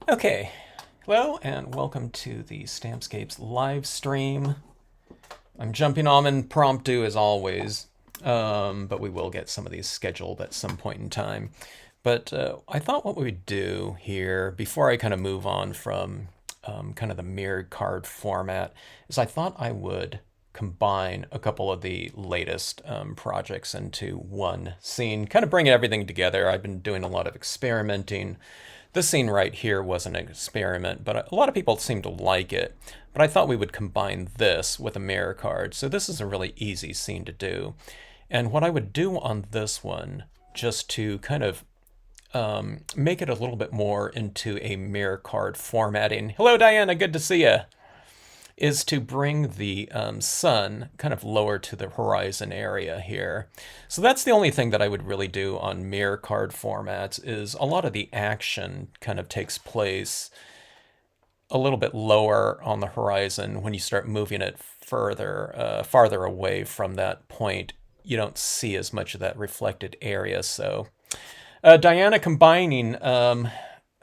Okay, hello and welcome to the Stampscapes live stream. I'm jumping on impromptu as always, but we will get some of these scheduled at some point in time. But I thought what we would do here, before I kind of move on from kind of the mirrored card format, is I thought I would combine a couple of the latest projects into one scene, kind of bring everything together. I've been doing a lot of experimenting. This scene right here was an experiment, but a lot of people seem to like it. But I thought we would combine this with a mirror card. So this is a really easy scene to do. And what I would do on this one, just to kind of make it a little bit more into a mirror card formatting. Hello, Diana. Good to see you. Is to bring the sun kind of lower to the horizon area here. So that's the only thing that I would really do on mirror card formats is a lot of the action kind of takes place a little bit lower on the horizon. When you start moving it farther away from that point, you don't see as much of that reflected area. So Diana combining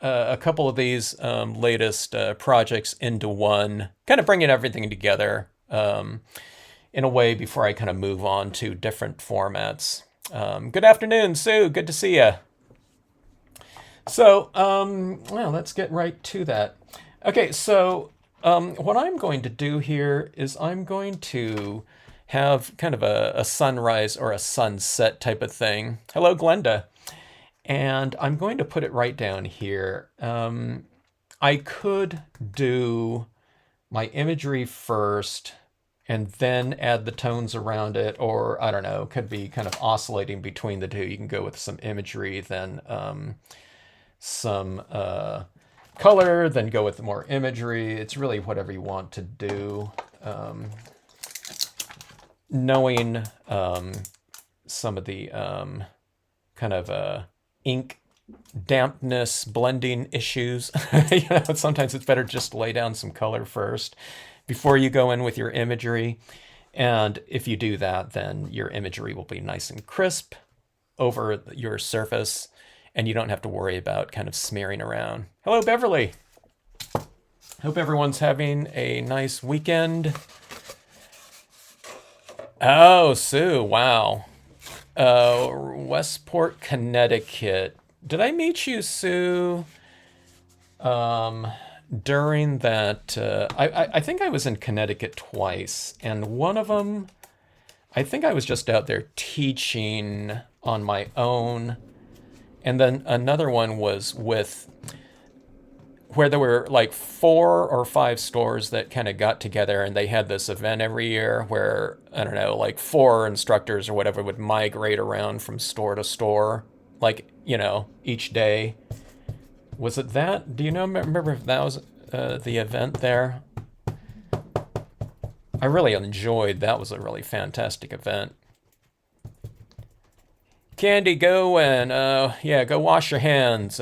a couple of these latest projects into one, kind of bringing everything together in a way before I kind of move on to different formats. Good afternoon, Sue. Good to see you. So, well, let's get right to that. Okay, so what I'm going to do here is I'm going to have kind of a sunrise or a sunset type of thing. Hello, Glenda. And I'm going to put it right down here. I could do my imagery first and then add the tones around it, or I don't know, could be kind of oscillating between the two. You can go with some imagery, then some color, then go with more imagery. It's really whatever you want to do. Knowing some of the kind of ink dampness blending issues. Sometimes it's better just to lay down some color first before you go in with your imagery. And if you do that, then your imagery will be nice and crisp over your surface, and you don't have to worry about kind of smearing around. Hello, Beverly. Hope everyone's having a nice weekend. Oh, Sue, wow. Westport, Connecticut. Did I meet you, Sue? During that, I think I was in Connecticut twice, and one of them, I think I was just out there teaching on my own, and then another one was with where there were like 4 or 5 stores that kind of got together, and they had this event every year where, I don't know, like 4 instructors or whatever would migrate around from store to store, like, each day. Was it that? Do you remember if that was the event there? I really enjoyed that. Was a really fantastic event. Candy, go and yeah, go wash your hands.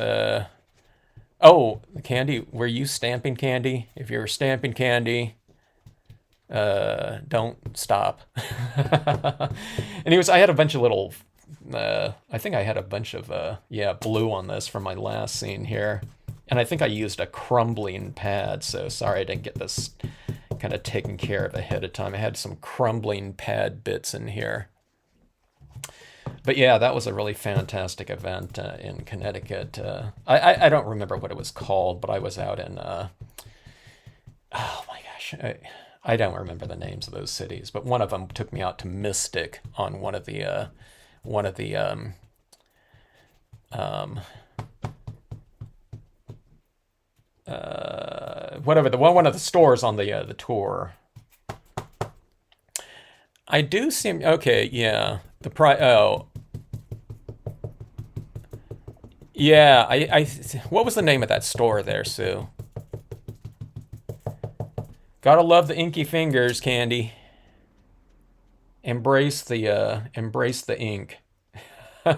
Oh, Candy, were you stamping Candy? If you're stamping Candy, don't stop. Anyways, I had a bunch of little, I think I had a bunch of, yeah, blue on this from my last scene here. And I think I used a crumbling pad, so sorry I didn't get this kind of taken care of ahead of time. I had some crumbling pad bits in here. But yeah, that was a really fantastic event in Connecticut. I don't remember what it was called, but I was out in, oh my gosh, I don't remember the names of those cities, but one of them took me out to Mystic on one of the one of the stores on the tour. I do seem okay. Yeah, oh, yeah. What was the name of that store there, Sue? Gotta love the inky fingers, Candy. Embrace the ink. All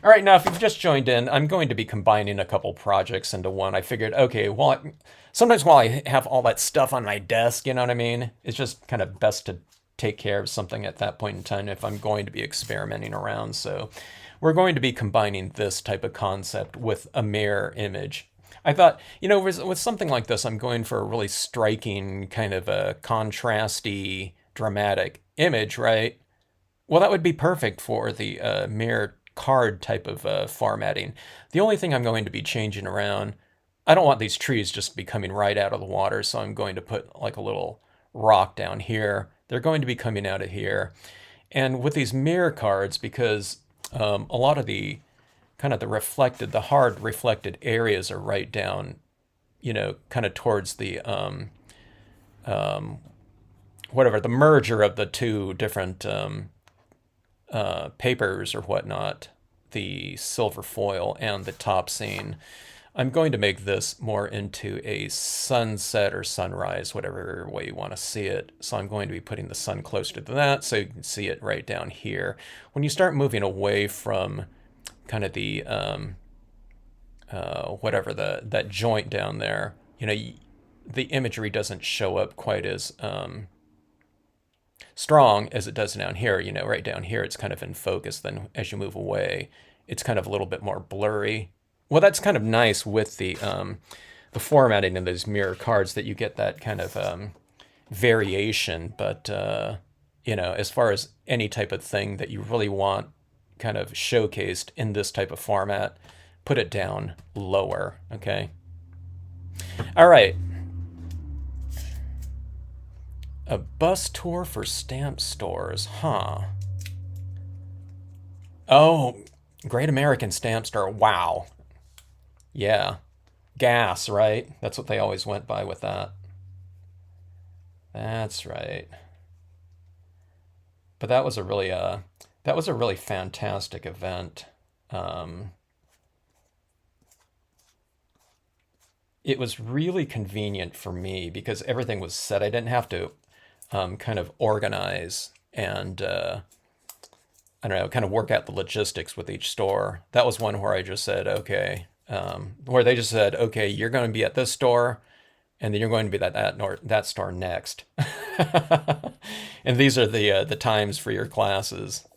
right, now if you've just joined in, I'm going to be combining a couple projects into one. I figured, okay, well, sometimes while I have all that stuff on my desk, you know what I mean? It's just kind of best to take care of something at that point in time if I'm going to be experimenting around. So we're going to be combining this type of concept with a mirror image. I thought, with something like this, I'm going for a really striking kind of a contrasty, dramatic image, right? Well, that would be perfect for the mirror card type of formatting. The only thing I'm going to be changing around, I don't want these trees just to be coming right out of the water, so I'm going to put like a little rock down here. They're going to be coming out of here. And with these mirror cards, because a lot of the kind of the hard reflected areas are right down, kind of towards the whatever, the merger of the two different papers or whatnot, the silver foil and the top scene. I'm going to make this more into a sunset or sunrise, whatever way you want to see it. So I'm going to be putting the sun closer to that so you can see it right down here. When you start moving away from kind of the whatever that joint down there, the imagery doesn't show up quite as strong as it does down here. Right down here it's kind of in focus. Then as you move away, it's kind of a little bit more blurry. Well, that's kind of nice with the formatting in those mirror cards, that you get that kind of variation. But as far as any type of thing that you really want kind of showcased in this type of format, put it down lower. Okay. All right. A bus tour for stamp stores, huh? Oh, Great American Stamp Store. Wow. Yeah. Gas, right? That's what they always went by with that. That's right. But that was a really fantastic event. It was really convenient for me because everything was set. I didn't have to kind of organize and I don't know, kind of work out the logistics with each store. That was one where I just said, okay, where they just said, okay, you're going to be at this store, and then you're going to be at that store next. And these are the times for your classes.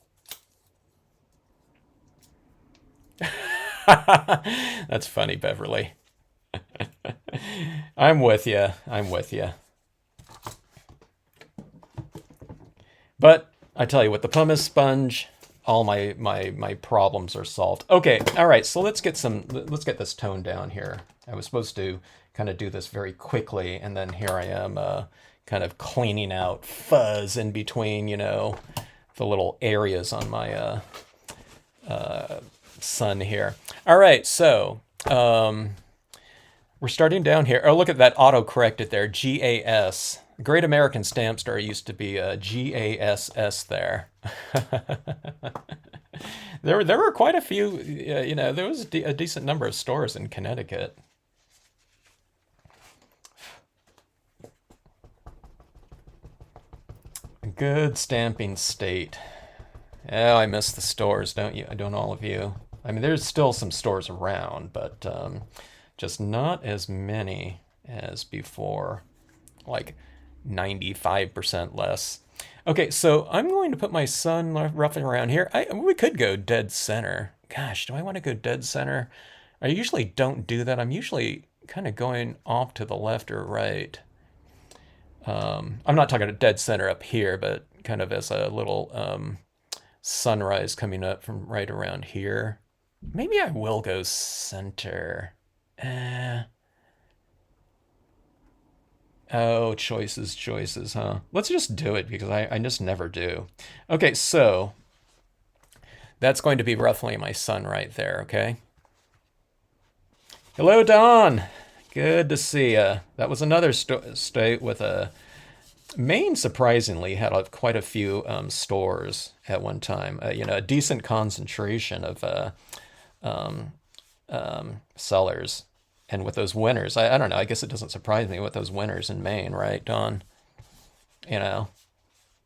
That's funny, Beverly. I'm with you. I'm with you. But I tell you, with the pumice sponge, all my problems are solved. Okay, all right. So let's get this tone down here. I was supposed to kind of do this very quickly, and then here I am, kind of cleaning out fuzz in between, the little areas on my sun here. All right, so we're starting down here. Oh, look at that auto-corrected there, GAS. Great American Stamp Store used to be GASS there. There were quite a few, there was a decent number of stores in Connecticut. Good stamping state. Oh, I miss the stores, don't you? Don't all of you? I mean, there's still some stores around, but just not as many as before. Like 95% less. Okay, so I'm going to put my sun roughly around here. We could go dead center. Gosh, do I want to go dead center? I usually don't do that. I'm usually kind of going off to the left or right. I'm not talking about dead center up here, but kind of as a little sunrise coming up from right around here. Maybe I will go center. Oh, choices, huh? Let's just do it because I just never do. Okay, so that's going to be roughly my sun right there, okay? Hello, Don. Good to see you. That was another state with a... Maine, surprisingly, had quite a few stores at one time. A decent concentration of sellers. And with those winners, I don't know, I guess it doesn't surprise me with those winners in Maine, right, Don?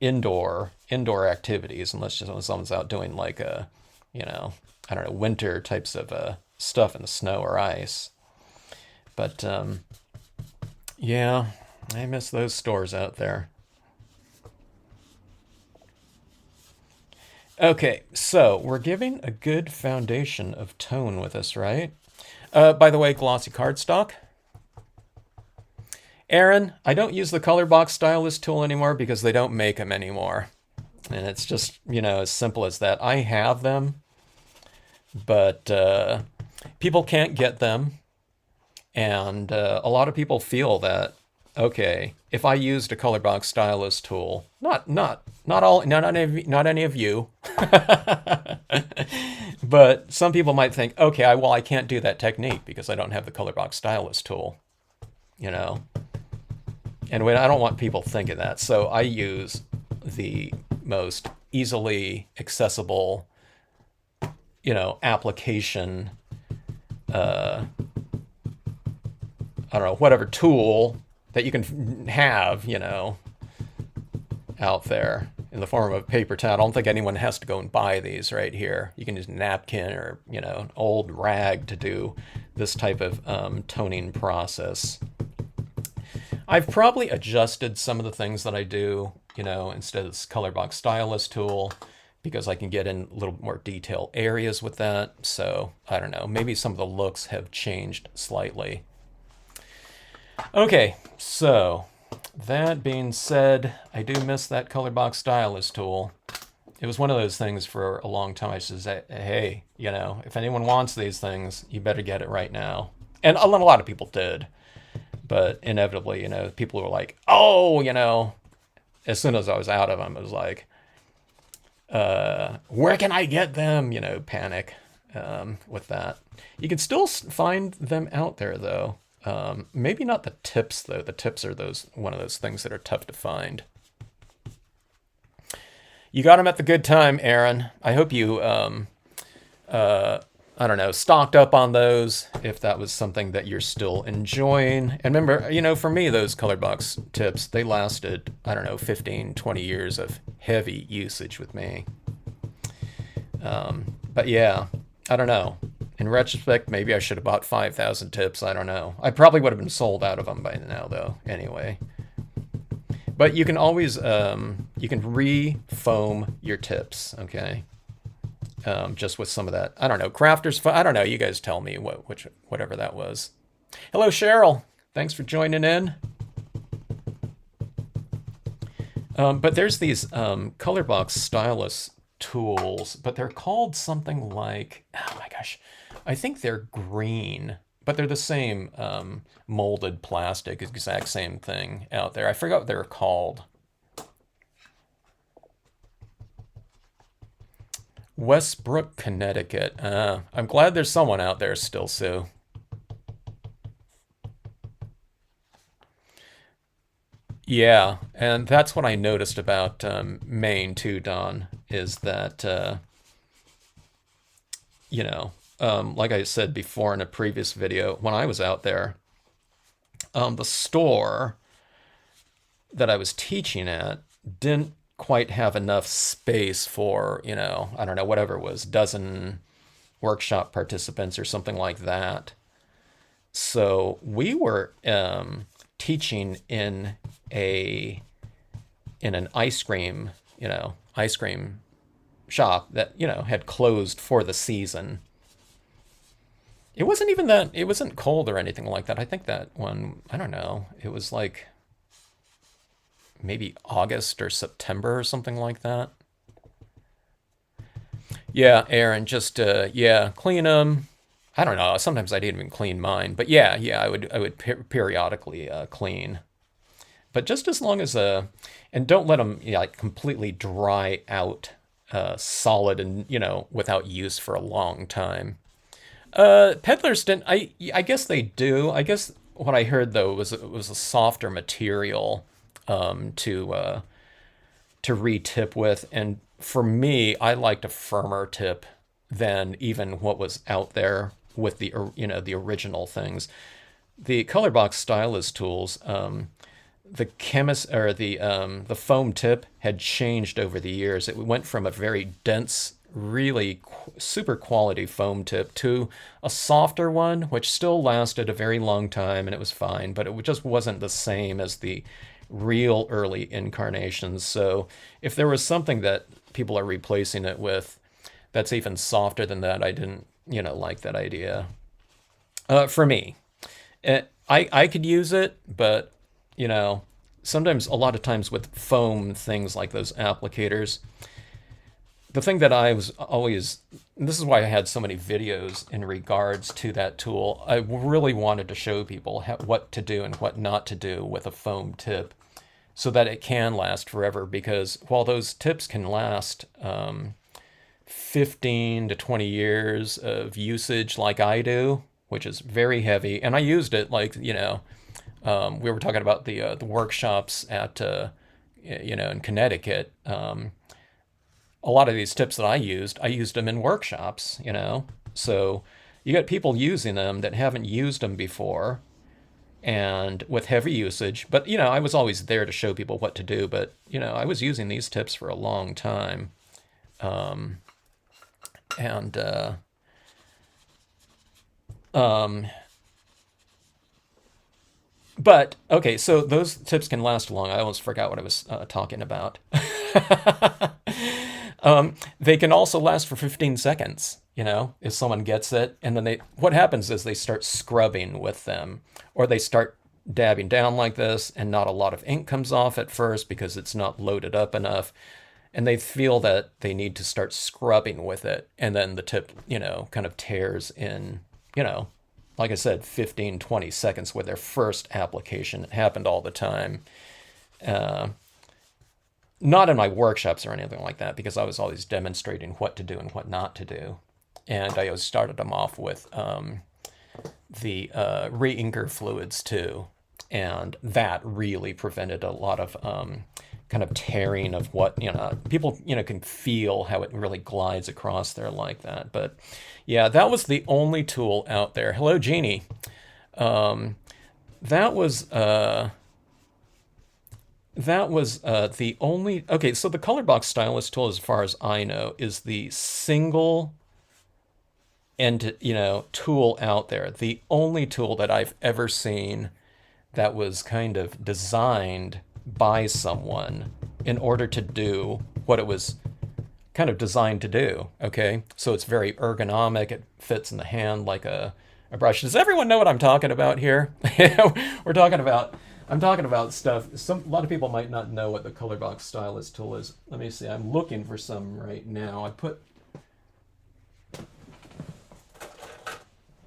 Indoor activities, unless someone's out doing like I don't know, winter types of stuff in the snow or ice. But yeah, I miss those stores out there. Okay, so we're giving a good foundation of tone with this, right? By the way, glossy cardstock. Aaron, I don't use the color box stylus tool anymore because they don't make them anymore. And it's just, as simple as that. I have them, but people can't get them. And a lot of people feel that, okay, if I used a color box stylus tool, not any of you, but some people might think, okay, well, I can't do that technique because I don't have the color box stylus tool, And I don't want people thinking that, so I use the most easily accessible, application, I don't know, whatever tool that you can have, out there in the form of a paper towel. I don't think anyone has to go and buy these right here. You can use a napkin or, an old rag to do this type of toning process. I've probably adjusted some of the things that I do, instead of this color box stylus tool, because I can get in a little more detailed areas with that. So I don't know, maybe some of the looks have changed slightly. Okay, so that being said, I do miss that color box stylus tool. It was one of those things for a long time. I should say, hey, if anyone wants these things, you better get it right now. And a lot of people did. But inevitably, people were like, oh, as soon as I was out of them, it was like, where can I get them? Panic with that. You can still find them out there, though. Maybe not the tips, though. The tips are one of those things that are tough to find. You got them at the good time, Aaron. I hope you, I don't know, stocked up on those if that was something that you're still enjoying. And remember, for me, those color box tips, they lasted, I don't know, 15, 20 years of heavy usage with me. But yeah, I don't know. In retrospect, maybe I should have bought 5,000 tips. I don't know. I probably would have been sold out of them by now, though, anyway. But you can always, you can re-foam your tips, okay? Just with some of that, I don't know, crafter's fun. I don't know. You guys tell me whatever that was. Hello, Cheryl. Thanks for joining in. But there's these color box stylus tools, but they're called something like, oh my gosh, I think they're green, but they're the same molded plastic, exact same thing out there. I forgot what they're called. Westbrook, Connecticut. I'm glad there's someone out there still, Sue. Yeah, and that's what I noticed about Maine too, Don, is that, like I said before in a previous video, when I was out there, the store that I was teaching at didn't quite have enough space for, I don't know, whatever it was, dozen workshop participants or something like that. So we were teaching in an ice cream shop that, had closed for the season. It wasn't cold or anything like that. I think that one, I don't know, it was like maybe August or September or something like that. Yeah, Aaron, just clean them. I don't know. Sometimes I didn't even clean mine, but yeah, I would periodically clean. But just as long as and don't let them like completely dry out, solid and without use for a long time. Peddlers didn't. I guess they do. I guess what I heard though was it was a softer material to re-tip with, and for me, I liked a firmer tip than even what was out there with the the original things. The color box stylus tools, the foam tip had changed over the years. It went from a very dense, really super quality foam tip to a softer one, which still lasted a very long time and it was fine, but it just wasn't the same as the real early incarnations. So if there was something that people are replacing it with that's even softer than that, I didn't like that idea. For me, I could use it, but you know, sometimes a lot of times with foam things like those applicators, the thing that I was always, this is why I had so many videos in regards to that tool. I really wanted to show people what to do and what not to do with a foam tip so that it can last forever. Because while those tips can last 15 to 20 years of usage like I do, which is very heavy, and I used it like, we were talking about the workshops at, in Connecticut. A lot of these tips that I used them in workshops, So you got people using them that haven't used them before and with heavy usage. But, I was always there to show people what to do. But, I was using these tips for a long time. And, but, okay, so those tips can last long. I almost forgot what I was talking about. They can also last for 15 seconds, if someone gets it. And then what happens is they start scrubbing with them, or they start dabbing down like this, and not a lot of ink comes off at first because it's not loaded up enough. And they feel that they need to start scrubbing with it. And then the tip, kind of tears in, like I said, 15, 20 seconds with their first application. It happened all the time. Not in my workshops or anything like that, because I was always demonstrating what to do and what not to do. And I always started them off with the re-inker fluids too. And that really prevented a lot of kind of tearing of what, people, can feel how it really glides across there like that. But yeah, that was the only tool out there. Hello, Jeannie. That was the only, okay, so the color box stylus tool, as far as I know, is the single tool out there. The only tool that I've ever seen that was kind of designed by someone in order to do what it was kind of designed to do. Okay, so it's very ergonomic. It fits in the hand like a brush. Does everyone know what I'm talking about here? I'm talking about stuff. A lot of people might not know what the color box stylus tool is. Let me see. I'm looking for some right now.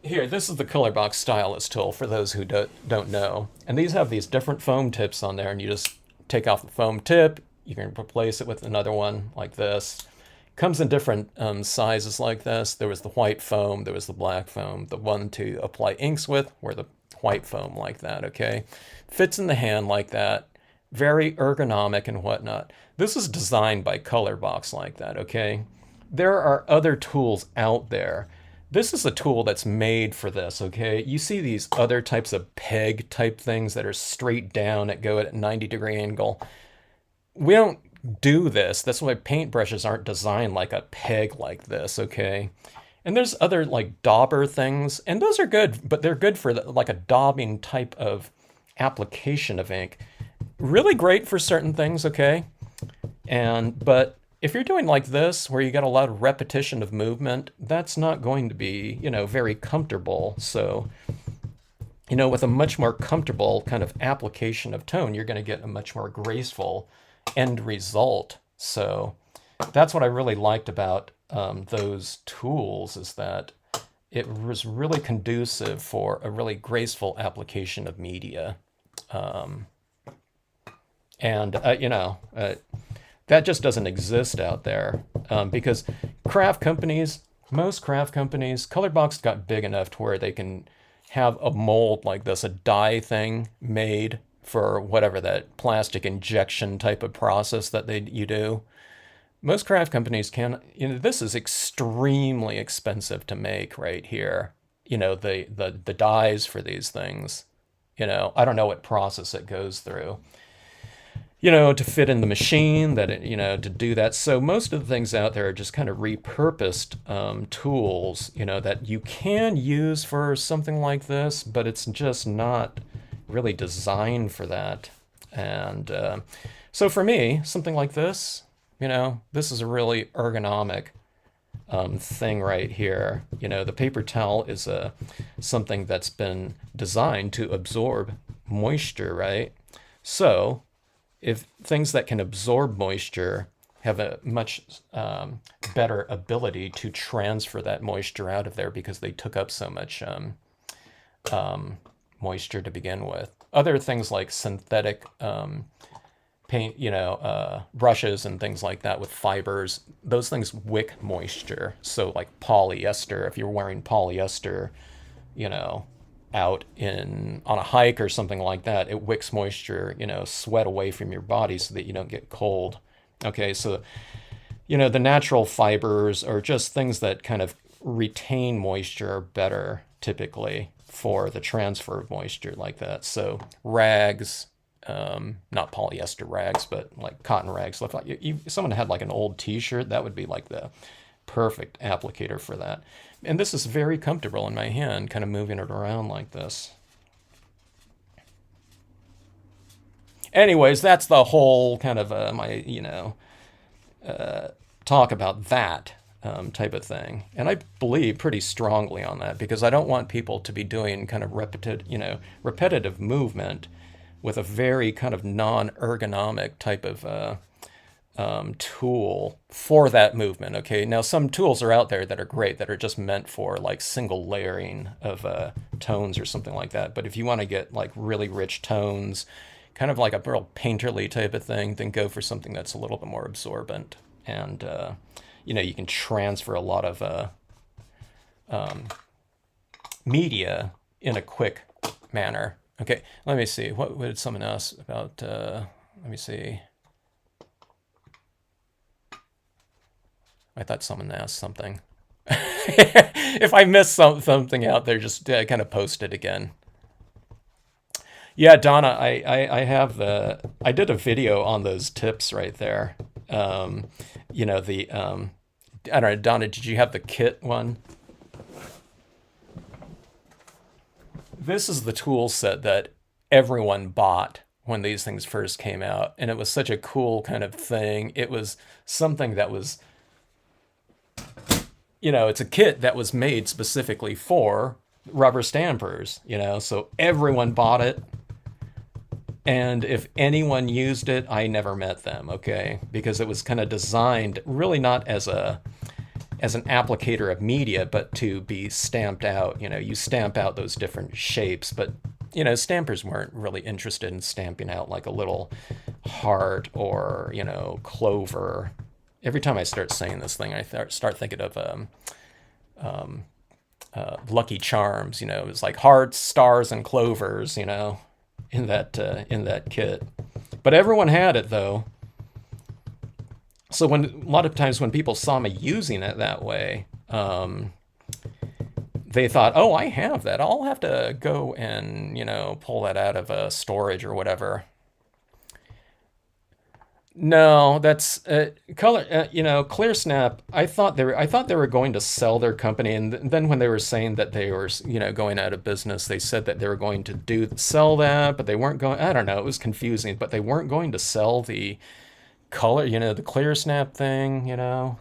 Here, this is the color box stylus tool for those who don't know. And these have these different foam tips on there, and you just take off the foam tip. You can replace it with another one like this. Comes in different sizes like this. There was the white foam, there was the black foam. The one to apply inks with were the white foam like that, okay? Fits in the hand like that. Very ergonomic and whatnot. This is designed by Colorbox like that, okay? There are other tools out there. This is a tool that's made for this, okay? You see these other types of peg type things that are straight down that go at a 90-degree angle. We don't do this. That's why paintbrushes aren't designed like a peg like this, okay? And there's other like dauber things, and those are good, but they're good for like a daubing type of application of ink. Really great for certain things, okay? But if you're doing like this, where you got a lot of repetition of movement, that's not going to be, very comfortable. So, with a much more comfortable kind of application of tone, you're going to get a much more graceful end result. So that's what I really liked about those tools, is that it was really conducive for a really graceful application of media. That just doesn't exist out there, because most craft companies, Colorbox got big enough to where they can have a mold like this, a die thing made for whatever that plastic injection type of process that you do. Most craft companies can, this is extremely expensive to make right here. The dies for these things, I don't know what process it goes through, to fit in the machine to do that. So most of the things out there are just kind of repurposed tools, that you can use for something like this, but it's just not really designed for that. And so for me, something like this, this is a really ergonomic thing right here. You know, the paper towel is something that's been designed to absorb moisture, right? So if things that can absorb moisture have a much better ability to transfer that moisture out of there because they took up so much moisture to begin with. Other things like synthetic paint, brushes and things like that with fibers, those things wick moisture. So like polyester, if you're wearing polyester, out on a hike or something like that, it wicks moisture, sweat away from your body so that you don't get cold. Okay, so, the natural fibers or just things that kind of retain moisture are better typically for the transfer of moisture like that. So rags, not polyester rags, but like cotton rags. If someone had like an old t-shirt, that would be like the perfect applicator for that. And this is very comfortable in my hand, kind of moving it around like this. Anyways, that's the whole kind of my, talk about that type of thing. And I believe pretty strongly on that because I don't want people to be doing kind of repetitive movement with a very kind of non-ergonomic type of tool for that movement. Okay, now some tools are out there that are great that are just meant for like single layering of tones or something like that. But if you want to get like really rich tones, kind of like a real painterly type of thing, then go for something that's a little bit more absorbent. And, you can transfer a lot of media in a quick manner. Okay, let me see. What did someone ask about? Let me see. I thought someone asked something. If I missed something out there, just kind of post it again. Yeah, Donna, I did a video on those tips right there. I don't know, Donna, did you have the kit one? This is the tool set that everyone bought when these things first came out. And it was such a cool kind of thing. It was something that was, it's a kit that was made specifically for rubber stampers, so everyone bought it. And if anyone used it, I never met them, okay? Because it was kind of designed really not as an applicator of media, but to be stamped out. You stamp out those different shapes, but stampers weren't really interested in stamping out like a little heart or clover. Every time I start saying this thing, I start thinking of Lucky Charms. It's like hearts, stars, and clovers. In that kit. But everyone had it though. So a lot of times when people saw me using it that way, they thought, oh, I have that. I'll have to go and, pull that out of storage or whatever. No, that's color. Clear Snap. I thought they were going to sell their company, and then when they were saying that they were, going out of business, they said that they were going to sell that, but they weren't going. I don't know. It was confusing, but they weren't going to sell the color. The Clear Snap thing. Yeah,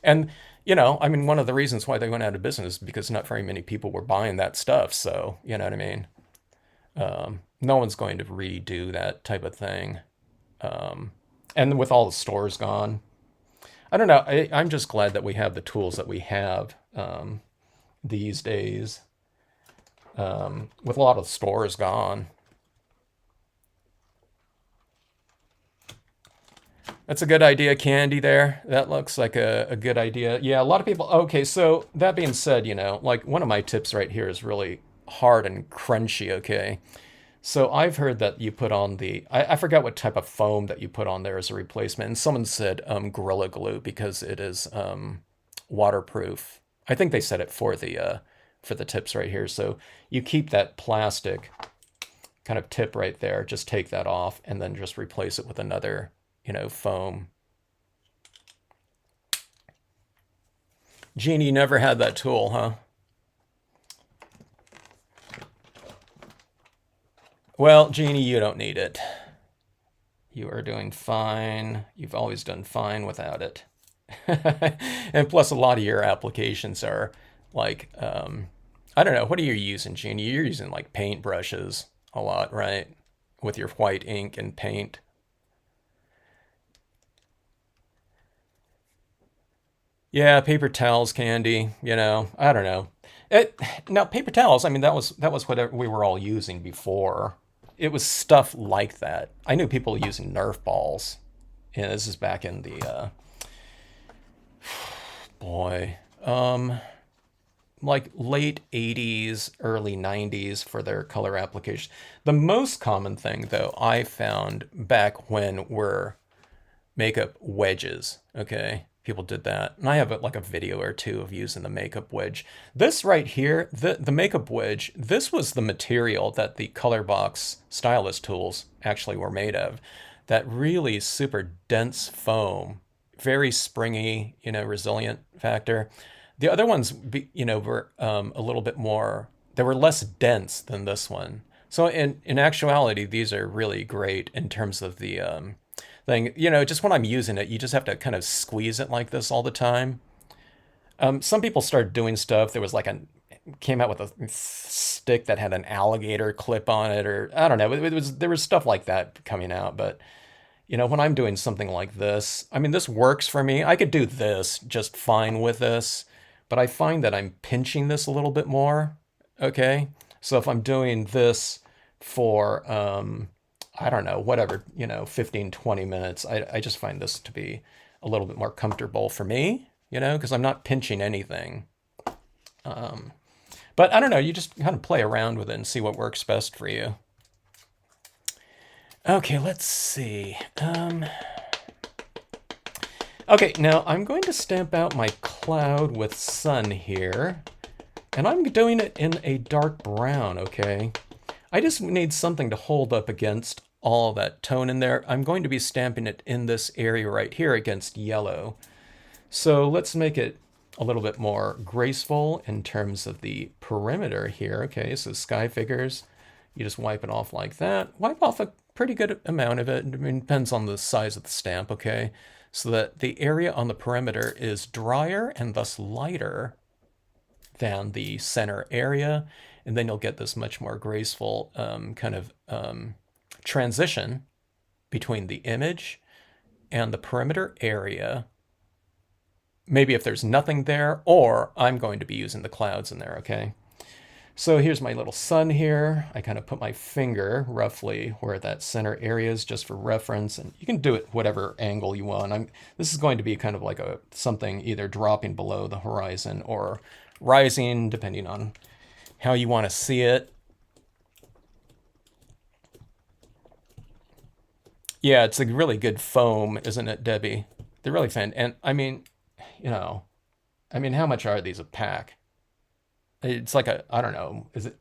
and one of the reasons why they went out of business is because not very many people were buying that stuff. So you know what I mean. No one's going to redo that type of thing. And with all the stores gone, I don't know. I'm just glad that we have the tools that we have these days. With a lot of stores gone. That's a good idea, Candy, there. That looks like a good idea. Yeah, a lot of people. Okay, so that being said, like one of my tips right here is really hard and crunchy, okay? So I've heard that you put on I forgot what type of foam that you put on there as a replacement. And someone said Gorilla Glue because it is waterproof. I think they said it for the tips right here. So you keep that plastic kind of tip right there. Just take that off and then just replace it with another, foam. Jeannie, you never had that tool, huh? Well, Jeannie, you don't need it. You are doing fine. You've always done fine without it. And plus, a lot of your applications are like, I don't know, what are you using, Jeannie? You're using like paint brushes a lot, right? With your white ink and paint. Yeah, paper towels, candy, I don't know. It, now, paper towels, I mean, that was what we were all using before. It was stuff like that. I knew people using Nerf balls. Yeah, this is back in the, boy, like late 80s, early 90s for their color application. The most common thing, though, I found back when were makeup wedges. Okay, people did that, and I have like a video or two of using the makeup wedge. This right here, the makeup wedge, this was the material that the color box stylus tools actually were made of. That really super dense foam, very springy, resilient factor. The other ones, were a little bit more. They were less dense than this one. So in actuality, these are really great in terms of the thing. Just when I'm using it, you just have to kind of squeeze it like this all the time. Some people started doing stuff. There was like came out with a stick that had an alligator clip on it, or I don't know. There was stuff like that coming out, but when I'm doing something like this, I mean, this works for me. I could do this just fine with this, but I find that I'm pinching this a little bit more. Okay. So if I'm doing this for, I don't know, whatever, 15, 20 minutes, I just find this to be a little bit more comfortable for me, because I'm not pinching anything. But I don't know, you just kind of play around with it and see what works best for you. Okay, let's see. Okay, now I'm going to stamp out my cloud with sun here. And I'm doing it in a dark brown, okay? I just need something to hold up against all that tone in there. I'm going to be stamping it in this area right here against yellow. So let's make it a little bit more graceful in terms of the perimeter here. Okay, so sky figures, you just wipe it off like that. Wipe off a pretty good amount of it. I mean, it depends on the size of the stamp, okay? So that the area on the perimeter is drier and thus lighter than the center area. And then you'll get this much more graceful kind of transition between the image and the perimeter area. Maybe if there's nothing there, or I'm going to be using the clouds in there, okay? So here's my little sun here. I kind of put my finger roughly where that center area is just for reference, and you can do it whatever angle you want. This is going to be kind of like something either dropping below the horizon or rising, depending on how you want to see it. Yeah, it's a really good foam, isn't it, Debbie? They're really fun. And I mean, how much are these a pack? It's like I don't know, is it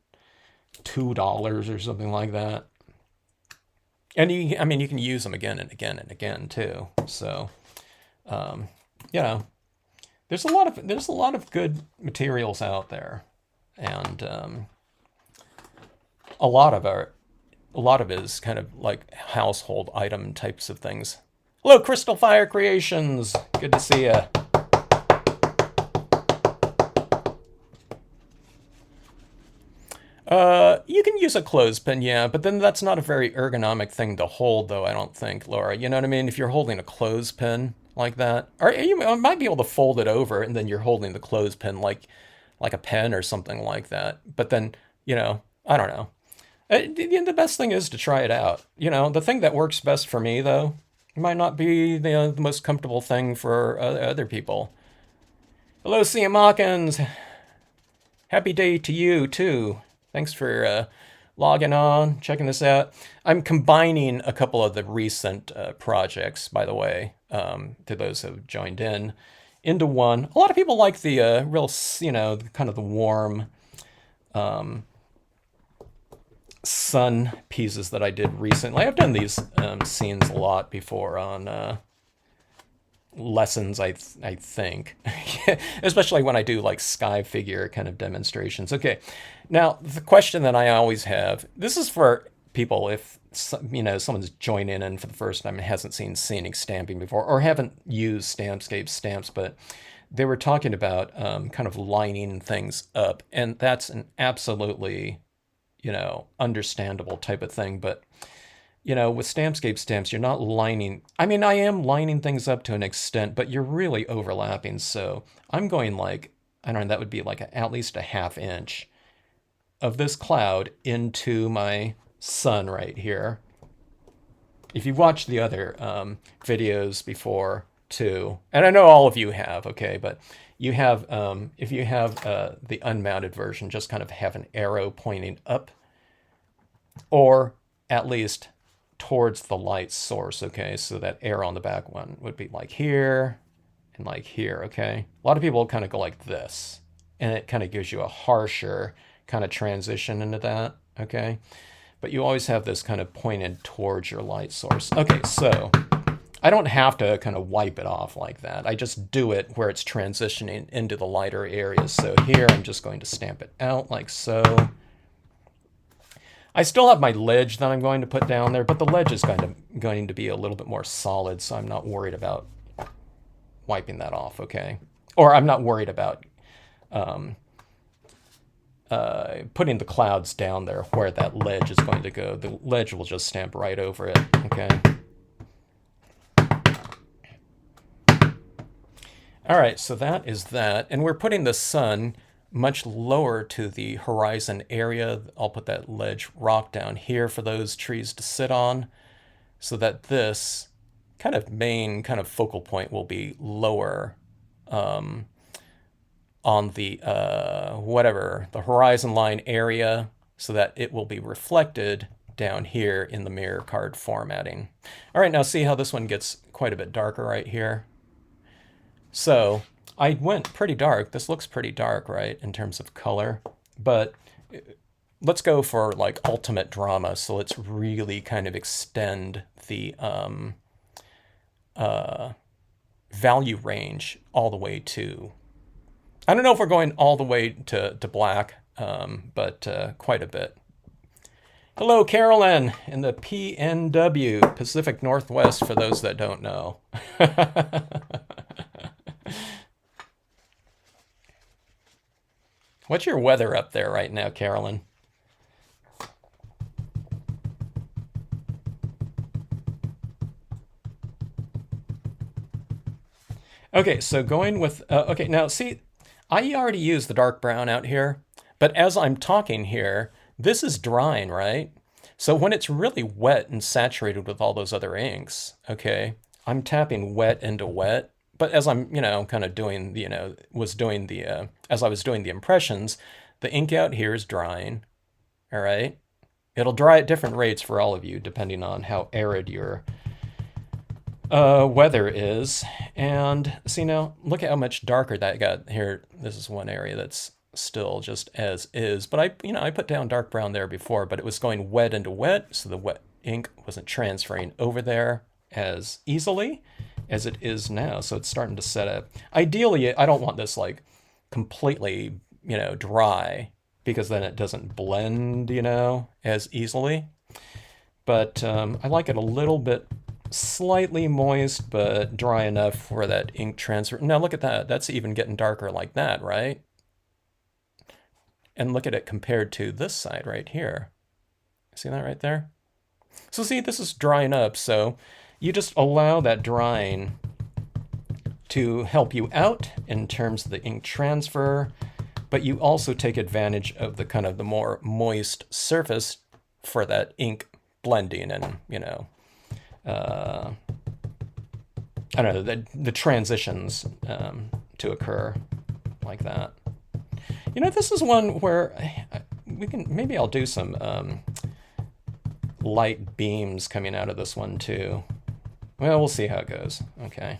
$2 or something like that? And you can use them again and again and again too. So, there's a lot of good materials out there, and a lot of it is kind of like household item types of things. Hello, Crystal Fire Creations. Good to see you. You can use a clothespin, yeah, but then that's not a very ergonomic thing to hold, though, I don't think, Laura. You know what I mean? If you're holding a clothespin like that, or you might be able to fold it over, and then you're holding the clothespin like a pen or something like that. But then, I don't know. The best thing is to try it out. The thing that works best for me, though, might not be the most comfortable thing for other people. Hello, CM Hawkins. Happy day to you, too. Thanks for logging on, checking this out. I'm combining a couple of the recent projects, by the way, to those who have joined in, into one. A lot of people like the real, kind of the warm sun pieces that I did recently. I've done these scenes a lot before on lessons, I think, especially when I do like sky figure kind of demonstrations. Okay, now the question that I always have, this is for people, if you know, someone's joining in for the first time and hasn't seen scenic stamping before or haven't used Stampscapes stamps, but they were talking about kind of lining things up, and that's an absolutely, you know, understandable type of thing. But you know, with Stampscape stamps, you're not lining. I mean, I am lining things up to an extent, but you're really overlapping. So I'm going like, I don't know, that would be like at least a ½ inch of this cloud into my sun right here. If you've watched the other videos before too, and I know all of you have, okay, but you have, if you have the unmounted version, just kind of have an arrow pointing up, or at least towards the light source, okay? So that arrow on the back one would be like here and like here, okay? A lot of people kind of go like this, and it kind of gives you a harsher kind of transition into that, okay? But you always have this kind of pointed towards your light source. Okay, so I don't have to kind of wipe it off like that. I just do it where it's transitioning into the lighter areas. So here I'm just going to stamp it out like so. I still have my ledge that I'm going to put down there, but the ledge is going to be a little bit more solid, so I'm not worried about wiping that off, okay? Or I'm not worried about putting the clouds down there where that ledge is going to go. The ledge will just stamp right over it, okay? All right, so that is that. And we're putting the sun much lower to the horizon area. I'll put that ledge rock down here for those trees to sit on, so that this kind of main kind of focal point will be lower on the the horizon line area, so that it will be reflected down here in the mirror card formatting. All right, now see how this one gets quite a bit darker right here. So I went pretty dark. This looks pretty dark, right, in terms of color. But let's go for like ultimate drama. So let's really kind of extend the value range all the way to, I don't know if we're going all the way to black, but quite a bit. Hello, Carolyn, in the PNW, Pacific Northwest, for those that don't know. What's your weather up there right now, Carolyn? Okay, so going with, okay, now see, I already used the dark brown out here, but as I'm talking here, this is drying, right? So when it's really wet and saturated with all those other inks, okay, I'm tapping wet into wet. But as I'm, you know, kind of doing, you know, as I was doing the impressions, the ink out here is drying, all right? It'll dry at different rates for all of you, depending on how arid your weather is. And see now, look at how much darker that got here. This is one area that's still just as is, but I put down dark brown there before, but it was going wet into wet, so the wet ink wasn't transferring over there as easily as it is now. So it's starting to set up. Ideally, I don't want this like completely, you know, dry, because then it doesn't blend, you know, as easily. But I like it a little bit slightly moist, but dry enough for that ink transfer. Now look at that. That's even getting darker like that, right? And look at it compared to this side right here. See that right there? So see, this is drying up, so you just allow that drying to help you out in terms of the ink transfer, but you also take advantage of the kind of the more moist surface for that ink blending and, you know, I don't know, the transitions to occur like that. You know, this is one where maybe I'll do some light beams coming out of this one too. Well, we'll see how it goes. Okay.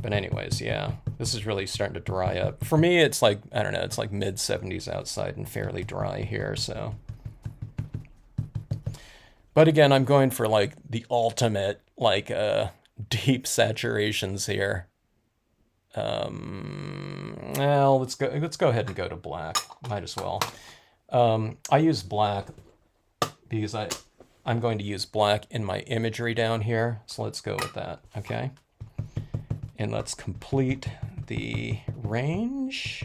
But anyways, yeah, this is really starting to dry up. For me, it's like, I don't know, it's like mid-70s outside and fairly dry here, so. But again, I'm going for like the ultimate, like deep saturations here. Well, let's go ahead and go to black. Might as well. I use black because I'm going to use black in my imagery down here. So let's go with that, okay? And let's complete the range.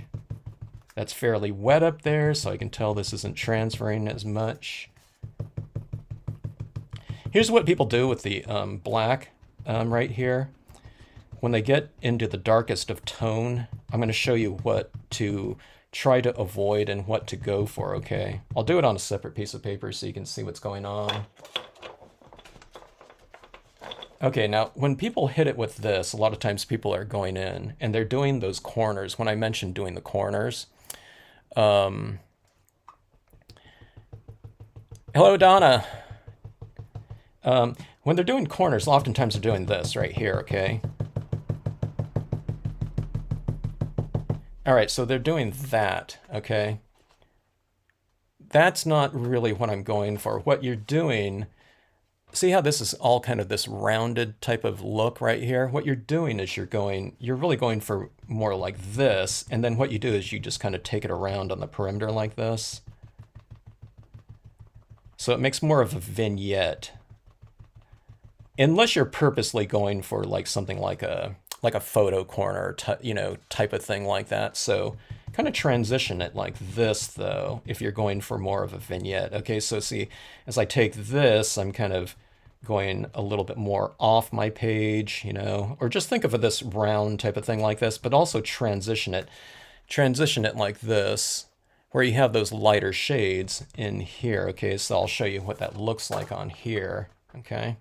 That's fairly wet up there, so I can tell this isn't transferring as much. Here's what people do with the black right here. When they get into the darkest of tone, I'm going to show you what to try to avoid and what to go for, okay? I'll do it on a separate piece of paper so you can see what's going on. Okay, now when people hit it with this, a lot of times people are going in and they're doing those corners. When I mentioned doing the corners, hello, Donna. When they're doing corners, oftentimes they're doing this right here, okay? All right, so they're doing that, okay? That's not really what I'm going for. What you're doing, see how this is all kind of this rounded type of look right here? What you're doing is you're really going for more like this, and then what you do is you just kind of take it around on the perimeter like this. So it makes more of a vignette. Unless you're purposely going for like something like a photo corner, type of thing like that. So kind of transition it like this, though, if you're going for more of a vignette. Okay, so see, as I take this, I'm kind of going a little bit more off my page, or just think of this round type of thing like this, but also transition it like this, where you have those lighter shades in here. Okay, so I'll show you what that looks like on here. Okay.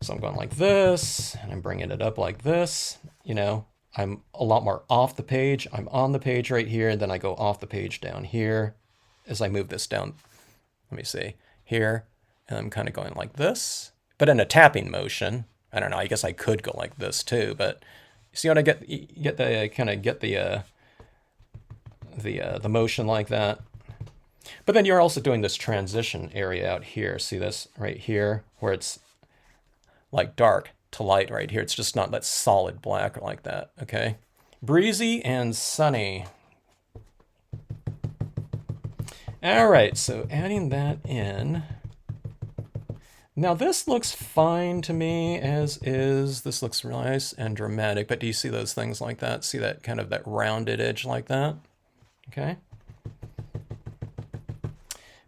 So I'm going like this, and I'm bringing it up like this. I'm a lot more off the page. I'm on the page right here, and then I go off the page down here as I move this down. Let me see, here, and I'm kind of going like this, but in a tapping motion. I don't know, I guess I could go like this too, but you see what I get? You get the motion like that. But then you're also doing this transition area out here. See this right here, where it's like dark to light right here. It's just not that solid black like that, okay? Breezy and sunny. All right, so adding that in. Now this looks fine to me as is. This looks nice and dramatic, but do you see those things like that? See that kind of that rounded edge like that? Okay.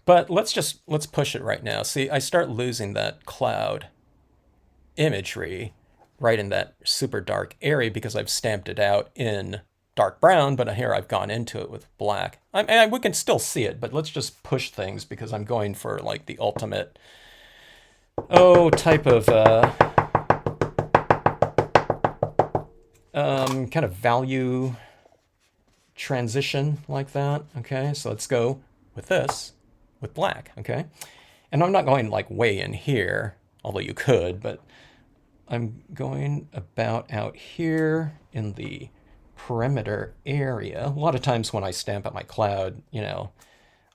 But let's push it right now. See, I start losing that cloud imagery right in that super dark area because I've stamped it out in dark brown, but here I've gone into it with black. We can still see it, but let's just push things because I'm going for like the ultimate, type of kind of value transition like that. Okay, so let's go with this, with black, okay? And I'm not going like way in here, although you could, but I'm going about out here in the perimeter area. A lot of times when I stamp out my cloud,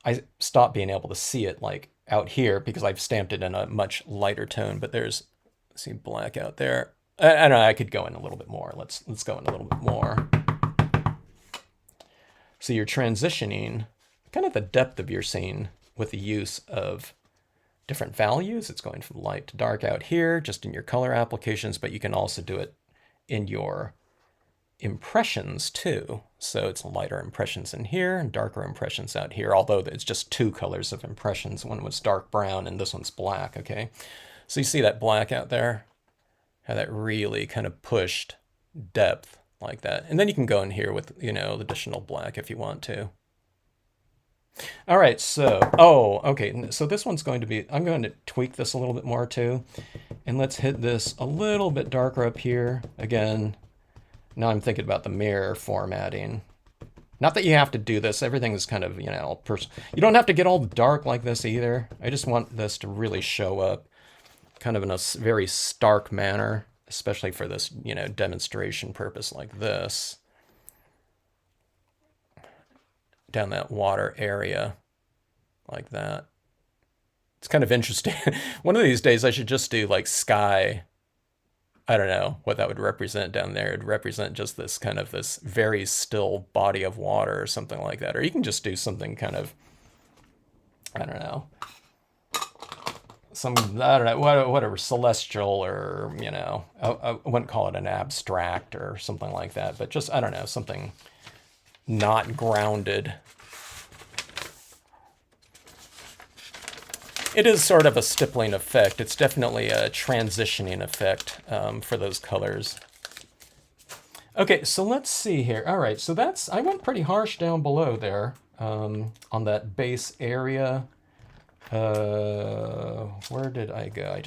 I stop being able to see it like out here because I've stamped it in a much lighter tone, but there's, see, black out there. I don't know, I could go in a little bit more. Let's go in a little bit more. So you're transitioning kind of the depth of your scene with the use of different values. It's going from light to dark out here, just in your color applications, but you can also do it in your impressions too. So it's lighter impressions in here and darker impressions out here, although it's just two colors of impressions. One was dark brown and this one's black, okay? So you see that black out there? How that really kind of pushed depth like that. And then you can go in here with, additional black if you want to. All right, so, okay, so this one's going to be, I'm going to tweak this a little bit more too. And let's hit this a little bit darker up here. Again, now I'm thinking about the mirror formatting. Not that you have to do this, everything is kind of, you don't have to get all dark like this either. I just want this to really show up kind of in a very stark manner, especially for this, demonstration purpose like this. Down that water area like that. It's kind of interesting. One of these days I should just do like sky. I don't know what that would represent down there. It'd represent just this kind of this very still body of water or something like that. Or you can just do something kind of, I don't know. some, I don't know, whatever, celestial, or, you know, I wouldn't call it an abstract or something like that, but just, I don't know, something not grounded. It is sort of a stippling effect. It's definitely a transitioning effect for those colors. Okay, so let's see here. All right, so I went pretty harsh down below there on that base area. Where did I go?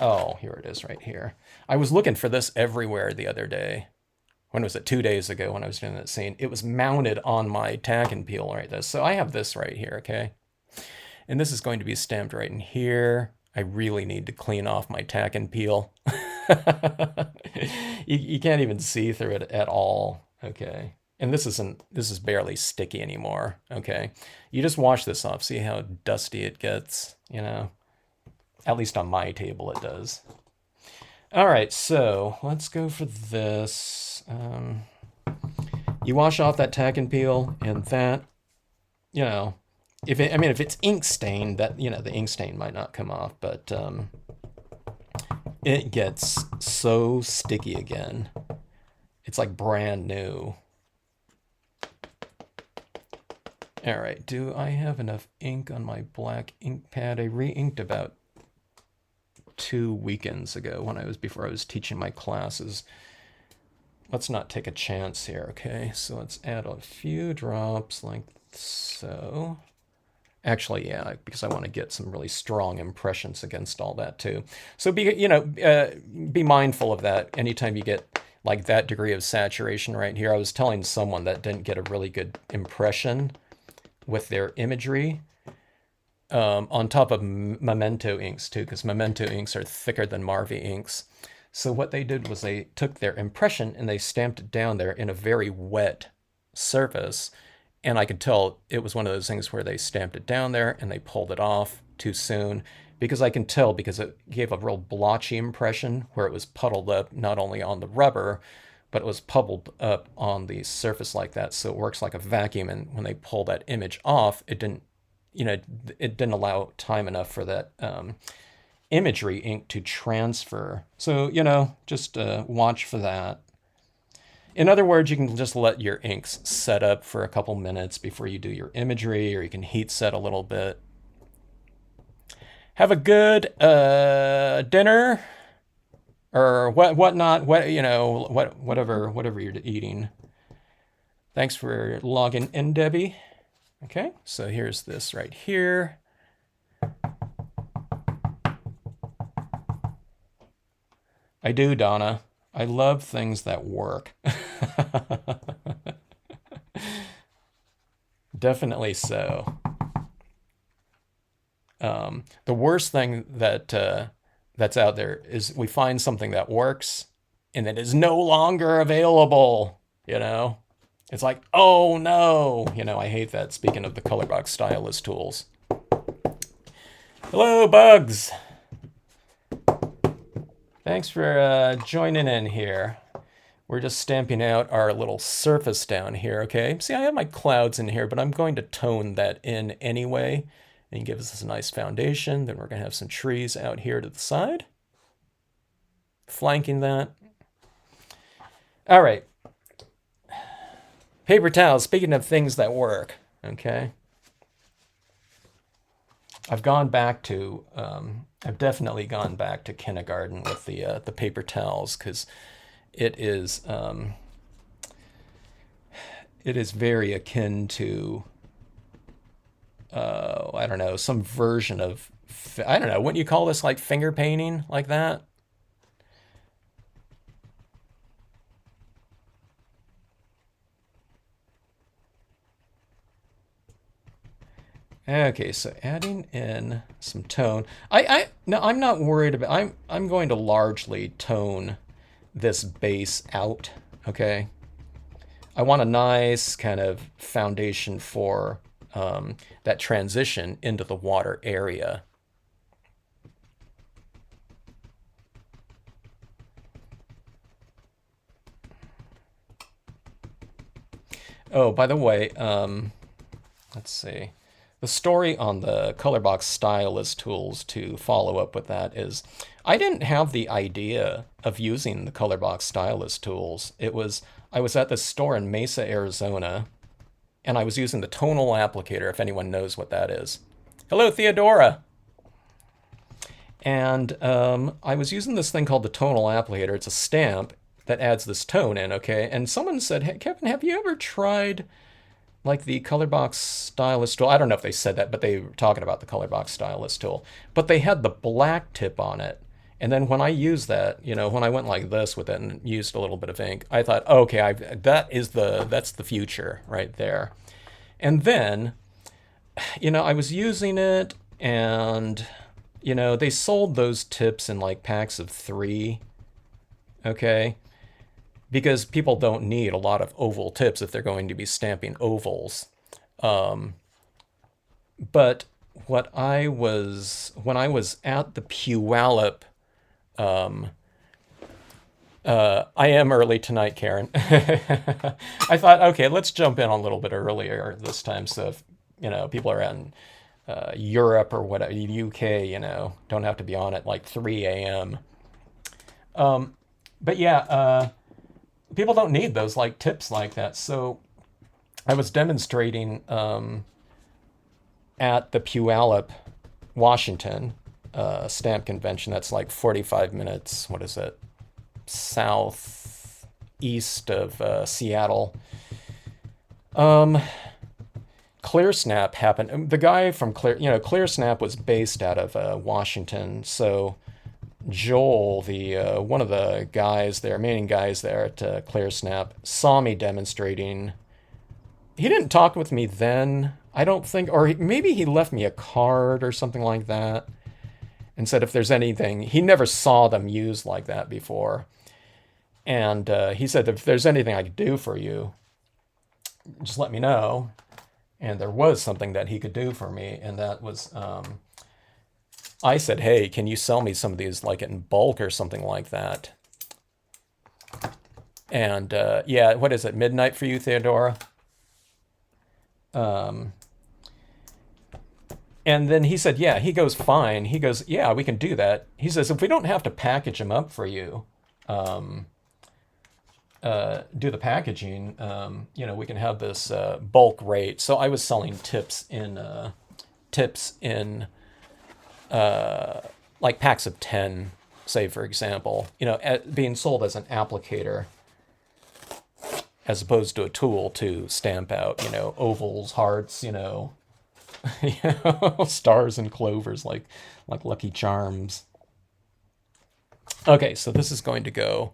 Oh, here it is right here. I was looking for this everywhere the other day. When was it? 2 days ago when I was doing that scene. It was mounted on my tack and peel right there. So I have this right here, okay? And this is going to be stamped right in here. I really need to clean off my tack and peel. You can't even see through it at all. Okay. And this is barely sticky anymore. Okay. You just wash this off. See how dusty it gets, you know? At least on my table it does. All right, so let's go for this. You wash off that tack and peel, and that, you know, if it's ink stained, that, you know, the ink stain might not come off, but it gets so sticky again. It's like brand new. All right, do I have enough ink on my black ink pad? I re-inked about 2 weekends ago before I was teaching my classes. Let's not take a chance here, okay? So let's add a few drops like so. Actually, yeah, because I want to get some really strong impressions against all that too. So be mindful of that anytime you get like that degree of saturation right here. I was telling someone that didn't get a really good impression with their imagery on top of Memento inks too, because Memento inks are thicker than Marvy inks. So what they did was they took their impression and they stamped it down there in a very wet surface. And I could tell it was one of those things where they stamped it down there and they pulled it off too soon, because I can tell, because it gave a real blotchy impression where it was puddled up not only on the rubber, but it was puddled up on the surface like that. So it works like a vacuum. And when they pull that image off, it didn't allow time enough for that imagery ink to transfer. So, just watch for that. In other words, you can just let your inks set up for a couple minutes before you do your imagery, or you can heat set a little bit. Have a good dinner, or whatnot, whatever you're eating. Thanks for logging in, Debbie. Okay, so here's this right here. I do, Donna. I love things that work. Definitely so. The worst thing that's out there is we find something that works and that is no longer available, It's like, oh no, I hate that. Speaking of the Colorbox Stylus tools. Hello, Bugs. Thanks for joining in here. We're just stamping out our little surface down here, okay? See, I have my clouds in here, but I'm going to tone that in anyway and give us a nice foundation. Then we're going to have some trees out here to the side, flanking that. All right. Paper towels, speaking of things that work, okay? I've definitely gone back to kindergarten with the paper towels, because it is very akin to I don't know, some version of, I don't know, wouldn't you call this like finger painting, like that? Okay, so adding in some tone. No, I'm not worried about, I'm going to largely tone this base out, okay? I want a nice kind of foundation for that transition into the water area. Oh, by the way, let's see. The story on the Colorbox Stylus tools to follow up with that is I didn't have the idea of using the Colorbox Stylus tools. I was at this store in Mesa, Arizona, and I was using the Tonal Applicator, if anyone knows what that is. Hello, Theodora! And I was using this thing called the Tonal Applicator. It's a stamp that adds this tone in, okay? And someone said, hey, Kevin, have you ever tried like the Colorbox Stylus tool? I don't know if they said that, but they were talking about the Colorbox Stylus tool. But they had the black tip on it. And then when I used that, you know, when I went like this with it and used a little bit of ink, I thought, okay, that's the future right there. And then, you know, I was using it, and you know, they sold those tips in like packs of 3, okay? Because people don't need a lot of oval tips if they're going to be stamping ovals. But when I was at the Puyallup, I am early tonight, Karen. I thought, okay, let's jump in a little bit earlier this time, so if, you know, people are in Europe or whatever, UK, you know, don't have to be on at like 3 a.m. But yeah, people don't need those like tips like that. So I was demonstrating at the Puyallup, Washington stamp convention. That's like 45 minutes, what is it, southeast of Seattle. ClearSnap happened. The guy from ClearSnap was based out of Washington. So Joel, the one of the guys there, main guys there at ClearSnap, saw me demonstrating. He didn't talk with me then, I don't think, or maybe he left me a card or something like that and said if there's anything. He never saw them used like that before. And he said, if there's anything I could do for you, just let me know. And there was something that he could do for me, and that was, I said, hey, can you sell me some of these like in bulk or something like that? And yeah, what is it, midnight for you, Theodora? And then he said, yeah, he goes, fine. He goes, yeah, we can do that. He says, if we don't have to package them up for you, do the packaging, you know, we can have this bulk rate. So I was selling tips in like packs of 10, say, for example, you know, being sold as an applicator as opposed to a tool to stamp out, you know, ovals, hearts, you know, stars and clovers like Lucky Charms. Okay, so this is going to go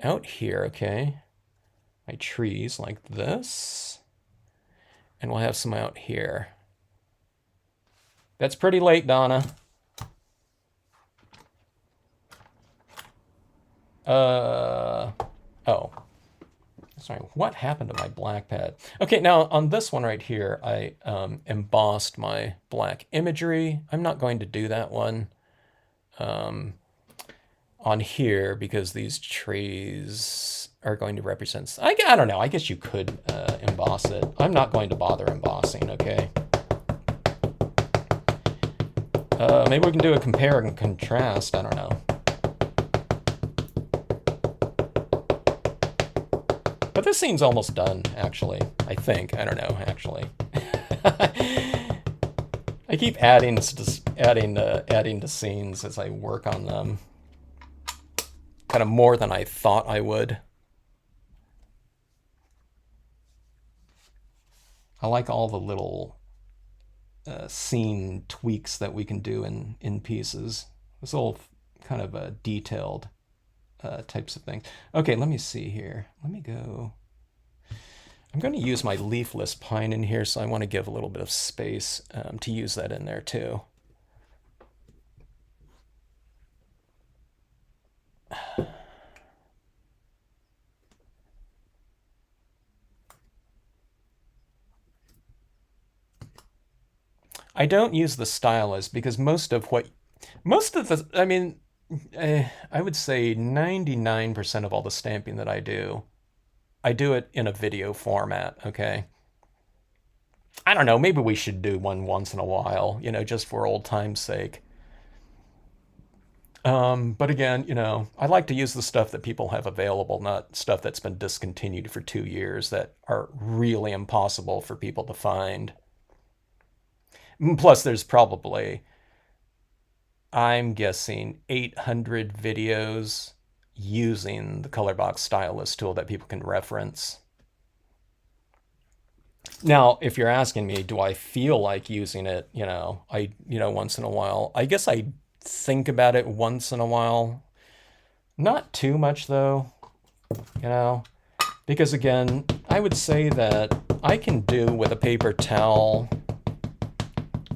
out here, okay? My trees like this. And we'll have some out here. That's pretty late, Donna. Oh. Sorry, what happened to my black pad? Okay, now on this one right here, I embossed my black imagery. I'm not going to do that one on here because these trees are going to represent... I don't know, I guess you could emboss it. I'm not going to bother embossing, okay? Maybe we can do a compare and contrast, I don't know. But this scene's almost done, actually. I think. I don't know, actually. I keep adding to scenes as I work on them. Kind of more than I thought I would. I like all the little scene tweaks that we can do in pieces. It's all kind of detailed types of things. Okay, let me see here. Let me go. I'm going to use my leafless pine in here, so I want to give a little bit of space to use that in there too. I don't use the Stylus because I mean, I would say 99% of all the stamping that I do it in a video format, okay? I don't know, maybe we should do one once in a while, just for old time's sake. But again, I like to use the stuff that people have available, not stuff that's been discontinued for 2 years that are really impossible for people to find. Plus, there's probably, I'm guessing, 800 videos using the color box stylus tool that people can reference. Now, if you're asking me, do I feel like using it, once in a while, I guess I think about it once in a while. Not too much though, you know, because again, I would say that I can do with a paper towel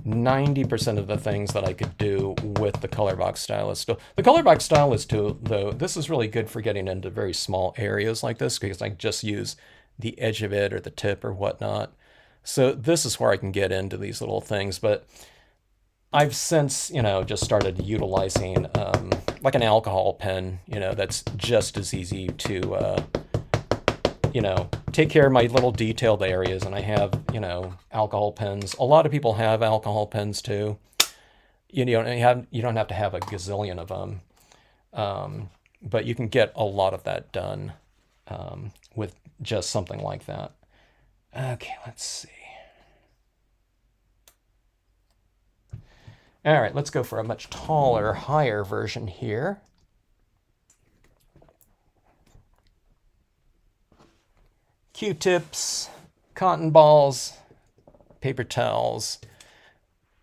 90% of the things that I could do with the color box stylus tool. The color box stylus tool, though, this is really good for getting into very small areas like this because I can just use the edge of it or the tip or whatnot. So this is where I can get into these little things, but I've since, just started utilizing like an alcohol pen, that's just as easy to, take care of my little detailed areas. And I have, alcohol pens. A lot of people have alcohol pens too. You don't have to have a gazillion of them, but you can get a lot of that done with just something like that. Okay, let's see. All right, let's go for a much taller, higher version here. Q-tips, cotton balls, paper towels.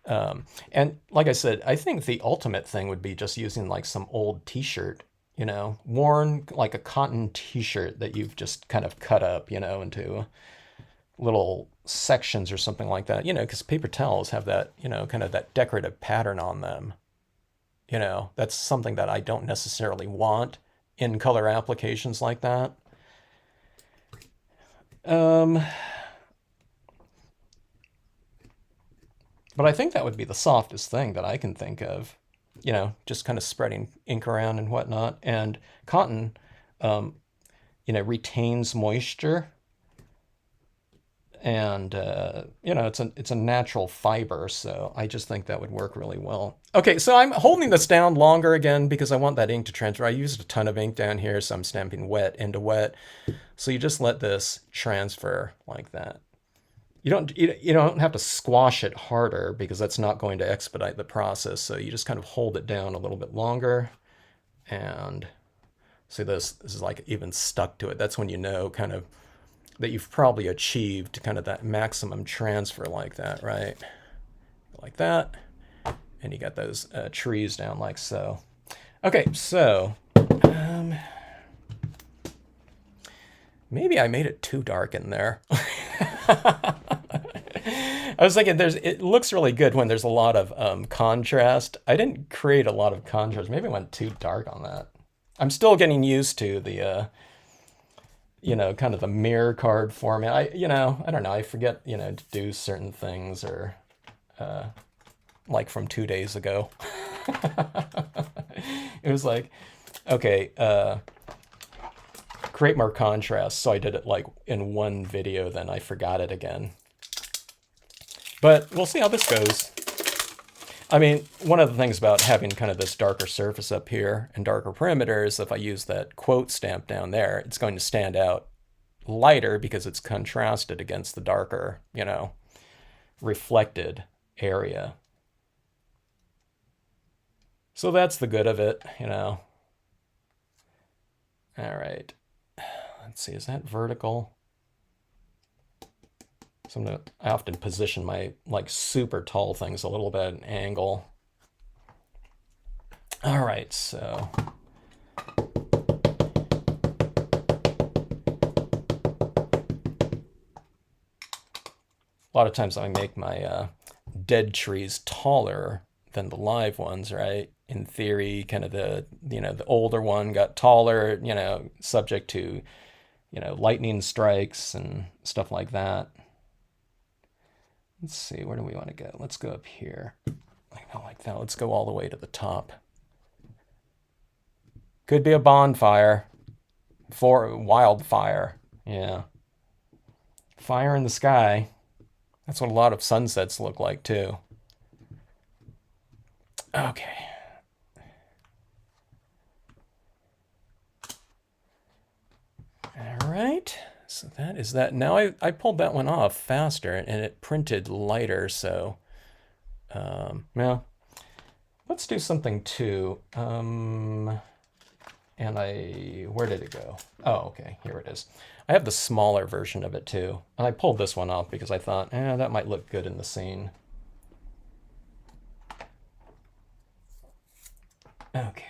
And like I said, I think the ultimate thing would be just using like some old t-shirt, worn like a cotton t-shirt that you've just kind of cut up, into little sections or something like that, because paper towels have that, kind of that decorative pattern on them. That's something that I don't necessarily want in color applications like that. But I think that would be the softest thing that I can think of, just kind of spreading ink around and whatnot. And cotton, retains moisture. And it's a natural fiber, so I just think that would work really well. Okay, so I'm holding this down longer again because I want that ink to transfer. I used a ton of ink down here, so I'm stamping wet into wet. So you just let this transfer like that. You don't have to squash it harder because that's not going to expedite the process. So you just kind of hold it down a little bit longer, and see this is like even stuck to it. That's when you know kind of that you've probably achieved kind of that maximum transfer like that, right? Like that. And you got those trees down like so. Okay, so maybe I made it too dark in there. I was thinking it looks really good when there's a lot of contrast. I didn't create a lot of contrast. Maybe I went too dark on that. I'm still getting used to the kind of the mirror card format. I don't know. I forget, to do certain things or like from 2 days ago. It was like, okay, create more contrast. So I did it like in one video, then I forgot it again. But we'll see how this goes. I mean, one of the things about having kind of this darker surface up here and darker perimeter is if I use that quote stamp down there, it's going to stand out lighter because it's contrasted against the darker, reflected area. So that's the good of it, All right. Let's see, is that vertical? So I often position my like super tall things a little bit at an angle. All right, so a lot of times I make my dead trees taller than the live ones, right? In theory, kind of the older one got taller, subject to, lightning strikes and stuff like that. Let's see, where do we want to go? Let's go up here. Like that. Let's go all the way to the top. Could be a bonfire. For wildfire. Yeah. Fire in the sky. That's what a lot of sunsets look like too. Okay. All right. So that is that. Now I pulled that one off faster and it printed lighter. So, well, let's do something too. And where did it go? Oh, okay, here it is. I have the smaller version of it too. And I pulled this one off because I thought, that might look good in the scene. Okay.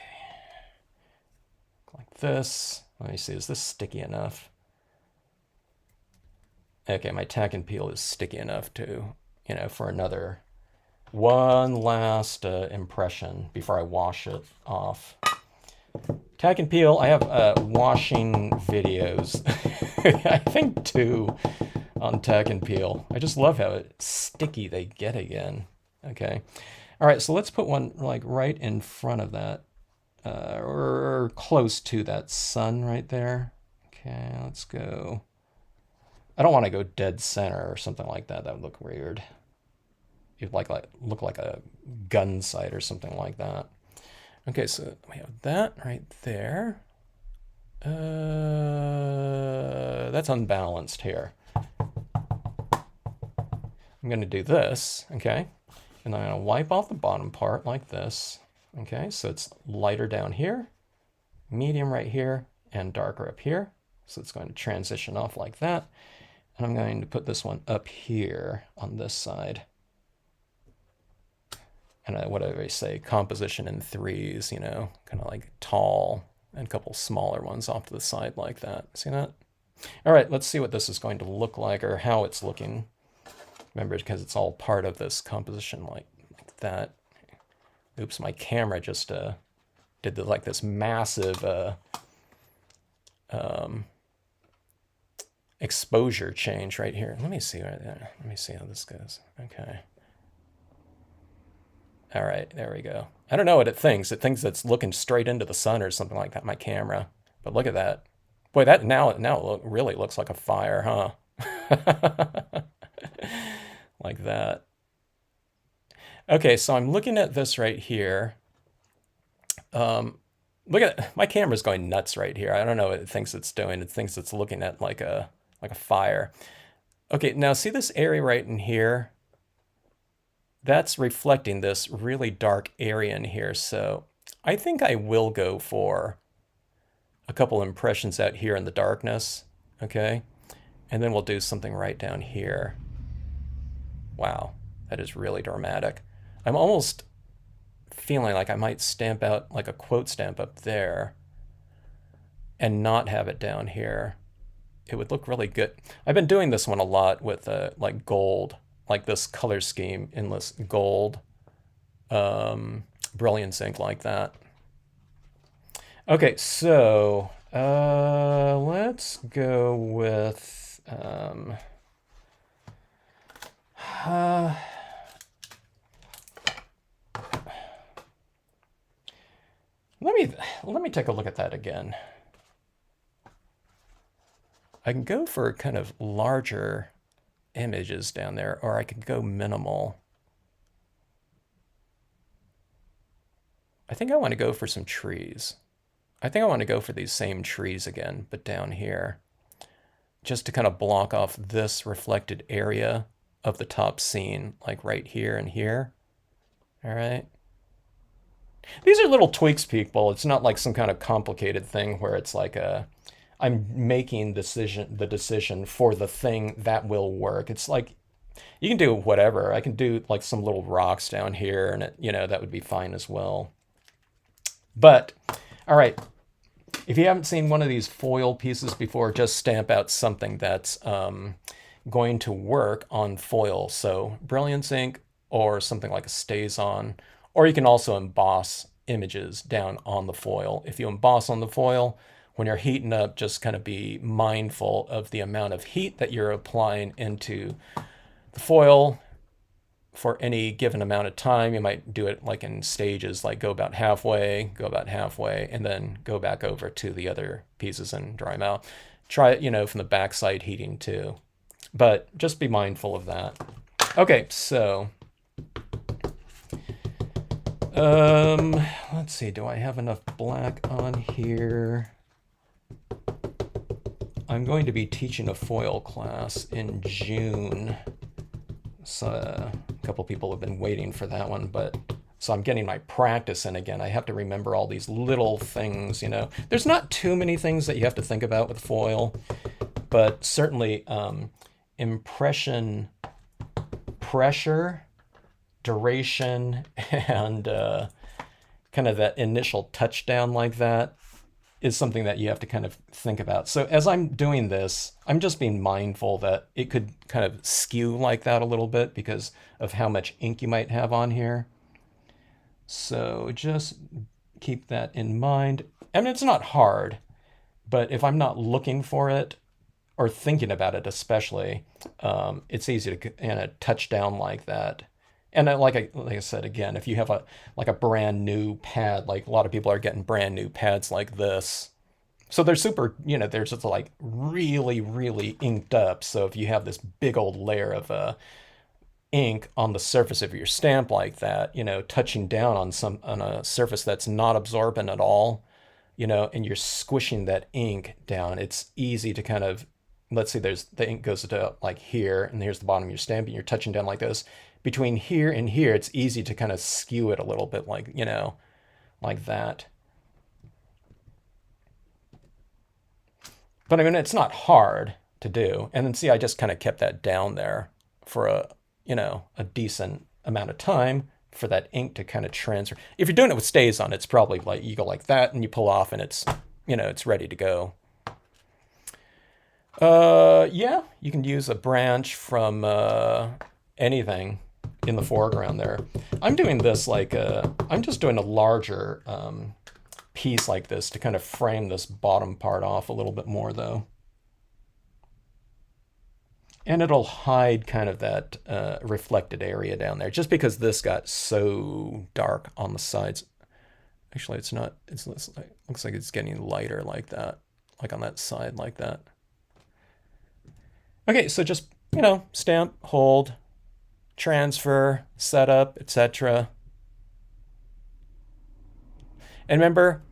Like this. Let me see, is this sticky enough? Okay, my tack and peel is sticky enough to, for one last impression before I wash it off. Tack and peel, I have washing videos. I think 2 on tack and peel. I just love how sticky they get again. Okay. All right, so let's put one like right in front of that, or close to that sun right there. Okay, let's go. I don't want to go dead center or something like that. That would look weird. You'd look like a gun sight or something like that. Okay, so we have that right there. That's unbalanced here. I'm going to do this, okay? And I'm going to wipe off the bottom part like this. Okay, so it's lighter down here, medium right here, and darker up here. So it's going to transition off like that. And I'm going to put this one up here on this side. And what do I say? Composition in 3s, kind of like tall, and a couple smaller ones off to the side like that. See that? All right, let's see what this is going to look like, or how it's looking. Remember, because it's all part of this composition like that. Oops, my camera just did this massive exposure change right here. Let me see right there. Let me see how this goes. Okay. All right, there we go. I don't know what it thinks. It thinks it's looking straight into the sun or something like that, my camera. But look at that. Boy, that now it really looks like a fire, huh? Like that. Okay, so I'm looking at this right here. Look at my camera's going nuts right here. I don't know what it thinks it's doing. It thinks it's looking at like a fire. Okay, now see this area right in here? That's reflecting this really dark area in here. So I think I will go for a couple impressions out here in the darkness. Okay, and then we'll do something right down here. Wow, that is really dramatic. I'm almost feeling like I might stamp out like a quote stamp up there and not have it down here. It would look really good. I've been doing this one a lot with like gold, like this color scheme, endless gold, brilliance ink like that. Okay, so let's go with let me take a look at that again. I can go for kind of larger images down there, or I could go minimal. I think I want to go for some trees. I think I want to go for these same trees again, but down here, just to kind of block off this reflected area of the top scene, like right here and here. All right. These are little tweaks, people. It's not like some kind of complicated thing where it's like I'm making the decision for the thing that will work. It's like you can do whatever. I can do like some little rocks down here, and that would be fine as well. But all right, if you haven't seen one of these foil pieces before, just stamp out something that's going to work on foil. So brilliance ink or something like a StazOn, or you can also emboss images down on the foil. If you emboss on the foil, when you're heating up, just kind of be mindful of the amount of heat that you're applying into the foil for any given amount of time. You might do it like in stages, like go about halfway, and then go back over to the other pieces and dry them out. Try it, from the backside heating too. But just be mindful of that. Okay, so let's see, do I have enough black on here? I'm going to be teaching a foil class in June. So a couple people have been waiting for that one, but so I'm getting my practice in again. I have to remember all these little things, you know. There's not too many things that you have to think about with foil, but certainly impression pressure, duration, and kind of that initial touchdown like that is something that you have to kind of think about. So as I'm doing this, I'm just being mindful that it could kind of skew like that a little bit because of how much ink you might have on here. So just keep that in mind. I mean, it's not hard, but if I'm not looking for it or thinking about it especially, it's easy to kind of touch down like that. And like I said, again, if you have a brand new pad, like a lot of people are getting brand new pads like this. So they're super, you know, they're just like really, really inked up. So if you have this big old layer of ink on the surface of your stamp like that, you know, touching down on a surface that's not absorbent at all, you know, and you're squishing that ink down, it's easy to kind of, let's say the ink goes to like here, and here's the bottom of your stamp, and you're touching down like this. Between here and here, it's easy to kind of skew it a little bit, like, you know, like that. But I mean, it's not hard to do. And then see, I just kind of kept that down there for a decent amount of time for that ink to kind of transfer. If you're doing it with stays on, it's probably like you go like that and you pull off and it's, you know, it's ready to go. Yeah, you can use a branch from anything in the foreground there. I'm doing this like I'm just doing a larger piece like this to kind of frame this bottom part off a little bit more though. And it'll hide kind of that reflected area down there just because this got so dark on the sides. Actually, it's not, it looks like it's getting lighter like that, like on that side like that. Okay, so just, you know, stamp, hold, transfer, setup, etc. And remember,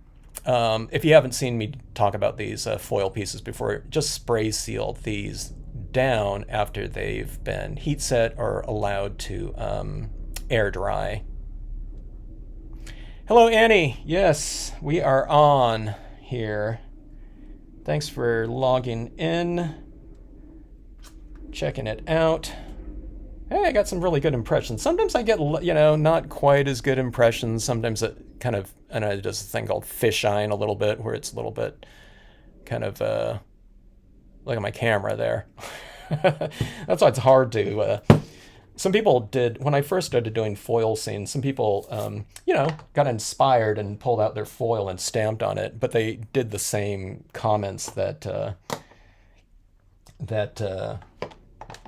if you haven't seen me talk about these foil pieces before, just spray seal these down after they've been heat set or allowed to air dry. Hello, Annie. Yes, we are on here. Thanks for logging in, checking it out. Hey, I got some really good impressions. Sometimes I get, you know, not quite as good impressions. Sometimes it kind of, and I does a thing called fisheye a little bit, where it's a little bit kind of, look at my camera there. That's why it's hard to, some people did, when I first started doing foil scenes, some people, you know, got inspired and pulled out their foil and stamped on it, but they did the same comments that,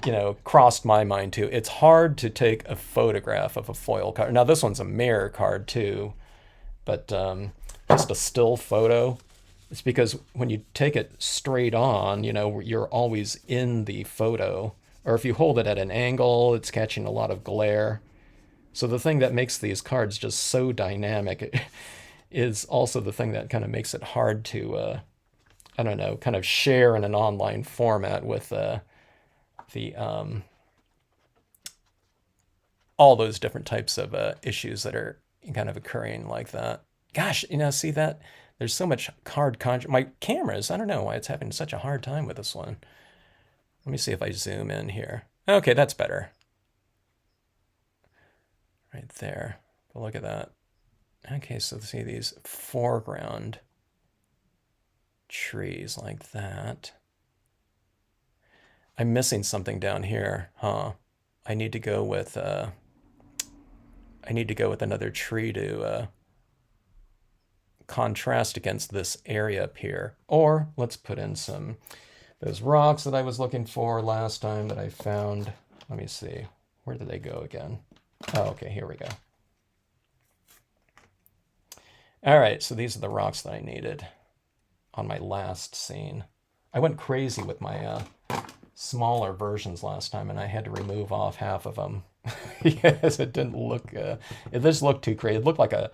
you know, crossed my mind too. It's hard to take a photograph of a foil card. Now this one's a mirror card too, but just a still photo. It's because when you take it straight on, you know, you're always in the photo. Or if you hold it at an angle, it's catching a lot of glare. So the thing that makes these cards just so dynamic is also the thing that kind of makes it hard to, I don't know, kind of share in an online format with all those different types of issues that are kind of occurring like that. Gosh, you know, see that? There's so much card contrast. My cameras, I don't know why it's having such a hard time with this one. Let me see if I zoom in here. Okay, that's better. Right there. But look at that. Okay, so see these foreground trees like that. I'm missing something down here, huh? I need to go with another tree to contrast against this area up here. Or let's put in some those rocks that I was looking for last time that I found. Let me see. Where did they go again? Oh, okay, here we go. All right, so these are the rocks that I needed on my last scene. I went crazy with my smaller versions last time, and I had to remove off half of them. Yes, it didn't look, it just looked too crazy. It looked like a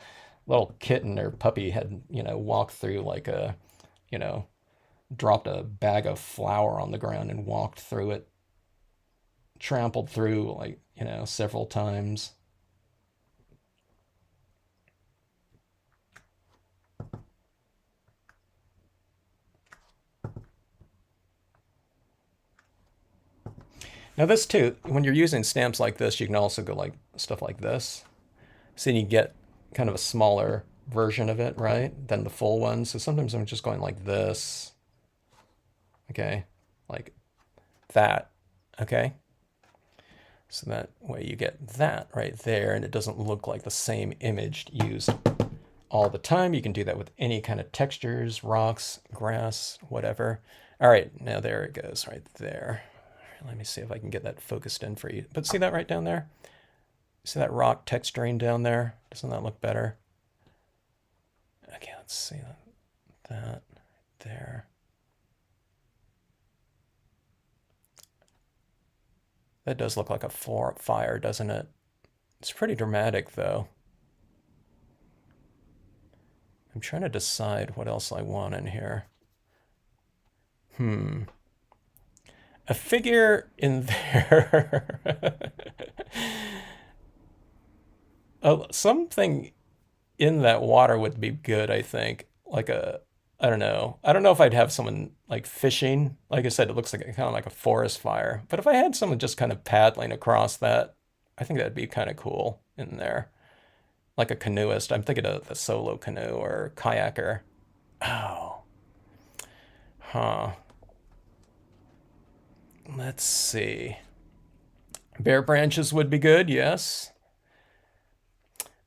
little kitten or puppy had, walked through like a, you know, dropped a bag of flour on the ground and walked through it, trampled through like, several times. Now this too, when you're using stamps like this, you can also go like stuff like this. So you get kind of a smaller version of it, right, than the full one. So sometimes I'm just going like this, okay, like that, okay. So that way you get that right there, and it doesn't look like the same image used all the time. You can do that with any kind of textures, rocks, grass, whatever. All right, now there it goes right there. Let me see if I can get that focused in for you. But see that right down there? See that rock texturing down there? Doesn't that look better? Okay, let's see that there. That does look like a fire, doesn't it? It's pretty dramatic, though. I'm trying to decide what else I want in here. A figure in there. Something in that water would be good, I think. Like I don't know. I don't know if I'd have someone like fishing. Like I said, it looks like kind of like a forest fire. But if I had someone just kind of paddling across that, I think that'd be kind of cool in there. Like a canoeist. I'm thinking of the solo canoe or kayaker. Oh. Huh. Let's see. Bare branches would be good, yes.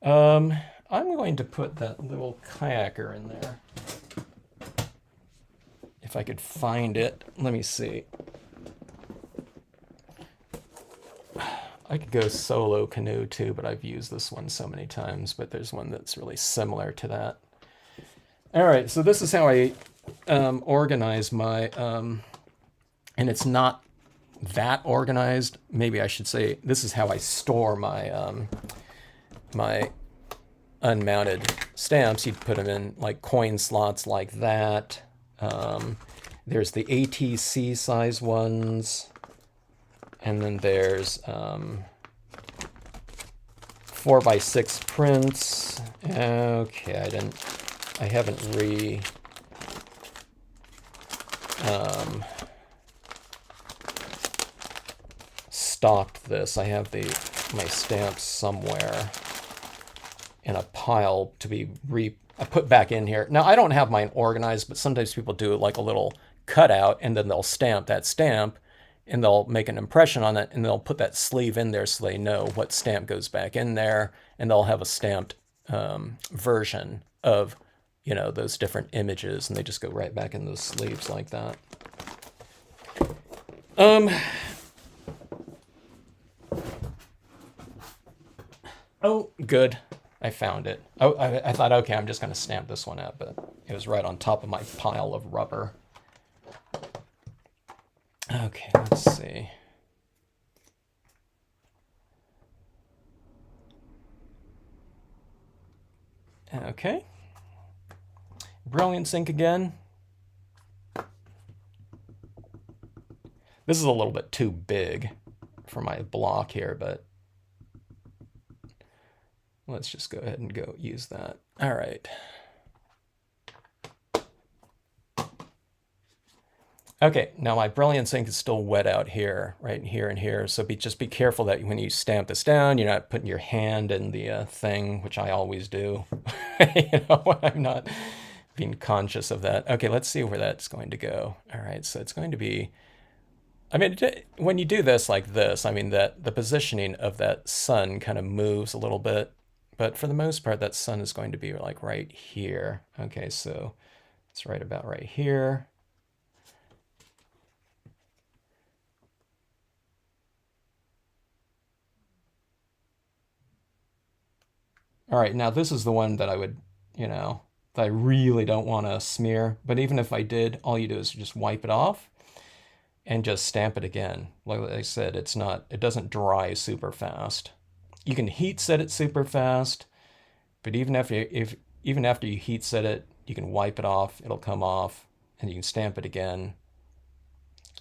I'm going to put that little kayaker in there. If I could find it. Let me see. I could go solo canoe too, but I've used this one so many times, but there's one that's really similar to that. All right, so this is how I organize my, and it's not that organized. Maybe I should say this is how I store my my unmounted stamps. You'd put them in like coin slots like that. There's the ATC size ones, and then there's 4x6 prints. Okay, I haven't stocked this. I have my stamps somewhere in a pile to be I put back in here. Now I don't have mine organized, but sometimes people do like a little cutout and then they'll stamp that stamp and they'll make an impression on it and they'll put that sleeve in there so they know what stamp goes back in there, and they'll have a stamped version of those different images, and they just go right back in those sleeves like that. Oh, good. I found it. Oh, I thought, okay, I'm just going to stamp this one up, but it was right on top of my pile of rubber. Okay, let's see. Okay. Brilliance ink again. This is a little bit too big for my block here, but let's just go ahead and go use that. All right. Okay, now my Brilliance ink is still wet out here, right here and here. So just be careful that when you stamp this down, you're not putting your hand in the thing, which I always do. I'm not being conscious of that. Okay, let's see where that's going to go. All right, so it's going to be, I mean, when you do this like this, I mean that the positioning of that sun kind of moves a little bit, but for the most part, that sun is going to be like right here. Okay, so it's right about right here. All right, now this is the one that I would, that I really don't want to smear. But even if I did, all you do is just wipe it off. and just stamp it again. Like I said, it doesn't dry super fast. You can heat set it super fast, but even after you heat set it, you can wipe it off, it'll come off, and you can stamp it again.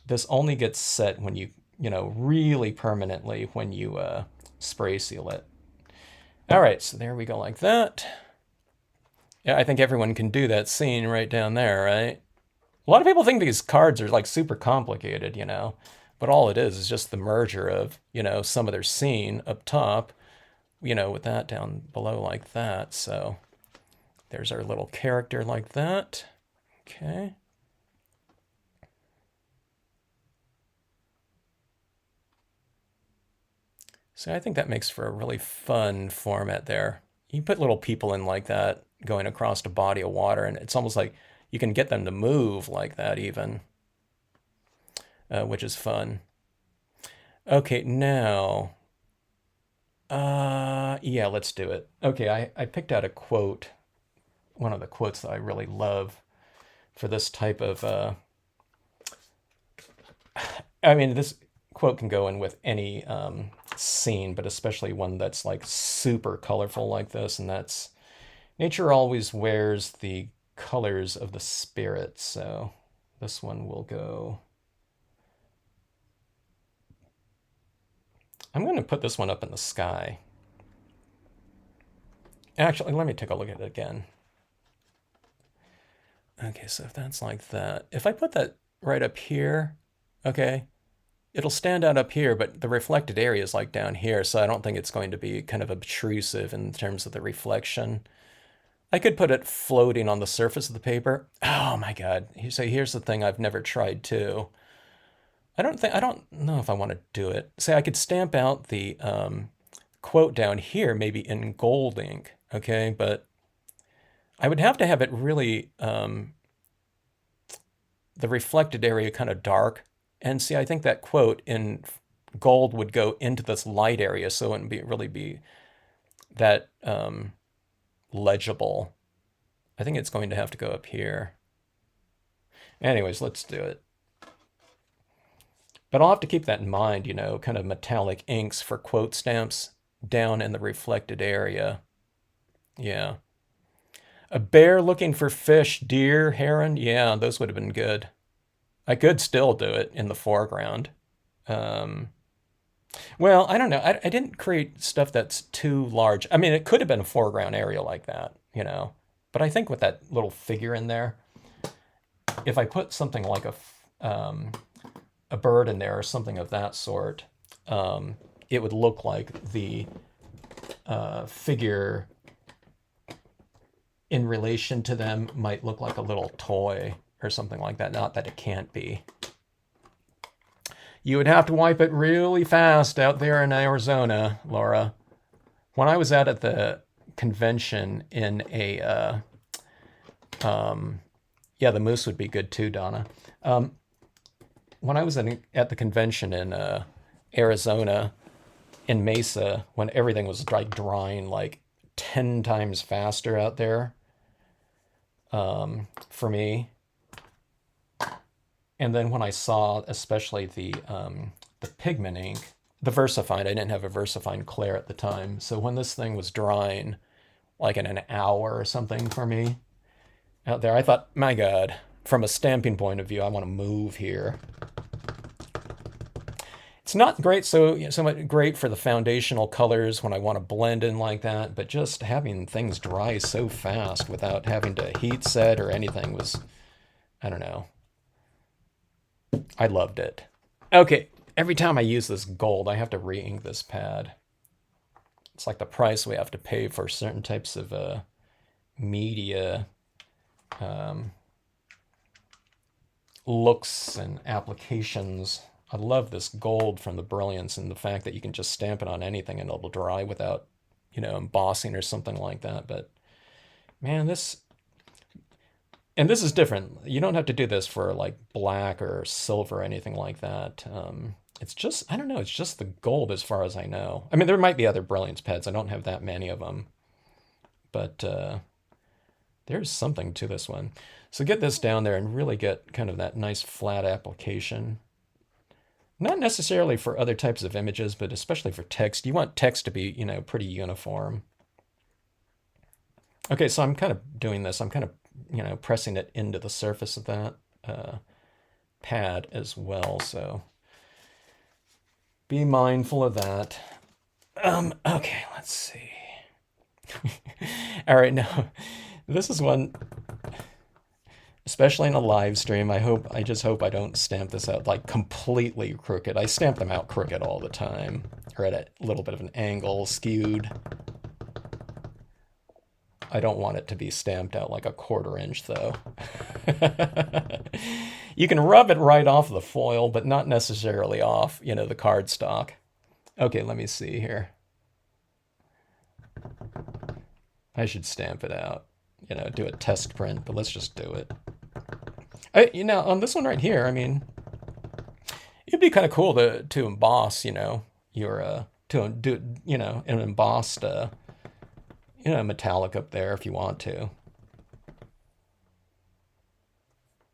This only gets set when you really permanently when you spray seal it. All right, so there we go like that. Yeah, I think everyone can do that scene right down there, right? A lot of people think these cards are like super complicated, but all it is just the merger of, some of their scene up top, with that down below like that. So there's our little character like that. Okay. So I think that makes for a really fun format there. You put little people in like that going across a body of water, and it's almost like you can get them to move like that even, which is fun. Okay, now, yeah, let's do it. Okay, I picked out a quote, one of the quotes that I really love for this type of, I mean, this quote can go in with any scene, but especially one that's like super colorful like this, and that's, nature always wears the colors of the spirit. So this one will go, I'm going to put this one up in the sky. Actually, let me take a look at it again. Okay, so if that's like that, if I put that right up here, okay, it'll stand out up here, but the reflected area is like down here, so I don't think it's going to be kind of obtrusive in terms of the reflection. I could put it floating on the surface of the paper. Oh my God. So here's the thing I've never tried too. I don't know if I want to do it. Say I could stamp out the quote down here, maybe in gold ink, okay? But I would have to have it really, the reflected area kind of dark. And see, I think that quote in gold would go into this light area, so it wouldn't really be that legible. I think it's going to have to go up here. Anyways, let's do it. But I'll have to keep that in mind, kind of metallic inks for quote stamps down in the reflected area. Yeah. A bear looking for fish, deer, heron. Yeah, those would have been good. I could still do it in the foreground. Well, I don't know. I didn't create stuff that's too large. I mean, it could have been a foreground area like that, But I think with that little figure in there, if I put something like a bird in there or something of that sort, it would look like the figure in relation to them might look like a little toy or something like that. Not that it can't be. You would have to wipe it really fast out there in Arizona, Laura. When I was out at the convention in a, yeah, the moose would be good too, Donna. When I was at the convention in Arizona, in Mesa, when everything was like drying like 10 times faster out there, for me. And then when I saw, especially the pigment ink, the VersaFine, I didn't have a VersaFine Clair at the time. So when this thing was drying, like in an hour or something for me out there, I thought, my God, from a stamping point of view, I want to move here. It's not great, so much great for the foundational colors when I want to blend in like that, but just having things dry so fast without having to heat set or anything was, I don't know. I loved it. Okay, every time I use this gold, I have to re-ink this pad. It's like the price we have to pay for certain types of media looks and applications. I love this gold from the brilliance and the fact that you can just stamp it on anything and it'll dry without, embossing or something like that. But man, this is different. You don't have to do this for like black or silver or anything like that. It's just, I don't know, it's just the gold as far as I know. I mean, there might be other brilliance pads. I don't have that many of them. But there's something to this one. So get this down there and really get kind of that nice flat application Not necessarily for other types of images, but especially for text. You want text to be, pretty uniform. Okay, so I'm kind of doing this. I'm kind of, pressing it into the surface of that pad as well. So be mindful of that. Okay, let's see. All right, now this is one, especially in a live stream. I just hope I don't stamp this out like completely crooked. I stamp them out crooked all the time, or at a little bit of an angle, skewed. I don't want it to be stamped out like a 1/4 inch though. You can rub it right off the foil, but not necessarily off, the cardstock. Okay, let me see here. I should stamp it out, do a test print, but let's just do it. On this one right here, I mean, it'd be kind of cool to emboss, your to do, an embossed, metallic up there if you want to.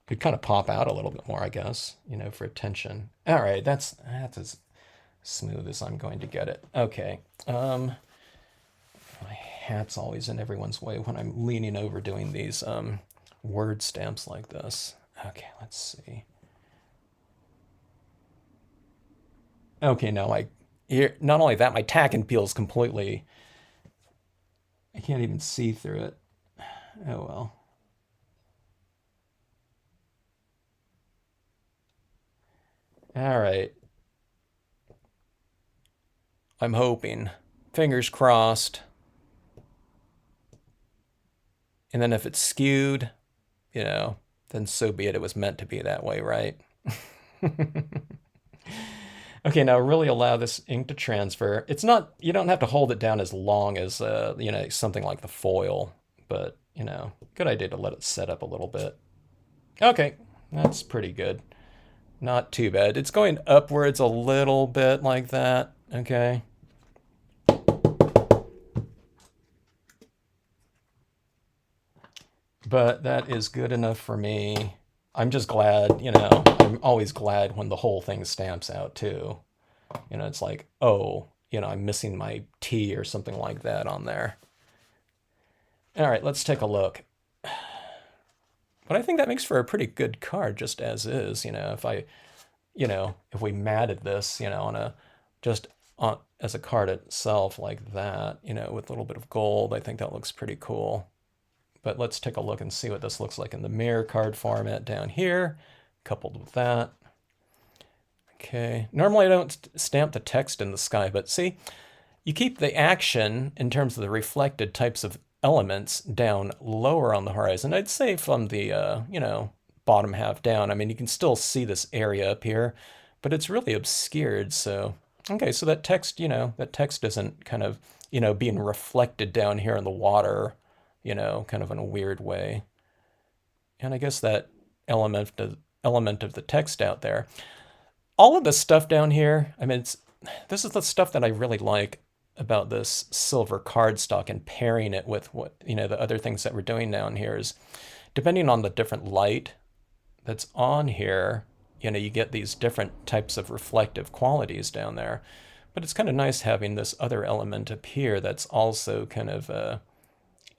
Could kind of pop out a little bit more, I guess, for attention. All right, that's as smooth as I'm going to get it. Okay. My hat's always in everyone's way when I'm leaning over doing these word stamps like this. Okay, let's see. Okay, now not only that, my tack and peel is completely, I can't even see through it. Oh well. All right. I'm hoping. Fingers crossed. And then if it's skewed, then so be it. It was meant to be that way, right? Okay, now really allow this ink to transfer. It's not, you don't have to hold it down as long as, something like the foil, but, good idea to let it set up a little bit. Okay, that's pretty good. Not too bad. It's going upwards a little bit like that, okay? But that is good enough for me. I'm just glad, I'm always glad when the whole thing stamps out too. It's like, oh, I'm missing my T or something like that on there. All right, let's take a look. But I think that makes for a pretty good card just as is, if we matted this, as a card itself like that, with a little bit of gold, I think that looks pretty cool. But let's take a look and see what this looks like in the mirror card format down here, coupled with that. Okay, normally I don't stamp the text in the sky, but see, you keep the action in terms of the reflected types of elements down lower on the horizon. I'd say from the, bottom half down. I mean, you can still see this area up here, but it's really obscured. So, okay, so that text, that text isn't kind of, being reflected down here in the water, kind of in a weird way. And I guess that element of the text out there. All of this stuff down here, I mean, this is the stuff that I really like about this silver cardstock and pairing it with what, the other things that we're doing down here is, depending on the different light that's on here, you get these different types of reflective qualities down there. But it's kind of nice having this other element up here that's also kind of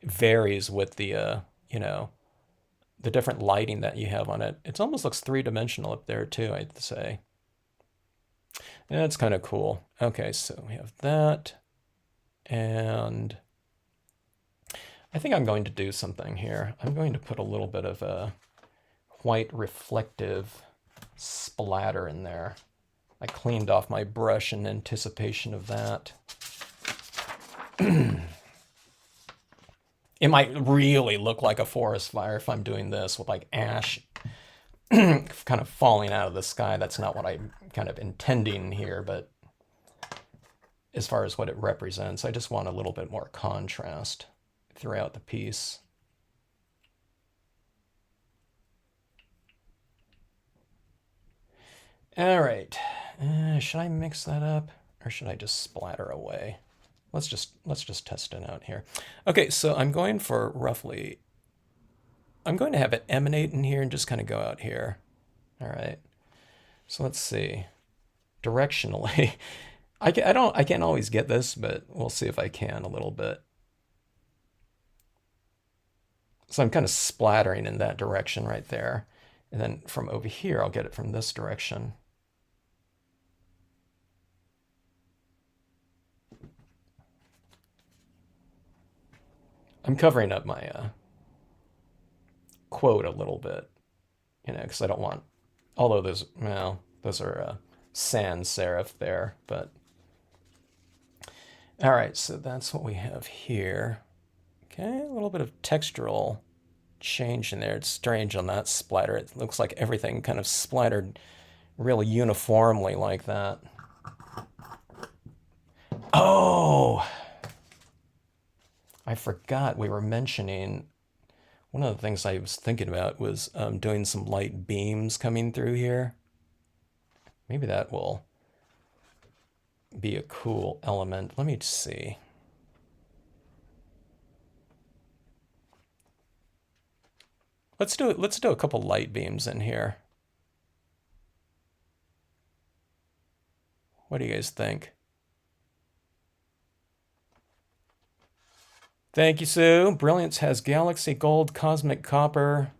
varies with the, the different lighting that you have on it. It almost looks three-dimensional up there too, I'd say. And that's kind of cool. Okay, so we have that. And I think I'm going to do something here. I'm going to put a little bit of a white reflective splatter in there. I cleaned off my brush in anticipation of that. It might really look like a forest fire if I'm doing this with like ash kind of falling out of the sky. That's not what I'm kind of intending here, but as far as what it represents, I just want a little bit more contrast throughout the piece. All right, should I mix that up or should I just splatter away? Let's just test it out here. Okay, so I'm going for roughly, I'm going to have it emanate in here and just kind of go out here. All right, so let's see. directionally. I can't always get this, but we'll see if I can a little bit. So I'm kind of splattering in that direction right there. And then from over here, I'll get it from this direction. I'm covering up my quote a little bit, you know, because I don't want, although those, well, those are sans serif there, but all right, so that's what we have here. Okay, a little bit of textural change in there. It's strange on that splatter. It looks like everything kind of splattered really uniformly like that. Oh, I forgot we were mentioning, one of the things I was thinking about was doing some light beams coming through here. Maybe that will be a cool element. Let me see. Let's do a couple light beams in here. What do you guys think? Thank you, Sue. Brilliance has Galaxy Gold, Cosmic Copper.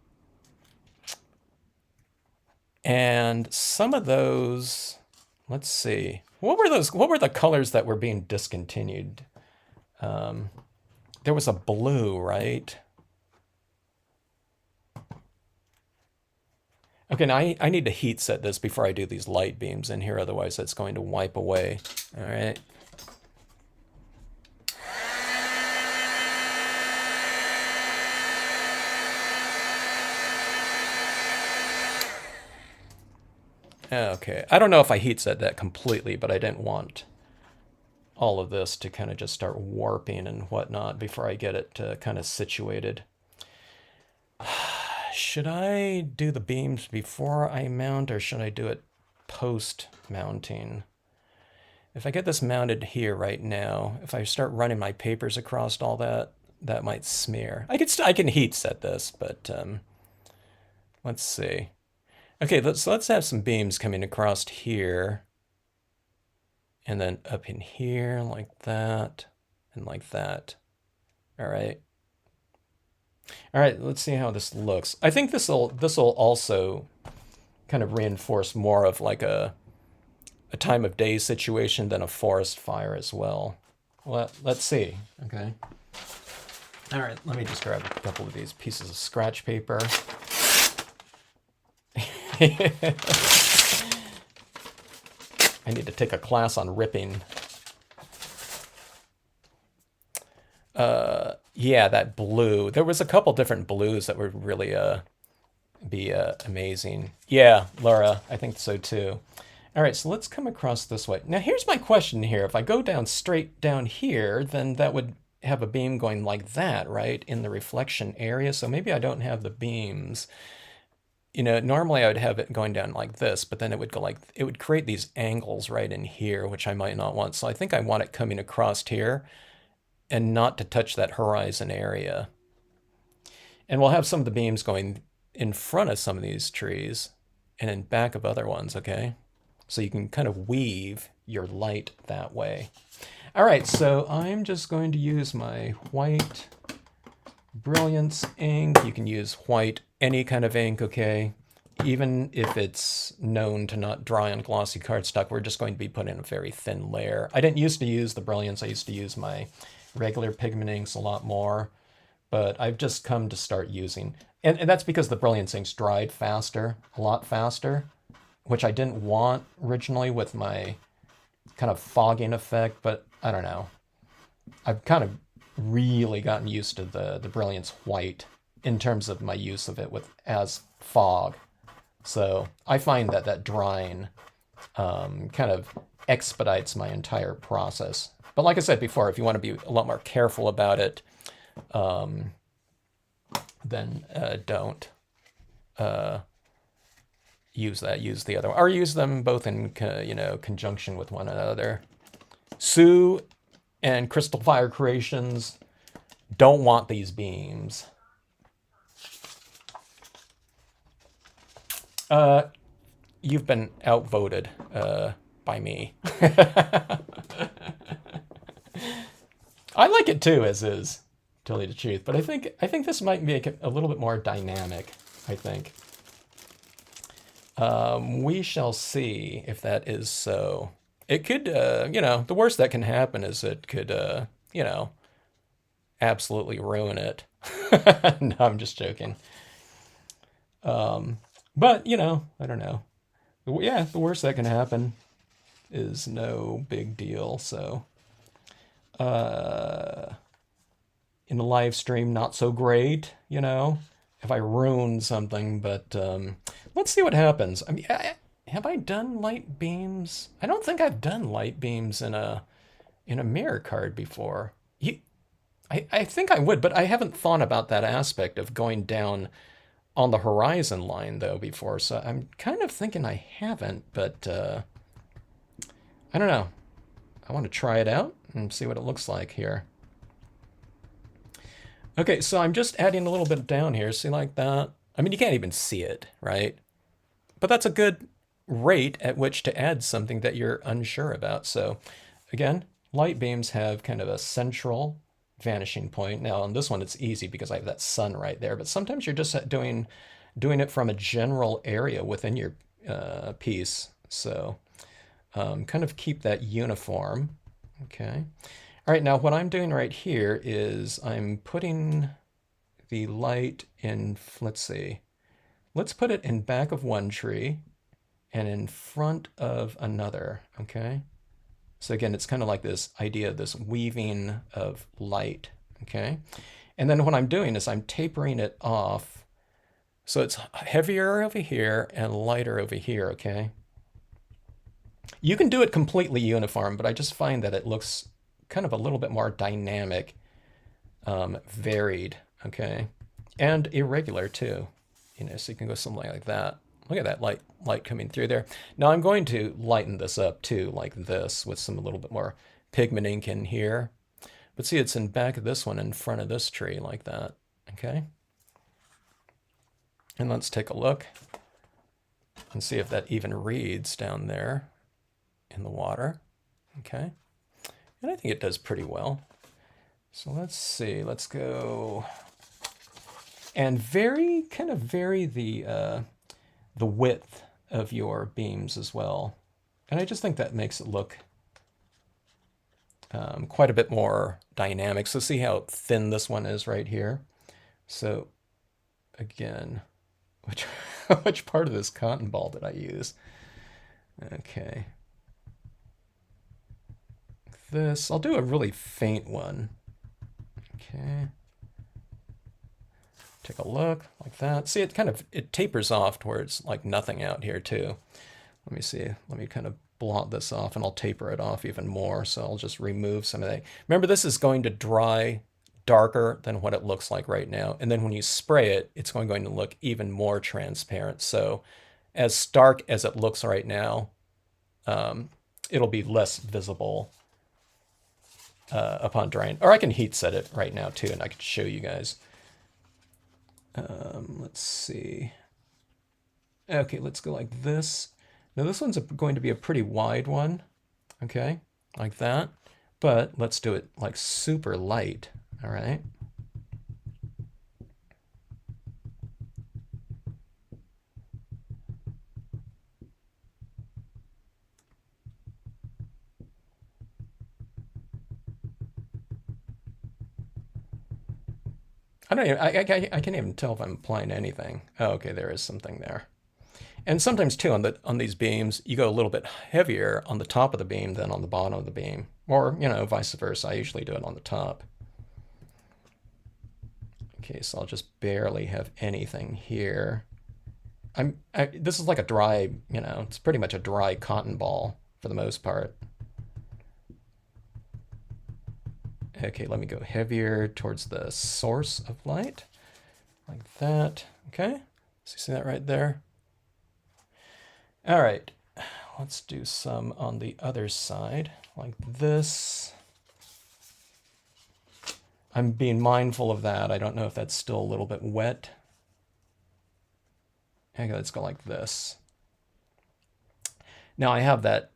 And some of those, let's see. What were those? What were the colors that were being discontinued? There was a blue, right? Okay, now I need to heat set this before I do these light beams in here, otherwise it's going to wipe away. All right. Okay, I don't know if I heat set that completely, but I didn't want all of this to kind of just start warping and whatnot before I get it kind of situated. Should I do the beams before I mount, or should I do it post mounting? If I get this mounted here right now, if I start running my papers across all that, that might smear. I can heat set this, but let's see. Okay, let's have some beams coming across here, and then up in here like that, and like that. All right. All right, let's see how this looks. I think this'll also kind of reinforce more of like a time of day situation than a forest fire as well. Well, let's see. Okay. All right, let me just grab a couple of these pieces of scratch paper. I need to take a class on ripping. Yeah, that blue. There was a couple different blues that would really be amazing. Yeah, Laura, I think so too. All right, so let's come across this way. Now here's my question here. If I go down straight down here, then that would have a beam going like that, right, in the reflection area. So maybe I don't have the beams. You know, normally I would have it going down like this, but then it would go like, it would create these angles right in here, which I might not want. So I think I want it coming across here and not to touch that horizon area. And we'll have some of the beams going in front of some of these trees and in back of other ones, okay? So you can kind of weave your light that way. All right, so I'm just going to use my white Brilliance ink. You can use white, any kind of ink, okay? Even if it's known to not dry on glossy cardstock, we're just going to be putting a very thin layer. I didn't used to use the Brilliance. I used to use my regular pigment inks a lot more, but I've just come to start using, and that's because the Brilliance inks dried faster, a lot faster, which I didn't want originally with my kind of fogging effect, but I don't know. I've kind of really gotten used to the Brilliance white in terms of my use of it as fog. So I find that drying kind of expedites my entire process. But like I said before, if you want to be a lot more careful about it, then don't use that. Use the other one, or use them both in conjunction with one another. Sue and Crystal Fire Creations don't want these beams. You've been outvoted. by me. I like it too, as is, to tell you the truth. But I think this might make it a little bit more dynamic, I think. We shall see if that is so. It could, you know, the worst that can happen is it could, you know, absolutely ruin it. No, I'm just joking. But, you know, I don't know. Yeah, the worst that can happen is no big deal. So, in the live stream, not so great, you know, if I ruin something, but let's see what happens. I mean, have I done light beams? I don't think I've done light beams in a mirror card before. I think I would, but I haven't thought about that aspect of going down on the horizon line though before, so I'm kind of thinking I haven't, but I don't know. I want to try it out and see what it looks like here. Okay, so I'm just adding a little bit down here, see like that? I mean, you can't even see it, right? But that's a good rate at which to add something that you're unsure about. So again, light beams have kind of a central vanishing point. Now on this one, it's easy because I have that sun right there, but sometimes you're just doing it from a general area within your piece. So kind of keep that uniform, okay? All right, now what I'm doing right here is I'm putting the light in, let's see, let's put it in back of one tree and in front of another, okay? So again, it's kind of like this idea of this weaving of light, okay? And then what I'm doing is I'm tapering it off. So it's heavier over here and lighter over here, okay? You can do it completely uniform, but I just find that it looks kind of a little bit more dynamic, varied, okay? And irregular too, you know, so you can go something like that. Look at that light coming through there. Now I'm going to lighten this up too, like this, with some a little bit more pigment ink in here. But see, it's in back of this one, in front of this tree, like that, okay? And let's take a look and see if that even reads down there in the water, okay? And I think it does pretty well. So let's see, let's go and kind of vary the width of your beams as well. And I just think that makes it look quite a bit more dynamic. So see how thin this one is right here. So again, which part of this cotton ball did I use? Okay. This, I'll do a really faint one. Okay. Take a look like that. See, it tapers off towards like nothing out here too. Let me see. Let me kind of blot this off and I'll taper it off even more. So I'll just remove some of that. Remember, this is going to dry darker than what it looks like right now. And then when you spray it, it's going to look even more transparent. So as stark as it looks right now, it'll be less visible upon drying. Or I can heat set it right now too, and I can show you guys. Let's see. Okay, let's go like this. Now this one's going to be a pretty wide one, okay, like that. But let's do it like super light, all right? I can't even tell if I'm applying anything. Oh, okay, there is something there. And sometimes too, on these beams, you go a little bit heavier on the top of the beam than on the bottom of the beam, or you know, vice versa. I usually do it on the top. Okay, so I'll just barely have anything here. This is like a dry, you know, it's pretty much a dry cotton ball for the most part. Okay, let me go heavier towards the source of light, like that. Okay, so you see that right there? All right, let's do some on the other side, like this. I'm being mindful of that. I don't know if that's still a little bit wet. Okay, let's go like this. Now I have that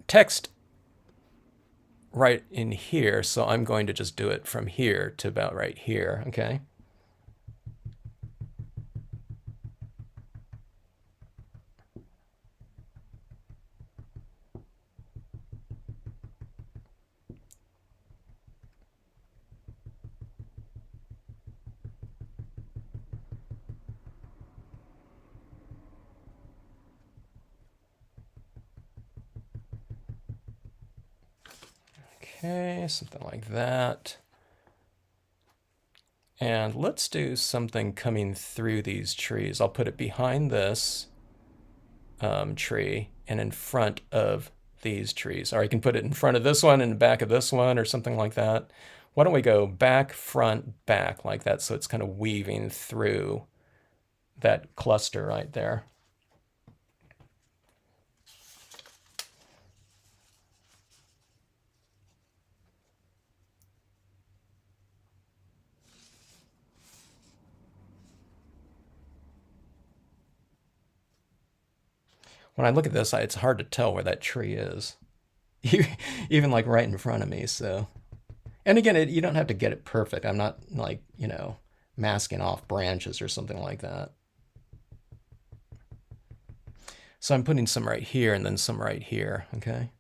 text right in here, so I'm going to just do it from here to about right here, okay? Okay, something like that. And let's do something coming through these trees. I'll put it behind this tree and in front of these trees. Or I can put it in front of this one and the back of this one or something like that. Why don't we go back, front, back like that so it's kind of weaving through that cluster right there. When I look at this, it's hard to tell where that tree is, even like right in front of me. So, and again, you don't have to get it perfect. I'm not like, masking off branches or something like that. So I'm putting some right here and then some right here, okay?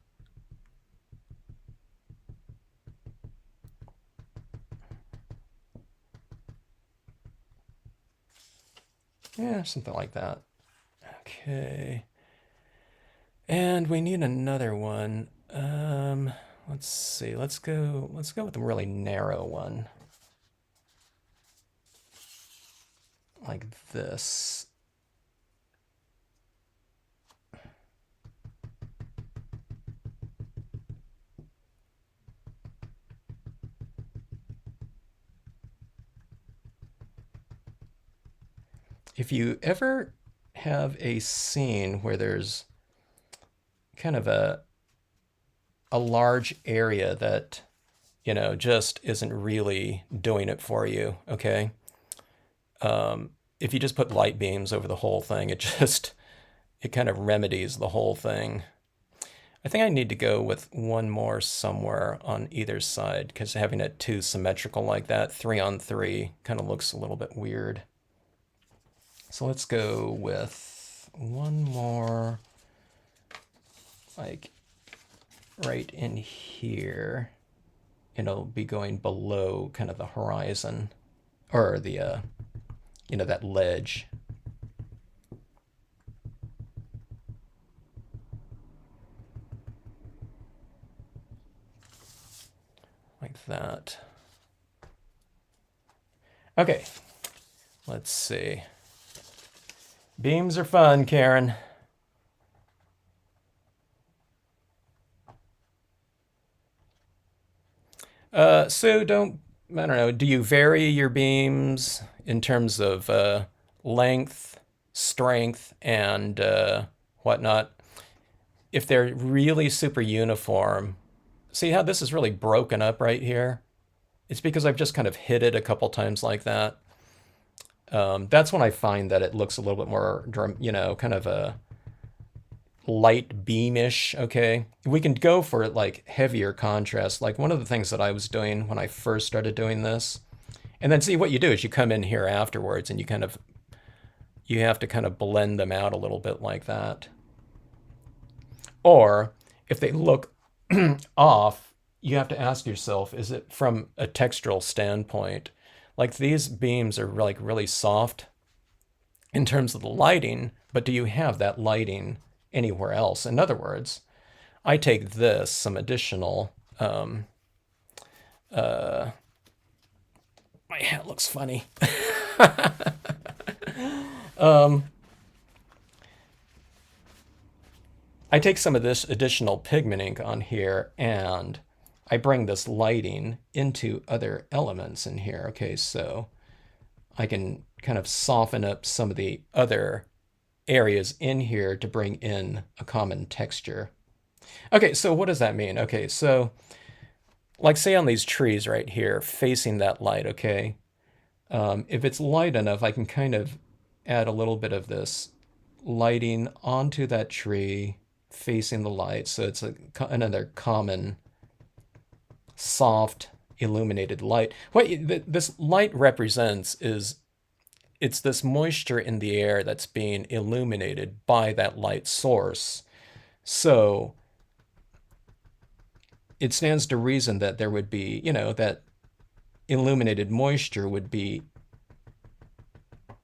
Yeah, something like that. Okay. And we need another one. Let's see. Let's go with a really narrow one. Like this. If you ever have a scene where there's kind of a large area that, just isn't really doing it for you, okay? If you just put light beams over the whole thing, it kind of remedies the whole thing. I think I need to go with one more somewhere on either side because having it too symmetrical like that, 3 on 3, kind of looks a little bit weird. So let's go with one more, like right in here. It'll be going below kind of the horizon, or the, that ledge. Like that. Okay, let's see. Beams are fun, Karen. So I don't know, do you vary your beams in terms of length, strength, and whatnot? If they're really super uniform, see how this is really broken up right here? It's because I've just kind of hit it a couple times like that. That's when I find that it looks a little bit more, kind of a light beamish, okay? We can go for like heavier contrast. Like one of the things that I was doing when I first started doing this, and then see what you do is you come in here afterwards and you have to kind of blend them out a little bit like that. Or if they look off, you have to ask yourself, is it from a textural standpoint? Like these beams are like really soft in terms of the lighting, but do you have that lighting anywhere else? In other words, I take this, some additional, my hat looks funny. I take some of this additional pigment ink on here and I bring this lighting into other elements in here. Okay, so I can kind of soften up some of the other areas in here to bring in a common texture. Okay, so what does that mean? Okay, so like say on these trees right here, facing that light, okay? If it's light enough, I can kind of add a little bit of this lighting onto that tree facing the light. So it's another common soft illuminated light. What this light represents is it's this moisture in the air that's being illuminated by that light source. So it stands to reason that there would be, that illuminated moisture would be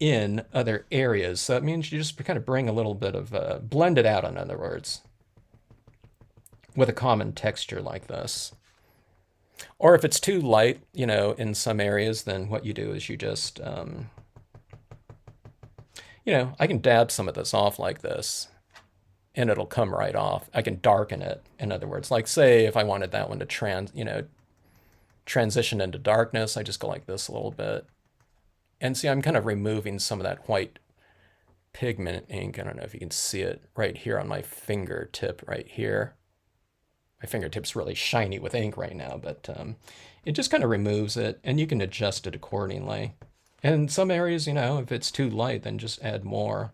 in other areas. So it means you just kind of bring a little bit of, blend it out, in other words, with a common texture like this. Or if it's too light, in some areas, then what you do is you just, I can dab some of this off like this, and it'll come right off. I can darken it, in other words. Like, say, if I wanted that one to transition into darkness, I just go like this a little bit. And see, I'm kind of removing some of that white pigment ink. I don't know if you can see it right here on my fingertip right here. My fingertip's really shiny with ink right now, but it just kind of removes it, and you can adjust it accordingly. And in some areas, if it's too light, then just add more.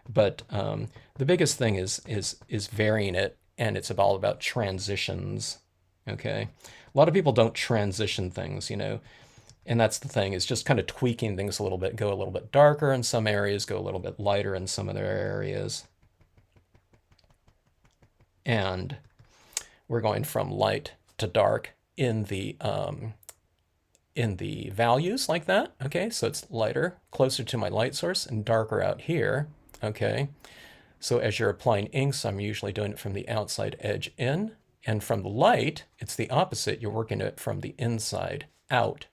But the biggest thing is varying it, and it's all about transitions. Okay, a lot of people don't transition things, and that's the thing, is just kind of tweaking things a little bit, go a little bit darker in some areas, go a little bit lighter in some other areas. And we're going from light to dark in the values like that. Okay, so it's lighter, closer to my light source, and darker out here. Okay, so as you're applying inks, I'm usually doing it from the outside edge in, and from the light, it's the opposite. You're working it from the inside out,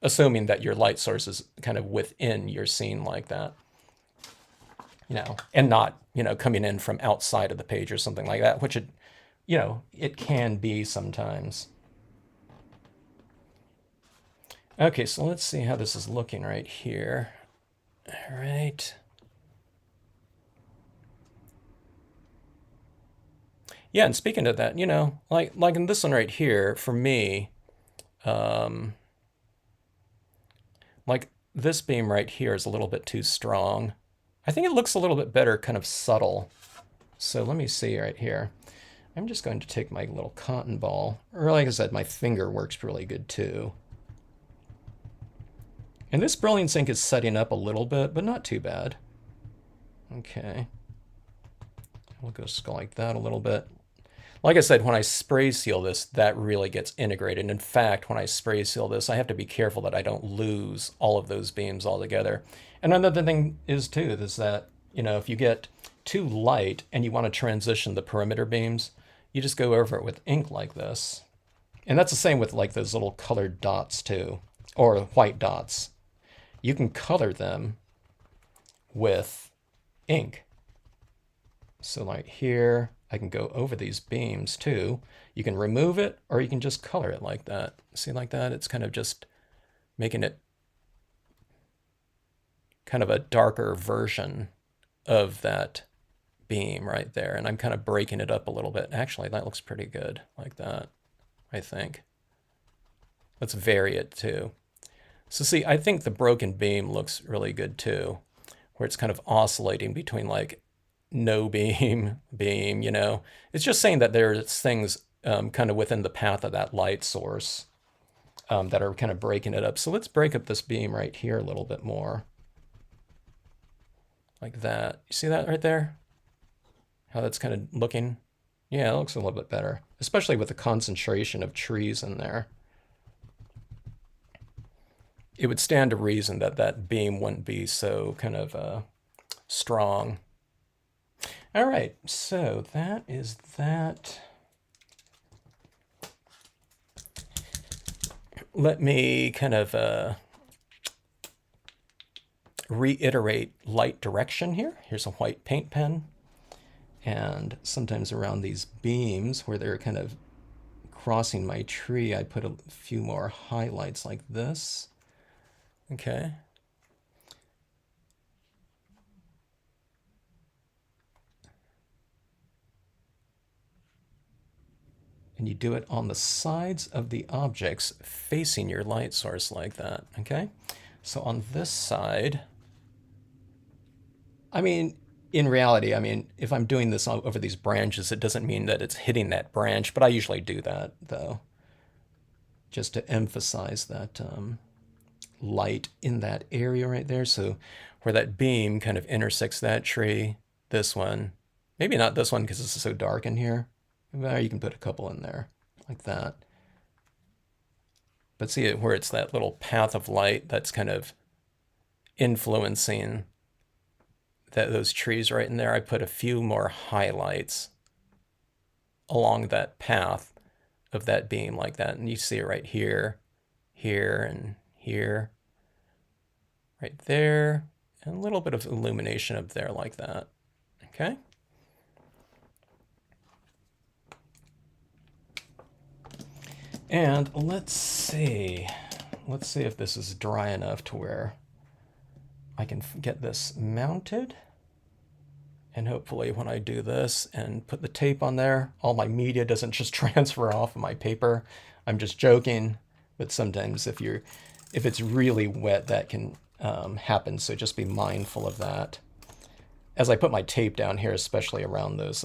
assuming that your light source is kind of within your scene like that, and not, coming in from outside of the page or something like that, which it can be sometimes. Okay, so let's see how this is looking right here. All right. Yeah, and speaking of that, like in this one right here, for me, like this beam right here is a little bit too strong. I think it looks a little bit better, kind of subtle. So let me see right here. I'm just going to take my little cotton ball, or like I said, my finger works really good too. And this Brilliance ink is setting up a little bit, but not too bad. Okay. We'll go like that a little bit. Like I said, when I spray seal this, that really gets integrated. In fact, when I spray seal this, I have to be careful that I don't lose all of those beams altogether. And another thing is too, is that, if you get too light and you want to transition the perimeter beams, you just go over it with ink like this. And that's the same with like those little colored dots too, or white dots. You can color them with ink. So like here, I can go over these beams too. You can remove it, or you can just color it like that. See, like that? It's kind of just making it kind of a darker version of that beam right there. And I'm kind of breaking it up a little bit. Actually, that looks pretty good like that, I think. Let's vary it too. So see, I think the broken beam looks really good too, where it's kind of oscillating between like no beam, beam, It's just saying that there's things kind of within the path of that light source that are kind of breaking it up. So let's break up this beam right here a little bit more. Like that. You see that right there? How that's kind of looking? Yeah, it looks a little bit better, especially with the concentration of trees in there. It would stand to reason that that beam wouldn't be so kind of strong. All right, so that is that. Let me kind of reiterate light direction here. Here's a white paint pen. And sometimes around these beams where they're kind of crossing my tree, I put a few more highlights like this. Okay. And you do it on the sides of the objects facing your light source like that, okay? So on this side, I mean, in reality, I mean, if I'm doing this over these branches, it doesn't mean that it's hitting that branch, but I usually do that, though, just to emphasize that light in that area right there. So where that beam kind of intersects that tree, this one, maybe not this one because this is so dark in here. Well, you can put a couple in there like that. But see it where it's that little path of light that's kind of influencing those trees right in there. I put a few more highlights along that path of that beam like that. And you see it right here, here, and here, right there, and a little bit of illumination up there like that. Okay. And let's see if this is dry enough to where I can get this mounted. And hopefully when I do this and put the tape on there, all my media doesn't just transfer off of my paper. I'm just joking, but sometimes if it's really wet, that can happen. So just be mindful of that. As I put my tape down here, especially around those,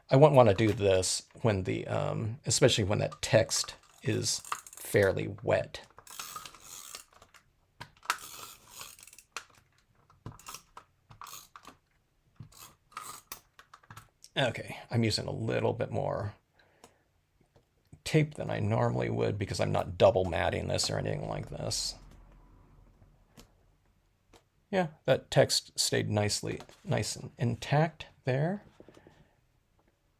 I won't want to do this when the, especially when that text is fairly wet. Okay, I'm using a little bit more tape than I normally would because I'm not double matting this or anything like this. Yeah, that text stayed nice and intact there.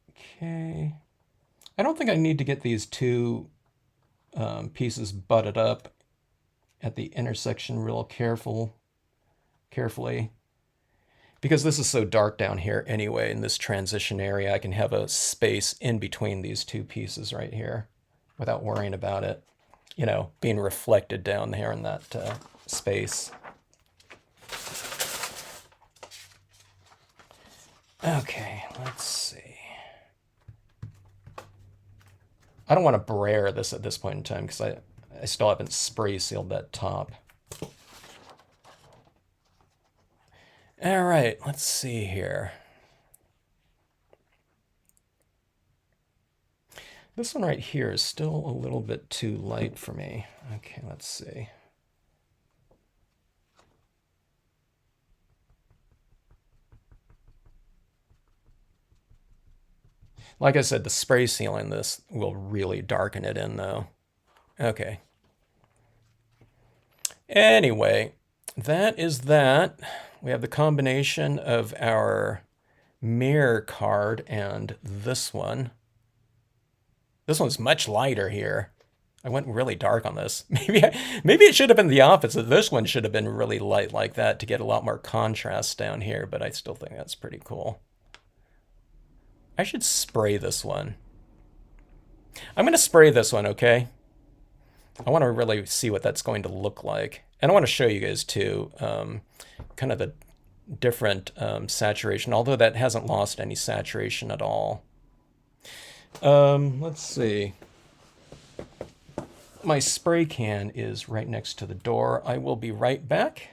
Okay. I don't think I need to get these two pieces butted up at the intersection real carefully. Because this is so dark down here anyway, in this transition area, I can have a space in between these two pieces right here without worrying about it, you know, being reflected down there in that space. Okay, let's see. I don't want to brayer this at this point in time because I still haven't spray sealed that top. All right, let's see here. This one right here is still a little bit too light for me. Okay, let's see. Like I said, the spray sealing this will really darken it in though. Okay. Anyway, that is that. We have the combination of our mirror card and this one. This one's much lighter here. I went really dark on this. Maybe it should have been the opposite. This one should have been really light like that to get a lot more contrast down here, but I still think that's pretty cool. I should spray this one. I'm going to spray this one, okay? I want to really see what that's going to look like. And I want to show you guys too, kind of the different saturation, although that hasn't lost any saturation at all. Let's see. My spray can is right next to the door. I will be right back.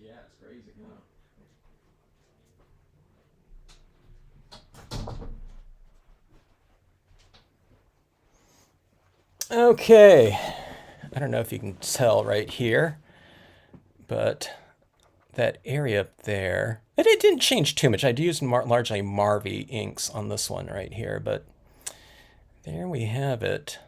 Yeah, it's crazy, huh? Okay, I don't know if you can tell right here, but that area up there, it didn't change too much. I'd used largely Marvy inks on this one right here, but there we have it.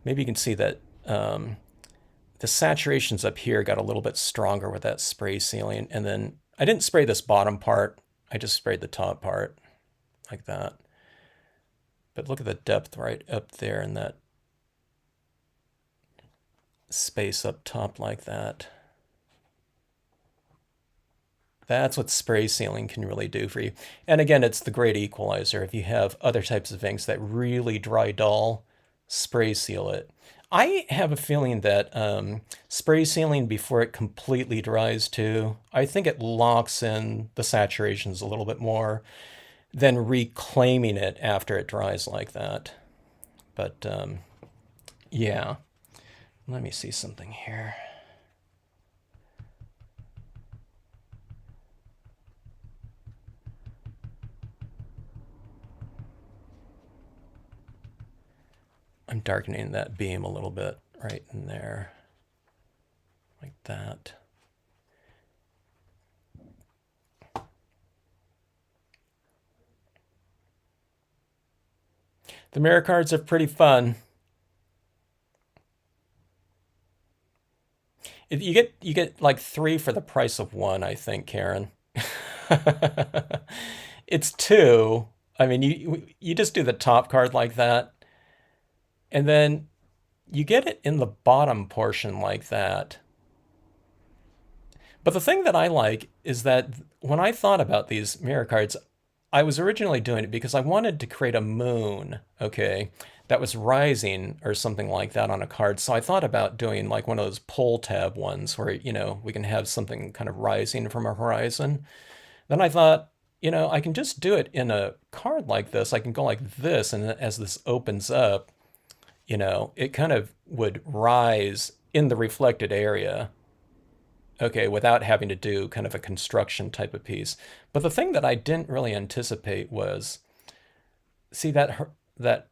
Maybe you can see that the saturations up here got a little bit stronger with that spray sealing. And then I didn't spray this bottom part. I just sprayed the top part like that. But look at the depth right up there in that space up top like that. That's what spray sealing can really do for you. And again, it's the great equalizer. If you have other types of inks that really dry dull, spray seal it. I have a feeling that spray sealing before it completely dries too, I think it locks in the saturations a little bit more than reclaiming it after it dries like that. But yeah, let me see something here. I'm darkening that beam a little bit right in there, like that. The mirror cards are pretty fun. You get like 3 for the price of 1, I think, Karen. It's 2. I mean, you just do the top card like that, and then you get it in the bottom portion like that. But the thing that I like is that when I thought about these mirror cards, I was originally doing it because I wanted to create a moon, okay, that was rising or something like that on a card. So I thought about doing like one of those pull tab ones where, you know, we can have something kind of rising from a horizon. Then I thought, you know, I can just do it in a card like this. I can go like this, and as this opens up, you know, it kind of would rise in the reflected area, okay, without having to do kind of a construction type of piece. But the thing that I didn't really anticipate was, see that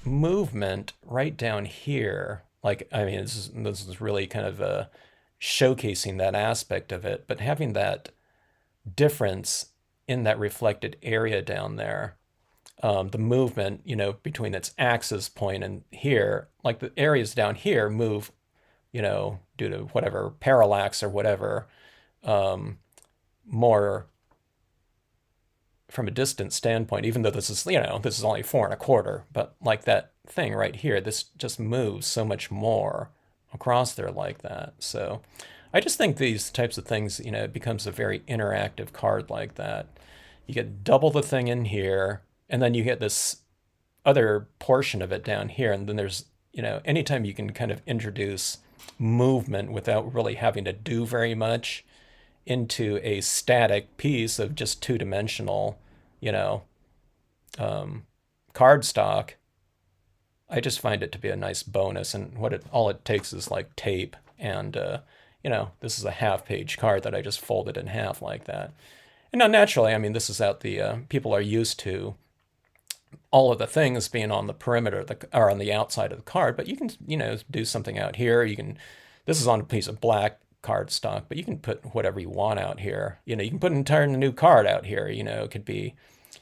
movement right down here. Like, I mean, this is really kind of showcasing that aspect of it, but having that difference in that reflected area down there, the movement, you know, between its axis point and here, like the areas down here move, you know, due to whatever parallax or whatever, more from a distant standpoint, even though this is, you know, this is only 4 1/4, but like that thing right here, this just moves so much more across there like that. So I just think these types of things, you know, it becomes a very interactive card like that. You get double the thing in here, and then you get this other portion of it down here, and then there's, you know, anytime you can kind of introduce movement without really having to do very much into a static piece of just two-dimensional, you know, cardstock, I just find it to be a nice bonus. And all it takes is like tape, and you know, this is a half-page card that I just folded in half like that. And now naturally, I mean, this is out the people are used to all of the things being on the perimeter or on the outside of the card, but you can, you know, do something out here. You can, this is on a piece of black cardstock, but you can put whatever you want out here. You know, you can put an entire new card out here. You know, it could be,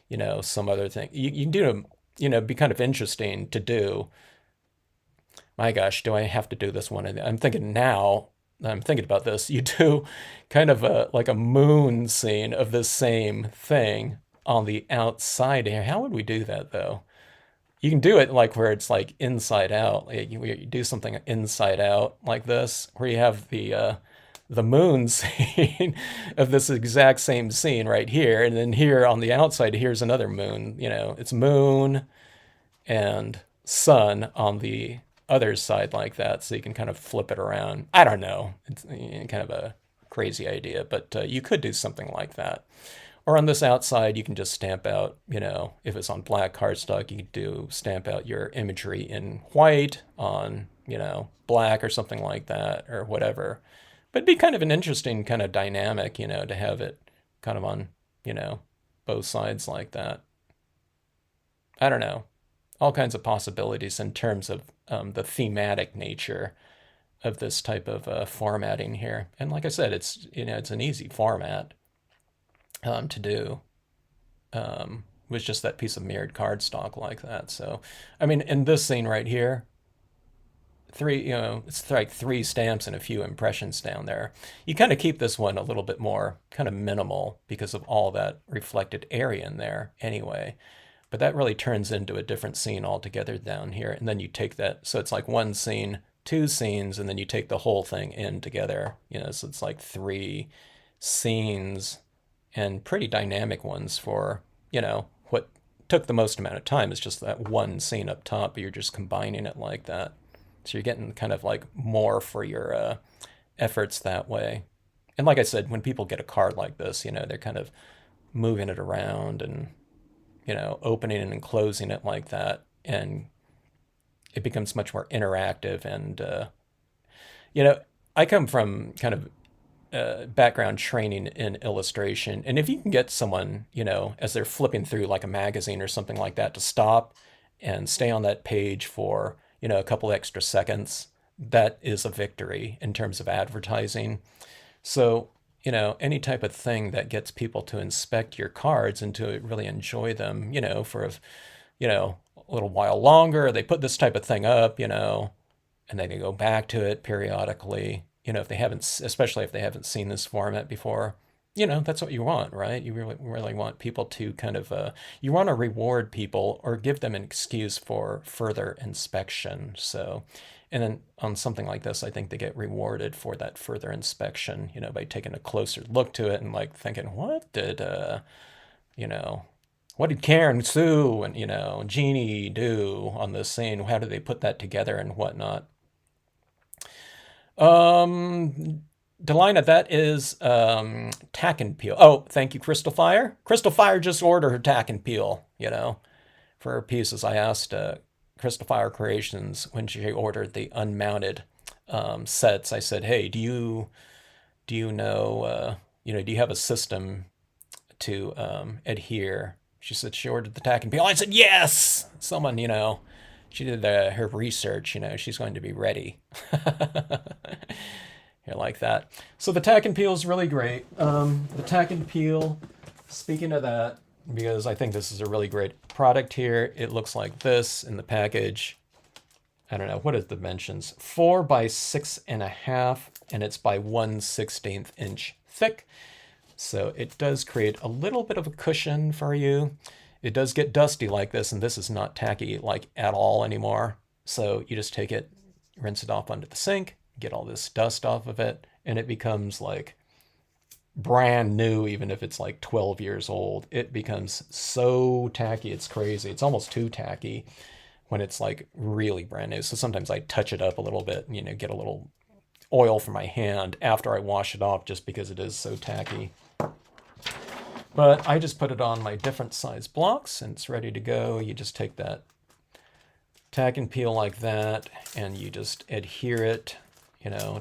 you know, some other thing. You can do, you know, be kind of interesting to do. My gosh, do I have to do this one? I'm thinking now, I'm thinking about this. You do kind of like a moon scene of the same thing on the outside here. How would we do that though? You can do it like where it's like inside out. You do something inside out like this, where you have the moon scene of this exact same scene right here, and then here on the outside, here's another moon. You know, it's moon and sun on the other side like that, so you can kind of flip it around. I don't know. It's kind of a crazy idea, but you could do something like that. Or on this outside, you can just stamp out, you know, if it's on black cardstock, you could stamp out your imagery in white on, you know, black or something like that, or whatever. But it'd be kind of an interesting kind of dynamic, you know, to have it kind of on, you know, both sides like that. I don't know. All kinds of possibilities in terms of the thematic nature of this type of formatting here. And like I said, it's, you know, it's an easy format to do with just that piece of mirrored cardstock like that. So, I mean, in this scene right here, three, it's like 3 stamps and a few impressions down there. You kind of keep this one a little bit more kind of minimal because of all that reflected area in there anyway. But that really turns into a different scene altogether down here. And then you take that, so it's like 1 scene, 2 scenes, and then you take the whole thing in together. So it's like 3 scenes and pretty dynamic ones for, what took the most amount of time is just that 1 scene up top, but you're just combining it like that. So you're getting kind of like more for your efforts that way. And like I said, when people get a card like this, they're kind of moving it around and, opening and closing it like that. And it becomes much more interactive. And, I come from kind of background training in illustration. And if you can get someone, as they're flipping through like a magazine or something like that to stop and stay on that page for, a couple extra seconds, that is a victory in terms of advertising. So, any type of thing that gets people to inspect your cards and to really enjoy them, for a little while longer, they put this type of thing up, and then they go back to it periodically, if they haven't, especially if they haven't seen this format before. That's what you want, right? You really want people to kind of, you want to reward people or give them an excuse for further inspection. So, and then on something like this, I think they get rewarded for that further inspection, by taking a closer look to it and like thinking, what did Karen Sue and, Jeannie do on this scene? How did they put that together and whatnot? Delina, that is tack and peel. Oh, thank you, Crystal Fire. Crystal Fire just ordered her tack and peel, for her pieces. I asked Crystal Fire Creations when she ordered the unmounted sets. I said, hey, do you know, do you have a system to adhere? She said she ordered the tack and peel. I said, yes! Someone, she did her research, she's going to be ready. Like that. So the tack and peel is really great. The tack and peel, speaking of that, because I think this is a really great product here. It looks like this in the package. I don't know, what are the dimensions? 4 by 6.5, and it's by 1/16 inch thick. So it does create a little bit of a cushion for you. It does get dusty like this, and this is not tacky like at all anymore. So you just take it, rinse it off under the sink, get all this dust off of it, and it becomes like brand new. Even if it's like 12 years old, it becomes so tacky, it's crazy. It's almost too tacky when it's like really brand new. So sometimes I touch it up a little bit and, get a little oil from my hand after I wash it off just because it is so tacky. But I just put it on my different size blocks and it's ready to go. You just take that tack and peel like that and you just adhere it,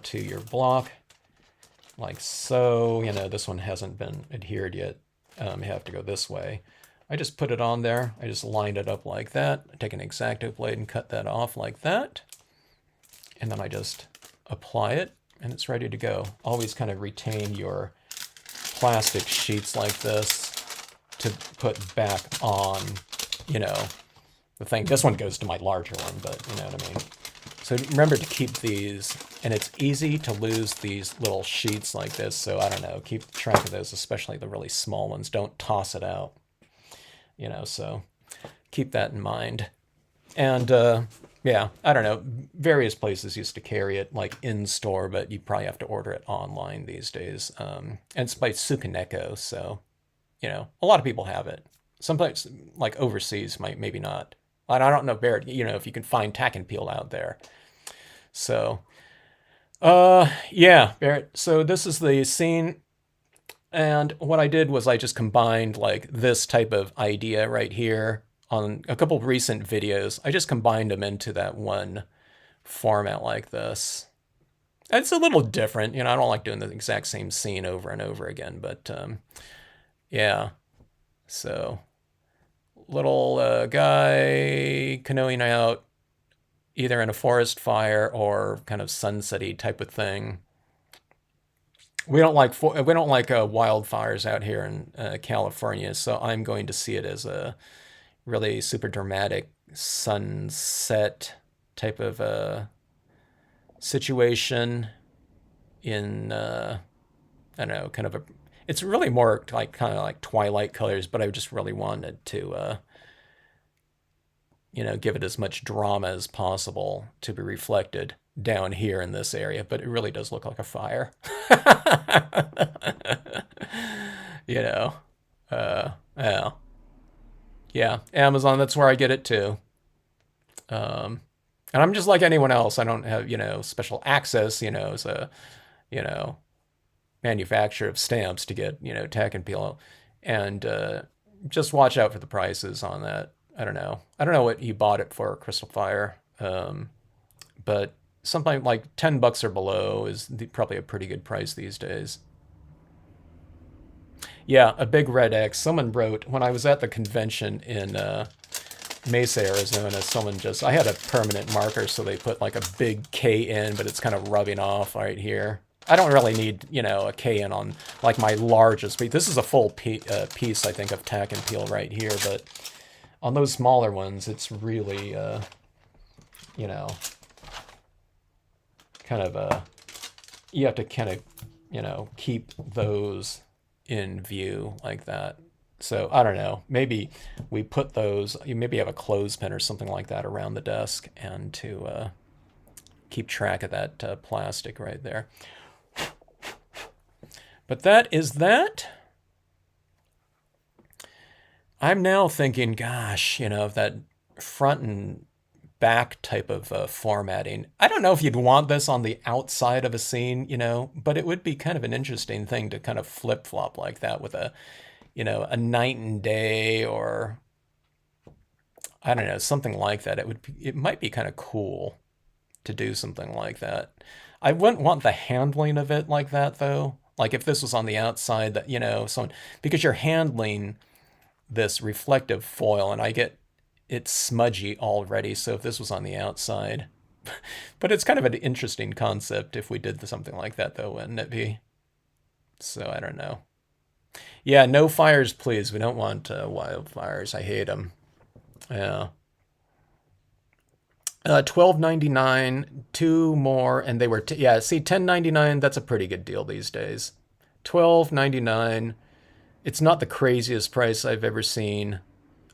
to your block like so. This one hasn't been adhered yet. You have to go this way. I just put it on there. I just lined it up like that. I take an X-Acto blade and cut that off like that. And then I just apply it and it's ready to go. Always kind of retain your plastic sheets like this to put back on, the thing. This one goes to my larger one, but you know what I mean. So remember to keep these, and it's easy to lose these little sheets like this. So I don't know, keep track of those, especially the really small ones. Don't toss it out, so keep that in mind. And yeah, I don't know, various places used to carry it like in store, but you probably have to order it online these days. And it's by Tsukaneko, so, a lot of people have it. Some places, like overseas, maybe not. I don't know, Barrett, if you can find tack and peel out there. So, yeah, Barrett. So this is the scene. And what I did was I just combined like this type of idea right here on a couple of recent videos. I just combined them into that one format like this. It's a little different. I don't like doing the exact same scene over and over again, but yeah. So little guy canoeing out either in a forest fire or kind of sunsetty type of thing. We don't like wildfires out here in California, so I'm going to see it as a really super dramatic sunset type of situation in, I don't know, kind of a, it's really more like kind of like twilight colors, but I just really wanted to, give it as much drama as possible to be reflected down here in this area, but it really does look like a fire. you know, yeah, yeah, Amazon, that's where I get it too. And I'm just like anyone else. I don't have, special access, as a, you know, manufacturer of stamps to get, tack and peel. And just watch out for the prices on that. I don't know. I don't know what he bought it for, Crystal Fire. But something like 10 bucks or below is probably a pretty good price these days. Yeah, a big red X. Someone wrote, when I was at the convention in Mesa, Arizona, I had a permanent marker, so they put like a big K in, but it's kind of rubbing off right here. I don't really need, a K in on like my largest piece. This is a full piece, I think, of tack and peel right here, but on those smaller ones, it's really, kind of, you have to kind of, keep those in view like that. So I don't know, maybe we put those, you maybe have a clothespin or something like that around the desk and to keep track of that plastic right there. But that is that. I'm now thinking, gosh, of that front and back type of formatting. I don't know if you'd want this on the outside of a scene, but it would be kind of an interesting thing to kind of flip-flop like that with a, a night and day, or I don't know, something like that. It might be kind of cool to do something like that. I wouldn't want the handling of it like that though. Like if this was on the outside, that because you're handling this reflective foil, and I get it's smudgy already. So if this was on the outside, but it's kind of an interesting concept if we did something like that though, wouldn't it be? So I don't know. Yeah, no fires, please. We don't want wildfires. I hate them. Yeah. 12.99, two more, and they were yeah. See, 10.99. That's a pretty good deal these days. 12.99. It's not the craziest price I've ever seen.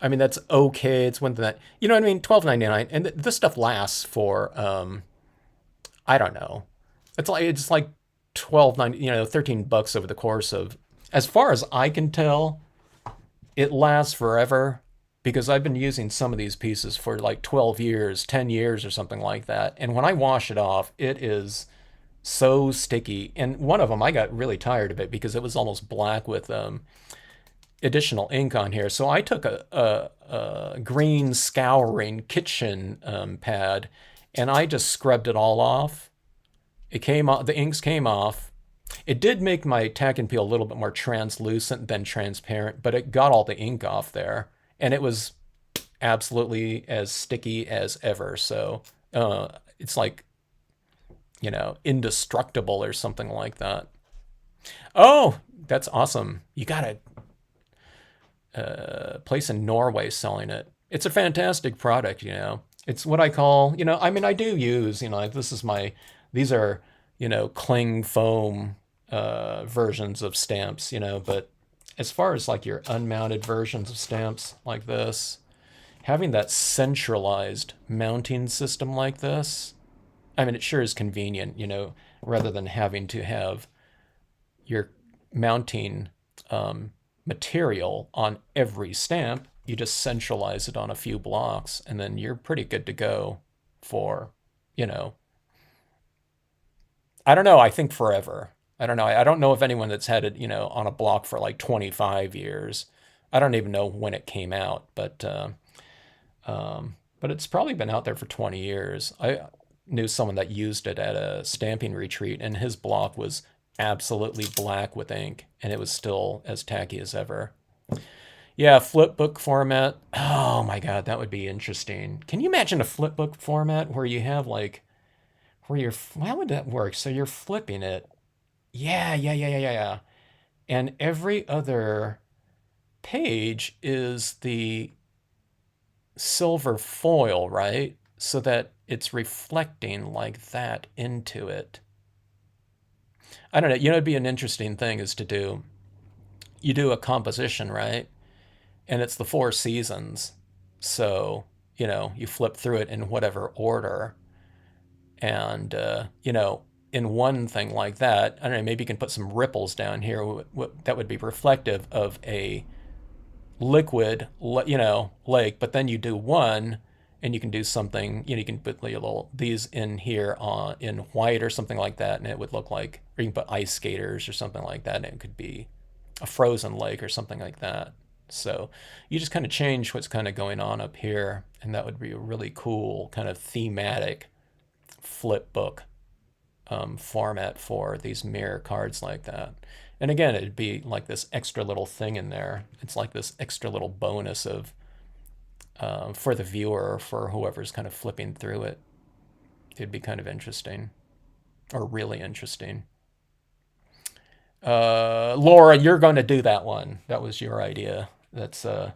I mean, that's okay. It's one that you know what I mean. 12.99, and this stuff lasts for I don't know. It's like 12.90. 13 bucks over the course of, as far as I can tell, it lasts forever. Because I've been using some of these pieces for like 12 years, 10 years or something like that. And when I wash it off, it is so sticky. And one of them, I got really tired of it because it was almost black with additional ink on here. So I took a green scouring kitchen pad and I just scrubbed it all off. It came off, the inks came off. It did make my tack and peel a little bit more translucent than transparent, but it got all the ink off there. And it was absolutely as sticky as ever. So it's like, indestructible or something like that. Oh, that's awesome. You got a place in Norway selling it. It's a fantastic product, It's what I call, I mean, I do use, these are, cling foam versions of stamps, but as far as like your unmounted versions of stamps like this, having that centralized mounting system like this, I mean, it sure is convenient, rather than having to have your mounting material on every stamp. You just centralize it on a few blocks and then you're pretty good to go for, I don't know, I think forever. I don't know. I don't know if anyone that's had it, on a block for like 25 years. I don't even know when it came out, but it's probably been out there for 20 years. I knew someone that used it at a stamping retreat, and his block was absolutely black with ink, and it was still as tacky as ever. Yeah, flip book format. Oh my God, that would be interesting. Can you imagine a flip book format where you have like, how would that work? So you're flipping it. Yeah. And every other page is the silver foil, right? so that it's reflecting like that into it. I don't know. It'd be an interesting thing is to do, you do a composition, right? And it's the four seasons. So, you flip through it in whatever order. And, in one thing like that, I don't know, maybe you can put some ripples down here that would be reflective of a liquid, lake. But then you do one, and you can do something, you can put these in here in white or something like that, and it would look like, or you can put ice skaters or something like that, and it could be a frozen lake or something like that. So you just kind of change what's kind of going on up here, and that would be a really cool kind of thematic flip book format for these mirror cards like that. And again, it'd be like this extra little thing in there. It's like this extra little bonus of for the viewer or for whoever's kind of flipping through it. It'd be kind of interesting, or really interesting. Laura, you're going to do that one. That was your idea. That's we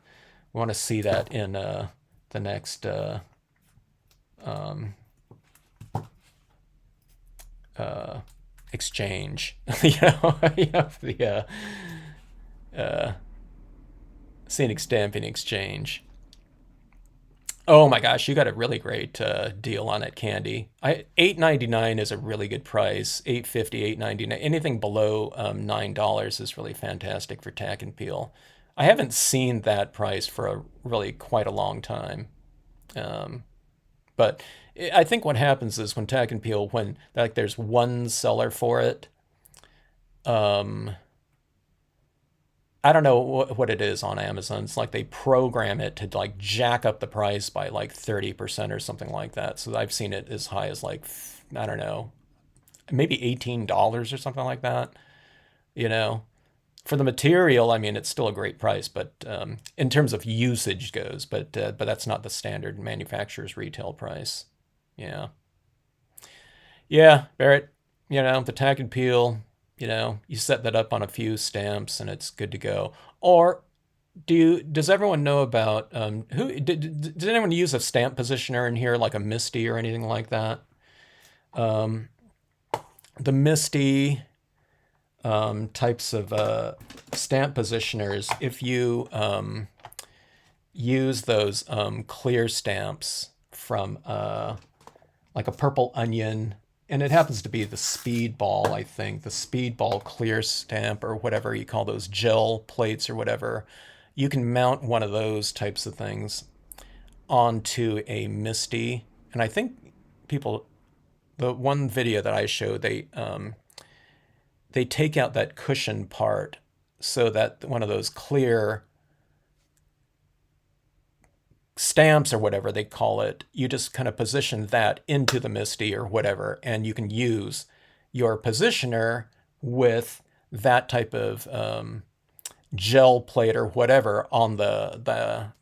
want to see that in the next exchange. The scenic stamping exchange. Oh my gosh, you got a really great deal on it, Candy. $8.99 is a really good price. $8.50, $8.99. Anything below $9 is really fantastic for tack and peel. I haven't seen that price for really quite a long time. But I think what happens is when tack and peel, when like there's one seller for it, I don't know what it is on Amazon. It's like they program it to like jack up the price by like 30% or something like that. So I've seen it as high as like, I don't know, maybe $18 or something like that. For the material, I mean, it's still a great price, but in terms of usage goes, but that's not the standard manufacturer's retail price. Yeah. Yeah, Barrett, the tack and peel, you set that up on a few stamps and it's good to go. Or does everyone know about did anyone use a stamp positioner in here, like a Misty or anything like that? The Misty types of stamp positioners, if you use those clear stamps from like a Purple Onion, and it happens to be the Speedball, I think, the Speedball clear stamp, or whatever you call those gel plates or whatever. You can mount one of those types of things onto a Misty. And I think the one video that I showed, they take out that cushion part so that one of those clear stamps or whatever they call it, you just kind of position that into the Misty or whatever, and you can use your positioner with that type of gel plate or whatever on the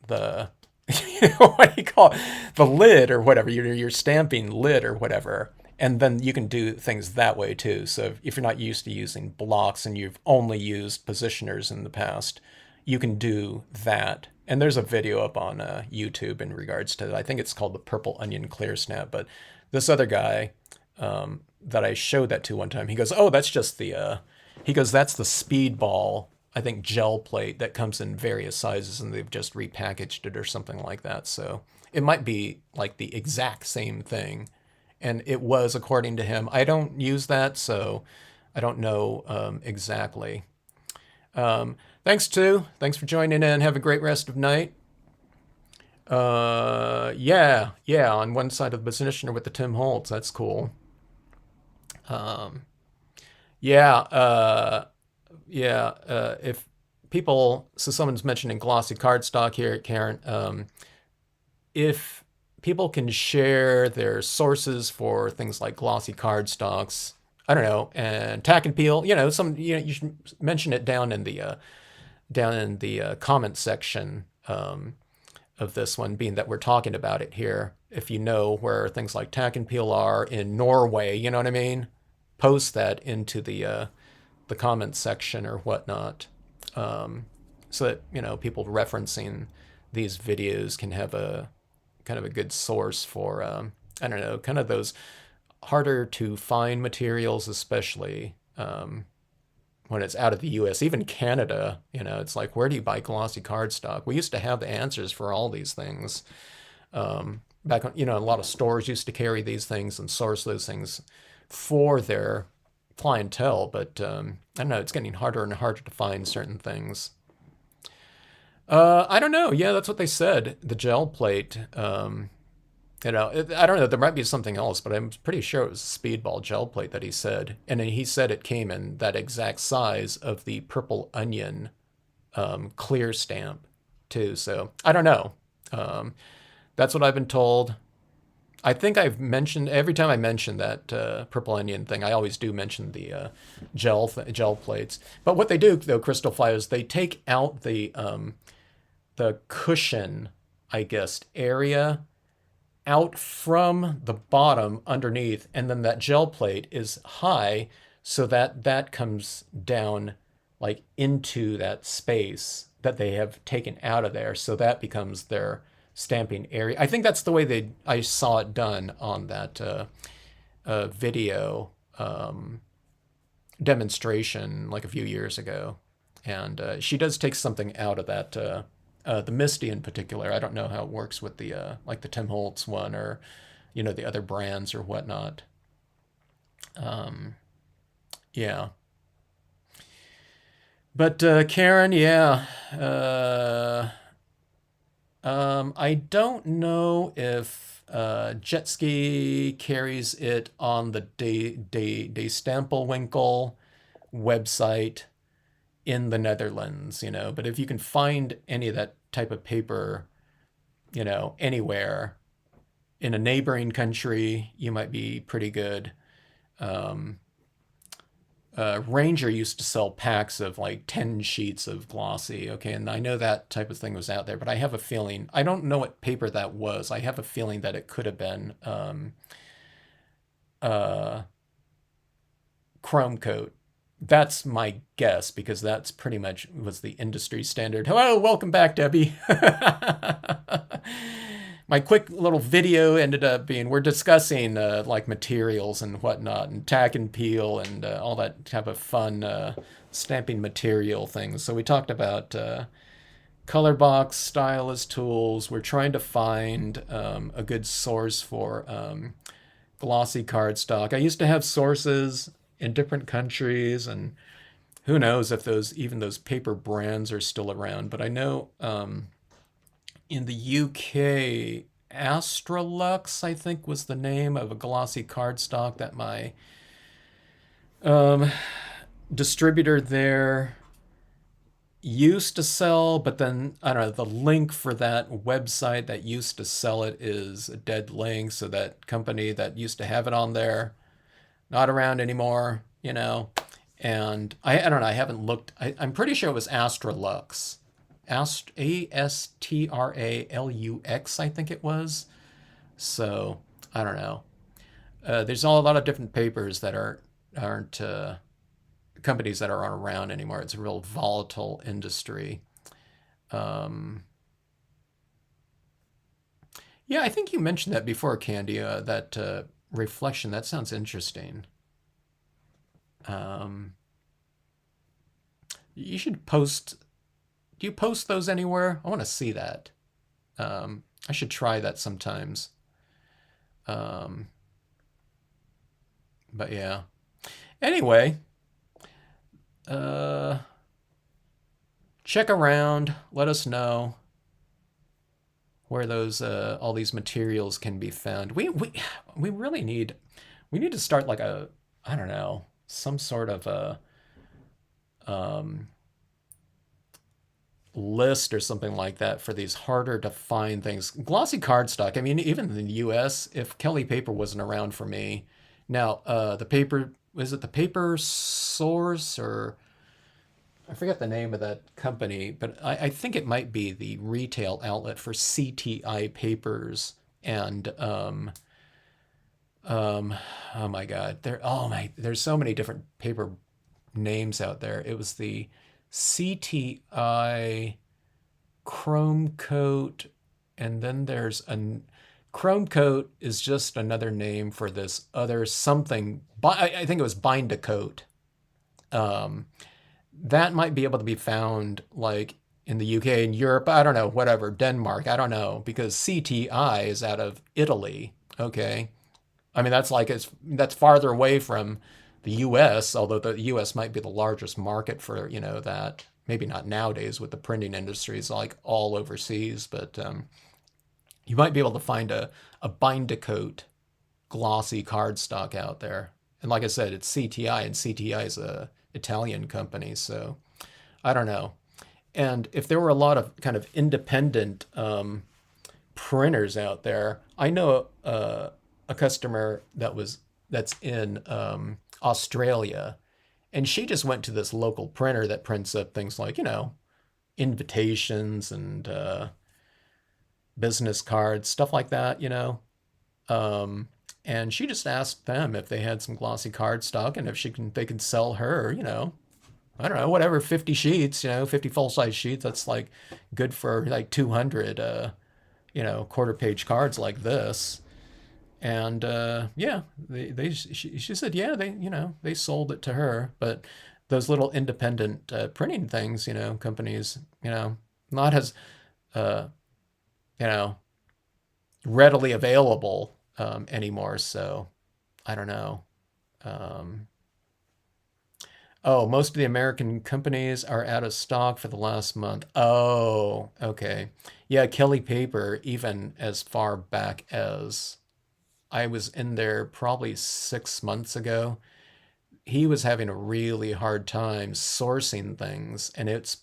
what do you call it? The lid or whatever, your stamping lid or whatever. And then you can do things that way too. So if you're not used to using blocks and you've only used positioners in the past, you can do that. And there's a video up on YouTube in regards to that. I think it's called the Purple Onion Clear Snap. But this other guy that I showed that to one time, he goes, oh, that's just that's the Speedball, I think, gel plate that comes in various sizes, and they've just repackaged it or something like that. So it might be like the exact same thing. And it was, according to him. I don't use that, so I don't know exactly. Thanks for joining in. Have a great rest of night. Yeah, on one side of the positioner with the Tim Holtz. That's cool. If people, so someone's mentioning glossy cardstock here, Karen. If people can share their sources for things like glossy cardstocks, I don't know, and tack and peel, you should mention it down in the comment section of this one, being that we're talking about it here. If you know where things like tack and peel are in Norway, you know what I mean? Post that into the comment section or whatnot, so that people referencing these videos can have a kind of a good source for, I don't know, kind of those harder to find materials, especially when it's out of the US, even Canada. You know, it's like, where do you buy glossy cardstock? We used to have the answers for all these things. Back on, you know, a lot of stores used to carry these things and source those things for their clientele, but I don't know, it's getting harder and harder to find certain things. I don't know. Yeah, that's what they said. The gel plate. You know, I don't know. There might be something else, but I'm pretty sure it was a Speedball gel plate that he said. And then he said it came in that exact size of the Purple Onion clear stamp, too. So I don't know. That's what I've been told. I think I've mentioned, every time I mention that Purple Onion thing, I always do mention the gel plates. But what they do, though, Crystal Fire, is they take out the cushion, I guess, area out from the bottom underneath, and then that gel plate is high so that that comes down like into that space that they have taken out of there, so that becomes their stamping area. I think that's the way I saw it done on that video demonstration like a few years ago. And she does take something out of that, the Misty in particular. I don't know how it works with the like the Tim Holtz one, or you know, the other brands or whatnot. Yeah. But Karen, yeah. I don't know if Jet Ski carries it on the De Stampelwinkel website in the Netherlands, you know. But if you can find any of that type of paper, you know, anywhere in a neighboring country, you might be pretty good. Ranger used to sell packs of like 10 sheets of glossy. Okay, and I know that type of thing was out there, but I have a feeling, I don't know what paper that was. I have a feeling that it could have been chrome coat. That's my guess, because that's pretty much was the industry standard. Hello, welcome back, Debbie. My quick little video ended up being, we're discussing like materials and whatnot, and tack and peel, and all that type of fun stamping material things. So we talked about color box, stylus tools. We're trying to find a good source for glossy cardstock. I used to have sources in different countries, and who knows if even those paper brands are still around. But I know in the UK, Astrolux, I think, was the name of a glossy cardstock that my distributor there used to sell, but then, I don't know, the link for that website that used to sell it is a dead link, so that company that used to have it on there, not around anymore, you know. And I don't know, I haven't looked. I'm pretty sure it was Astrolux. Astralux, I think it was. So I don't know. There's a lot of different papers that aren't companies that aren't around anymore. It's a real volatile industry. Yeah, I think you mentioned that before, Candy. That reflection. That sounds interesting. You should post. Do you post those anywhere? I want to see that. I should try that sometimes. But yeah. Anyway, check around. Let us know where those all these materials can be found. We really need to start like a, I don't know, some sort of a list or something like that for these harder to find things. Glossy cardstock, I mean, even in the US, if Kelly Paper wasn't around for me. Now, the paper, is it the Paper Source, or I forget the name of that company, but I think it might be the retail outlet for CTI papers. And oh my God, there's so many different paper names out there. It was the CTI Chrome Coat And then there's a Chrome Coat is just another name for this other something. I think it was Bind to Coat. That might be able to be found like in the UK and Europe. I don't know, whatever, Denmark. I don't know, because CTI is out of Italy. Okay. I mean, that's farther away from the US, although the US might be the largest market for, that. Maybe not nowadays with the printing industries like all overseas, but you might be able to find a bind to coat glossy cardstock out there. And like I said, it's CTI, and CTI is a Italian company, so I don't know. And if there were a lot of kind of independent printers out there, I know a customer that's in Australia, and she just went to this local printer that prints up things like invitations and business cards, stuff like that. And she just asked them if they had some glossy cardstock and if they could sell her, I don't know, whatever, 50 sheets, 50 full-size sheets. That's like good for like 200, quarter page cards like this. And yeah, she said, yeah, they sold it to her, but those little independent printing things, companies, not as, readily available anymore. So I don't know. Oh, most of the American companies are out of stock for the last month. Oh, okay. Yeah, Kelly Paper, even as far back as I was in there probably 6 months ago, he was having a really hard time sourcing things, and it's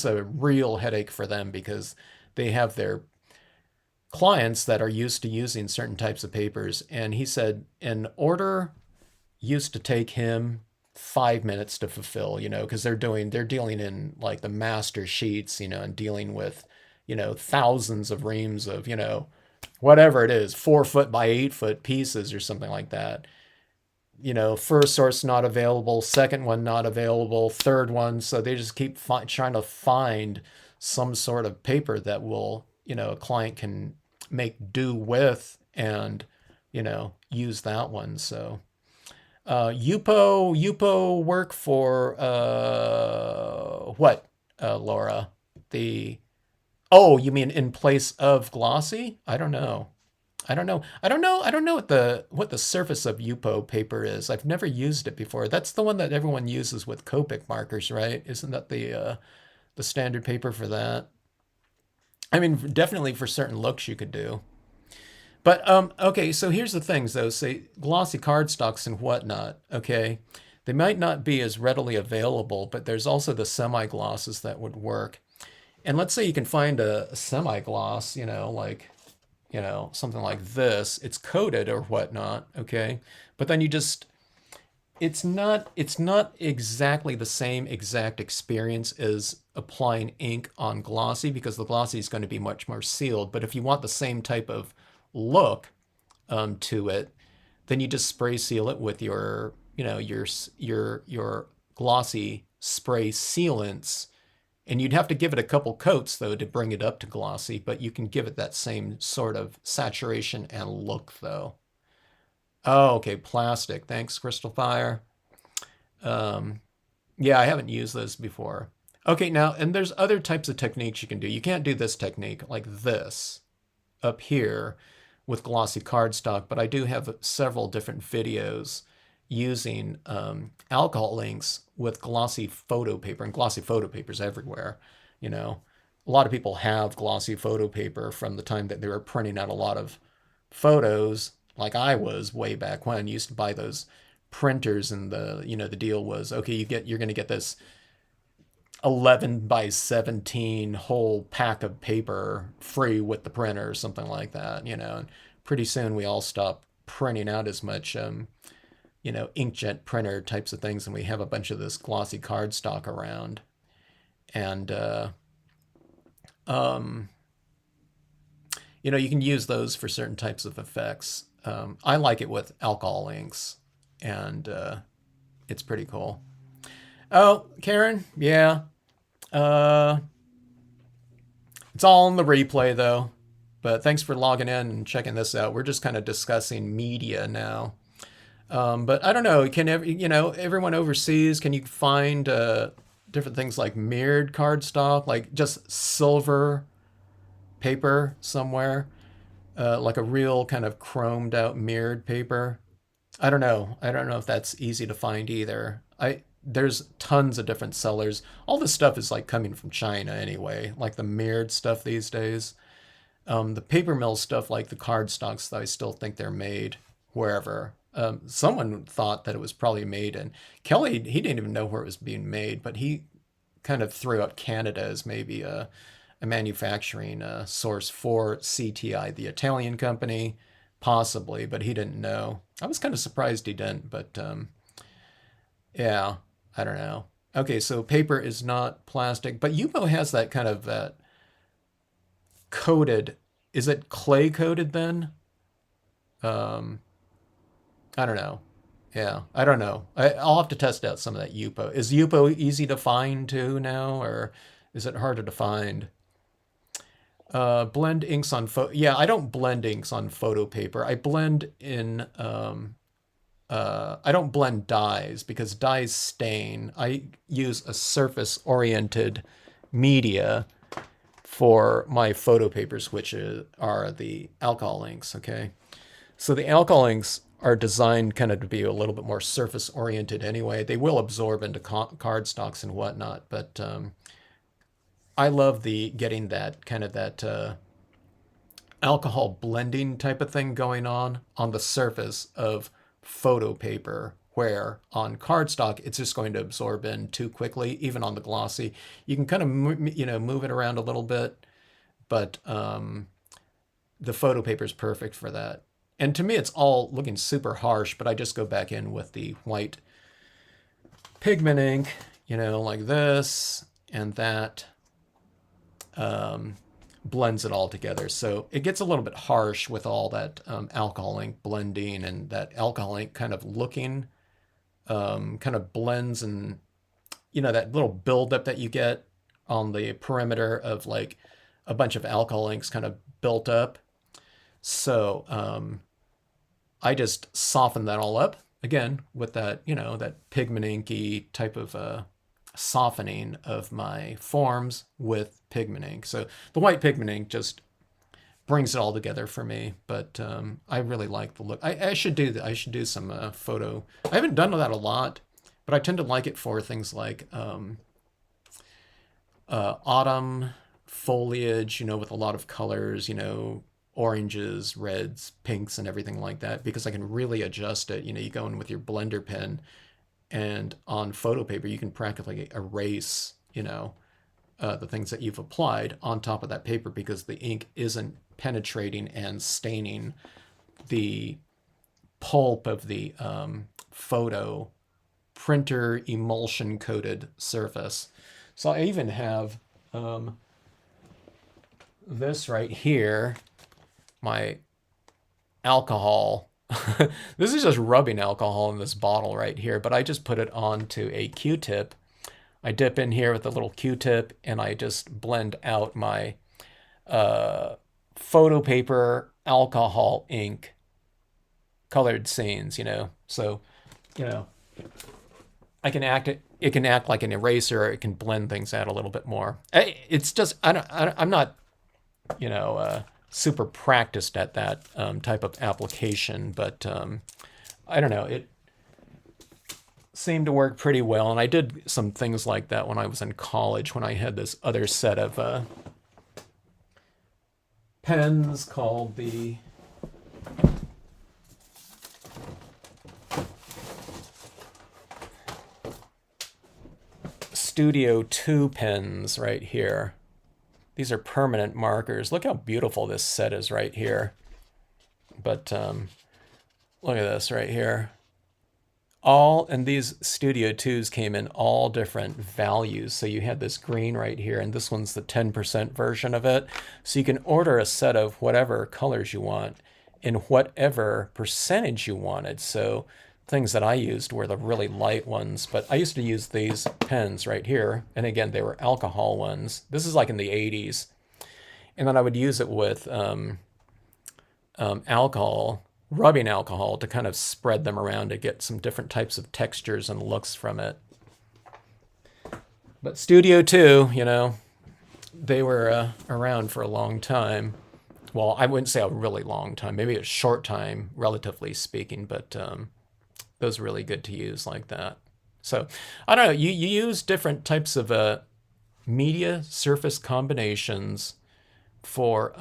a real headache for them because they have their clients that are used to using certain types of papers. And he said an order used to take him 5 minutes to fulfill, because they're dealing in like the master sheets, and dealing with, thousands of reams of, whatever it is, 4 foot by 8 foot pieces or something like that. First source not available, second one not available, third one. So they just keep trying to find some sort of paper that will, a client can make do with and, use that one. So Yupo work for what, Laura? Oh, you mean in place of glossy? I don't know. I don't know. I don't know what the surface of Yupo paper is. I've never used it before. That's the one that everyone uses with Copic markers, right? Isn't that the standard paper for that? I mean, definitely for certain looks you could do. But okay, so here's the things though. Say glossy cardstocks and whatnot. Okay, they might not be as readily available, but there's also the semi-glosses that would work. And let's say you can find a semi-gloss, like something like this. It's coated or whatnot. Okay, but then it's not exactly the same exact experience as applying ink on glossy, because the glossy is going to be much more sealed. But if you want the same type of look to it, then you just spray seal it with your glossy spray sealants, and you'd have to give it a couple coats though to bring it up to glossy, but you can give it that same sort of saturation and look though. Oh, okay, plastic. Thanks, Crystal Fire. Yeah, I haven't used those before. Okay, now, and there's other types of techniques you can do. You can't do this technique like this up here with glossy cardstock, but I do have several different videos using alcohol inks with glossy photo paper, and glossy photo papers everywhere. A lot of people have glossy photo paper from the time that they were printing out a lot of photos, like I was way back when. I used to buy those printers, and the deal was, okay, you're going to get this 11 by 17 whole pack of paper free with the printer or something like that, and pretty soon we all stopped printing out as much inkjet printer types of things, and we have a bunch of this glossy cardstock around. And you can use those for certain types of effects. I like it with alcohol inks, and it's pretty cool. Oh, Karen, yeah. It's all in the replay, though. But thanks for logging in and checking this out. We're just kind of discussing media now. But I don't know. Everyone overseas, can you find different things like mirrored cardstock, like just silver paper somewhere, like a real kind of chromed out mirrored paper? I don't know. I don't know if that's easy to find either. There's tons of different sellers. All this stuff is like coming from China anyway, like the mirrored stuff these days. The paper mill stuff, like the cardstocks, I still think they're made wherever. Someone thought that it was probably made in Kelly. He didn't even know where it was being made, but he kind of threw out Canada as maybe a manufacturing source for CTI, the Italian company, possibly, but he didn't know. I was kind of surprised he didn't, but yeah, I don't know. Okay, so paper is not plastic, but Yupo has that kind of that coated. Is it clay coated then? Um, I don't know. Yeah, I don't know. I'll have to test out some of that Yupo. Is Yupo easy to find too now, or is it harder to find? Blend inks on photo. Yeah, I don't blend inks on photo paper. I blend in. I don't blend dyes because dyes stain. I use a surface-oriented media for my photo papers, which are the alcohol inks. Okay, so the alcohol inks are designed kind of to be a little bit more surface-oriented anyway. They will absorb into cardstocks and whatnot, but I love getting that kind of that alcohol blending type of thing going on the surface of photo paper, where on cardstock it's just going to absorb in too quickly. Even on the glossy, you can kind of move it around a little bit, but the photo paper is perfect for that. And to me, it's all looking super harsh, but I just go back in with the white pigment ink, like this and that. Blends it all together. So it gets a little bit harsh with all that alcohol ink blending and that alcohol ink kind of looking, kind of blends, and that little buildup that you get on the perimeter of like a bunch of alcohol inks kind of built up. So I just soften that all up again with that, that pigment inky type of softening of my forms with pigment ink. So the white pigment ink just brings it all together for me. But I really like the look. I should do that. I should do some photo. I haven't done that a lot, but I tend to like it for things like autumn foliage, with a lot of colors, oranges, reds, pinks, and everything like that, because I can really adjust it. You go in with your blender pen, and on photo paper, you can practically erase, the things that you've applied on top of that paper, because the ink isn't penetrating and staining the pulp of the photo printer emulsion coated surface. So I even have this right here, my alcohol. This is just rubbing alcohol in this bottle right here, but I just put it onto a Q-tip. I dip in here with a little Q-tip, and I just blend out my photo paper alcohol ink colored scenes, So, I can it can act like an eraser, or it can blend things out a little bit more. It's just, I'm not, super practiced at that type of application, but I don't know, it seemed to work pretty well. And I did some things like that when I was in college, when I had this other set of pens called the Studio 2 pens right here. These are permanent markers. Look how beautiful this set is right here. But look at this right here. And these Studio 2s came in all different values. So you had this green right here, and this one's the 10% version of it. So you can order a set of whatever colors you want in whatever percentage you wanted. So things that I used were the really light ones, but I used to use these pens right here. And again, they were alcohol ones. This is like in the 80s. And then I would use it with alcohol, rubbing alcohol, to kind of spread them around to get some different types of textures and looks from it. But Studio 2, you know, they were around for a long time. Well, I wouldn't say a really long time, maybe a short time, relatively speaking, but those are really good to use like that. So, I don't know, you use different types of media surface combinations for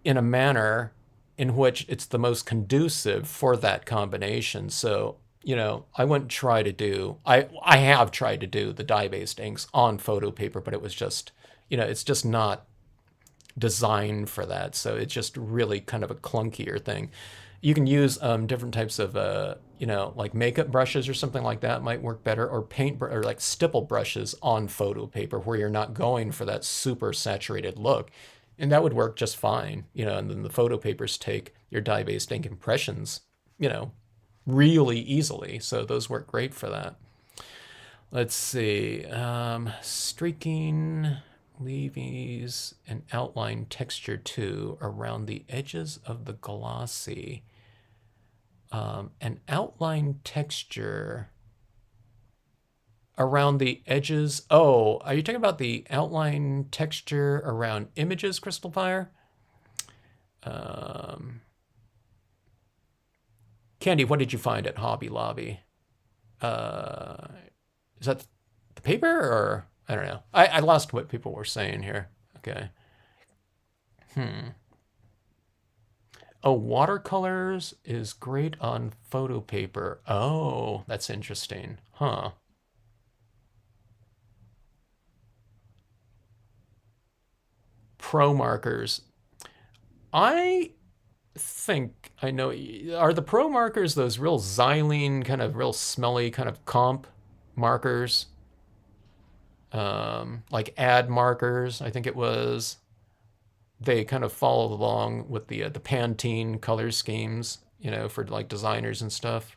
in a manner in which it's the most conducive for that combination. So, you know, I wouldn't try to do, I have tried to do the dye-based inks on photo paper, but it was just, you know, it's just not designed for that. So it's just really kind of a clunkier thing. You can use different types of, you know, like makeup brushes or something like that might work better, or paint or like stipple brushes on photo paper where you're not going for that super saturated look. And that would work just fine, you know, and then the photo papers take your dye-based ink impressions, you know, really easily. So those work great for that. Let's see, streaking leaves an outline texture too around the edges of the glossy. An outline texture around the edges. Oh, are you talking about the outline texture around images, Crystal Fire? Candy, what did you find at Hobby Lobby? Is that the paper, or I don't know. I lost what people were saying here. Okay. Oh, watercolors is great on photo paper. Oh, that's interesting. Huh. Pro markers. I think I know. Are the pro markers those real xylene, kind of real smelly, kind of comp markers? Like ad markers, I think it was. They kind of follow along with the Pantene color schemes, you know, for like designers and stuff.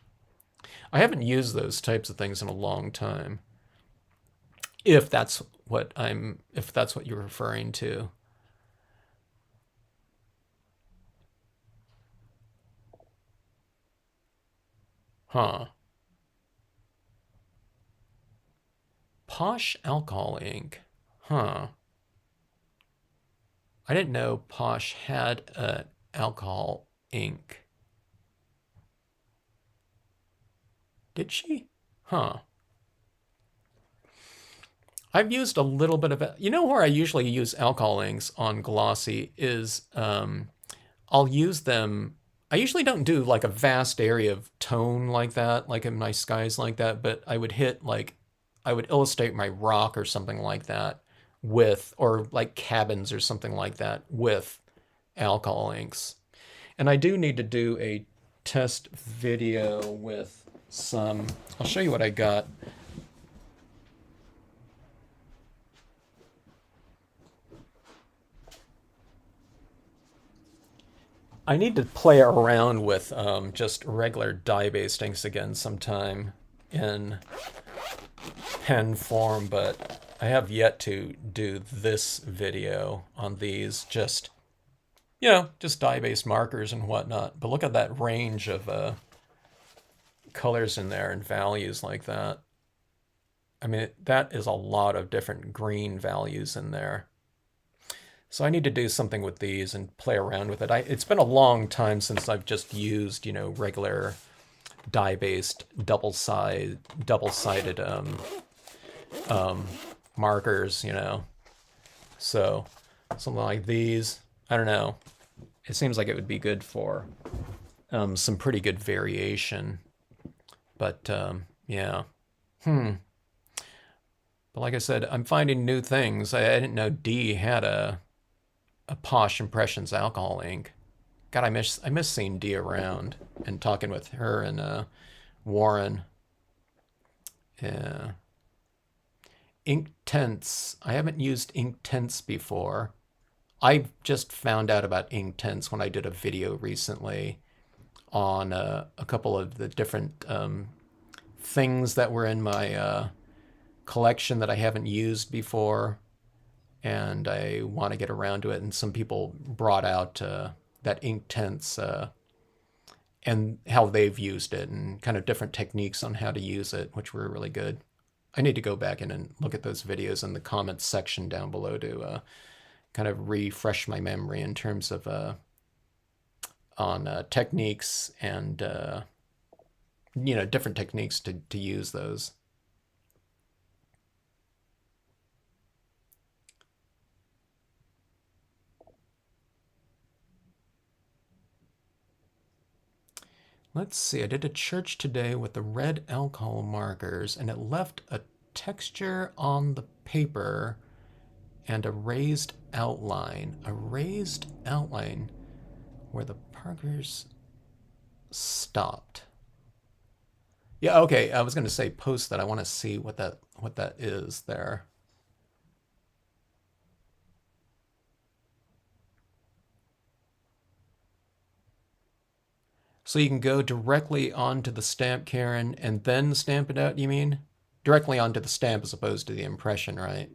I haven't used those types of things in a long time. If that's what you're referring to. Huh. Posh alcohol ink. Huh. I didn't know Posh had an alcohol ink. Did she? Huh. I've used a little bit of it. You know where I usually use alcohol inks on glossy is I'll use them. I usually don't do like a vast area of tone like that, like in my skies like that, but I would hit like, I would illustrate my rock or something like that with, or like cabins or something like that with alcohol inks. And I do need to do a test video with some, I'll show you what I got. I need to play around with just regular dye-based inks again sometime in pen form, but I have yet to do this video on these, just, you know, just dye-based markers and whatnot. But look at that range of colors in there and values like that. I mean, that is a lot of different green values in there. So I need to do something with these and play around with it. It's been a long time since I've just used, you know, regular dye-based double-sided markers, you know. So something like these, I don't know. It seems like it would be good for some pretty good variation. But yeah. But like I said, I'm finding new things. I didn't know Dee had a Posh Impressions alcohol ink. God, I miss seeing Dee around and talking with her and Warren. Yeah. Ink Tints. I haven't used ink tints before. I just found out about ink tints when I did a video recently on a couple of the different things that were in my collection that I haven't used before. and I want to get around to it. And some people brought out that Inktense and how they've used it and kind of different techniques on how to use it, which were really good. I need to go back in and look at those videos in the comments section down below to kind of refresh my memory in terms of on techniques and different techniques to use those. Let's see, I did a church today with the red alcohol markers, and it left a texture on the paper and a raised outline. A raised outline where the markers stopped. Yeah, okay, I was going to say post that. I want to see what that is there. So you can go directly onto the stamp, Karen, and then stamp it out, you mean? Directly onto the stamp as opposed to the impression, right?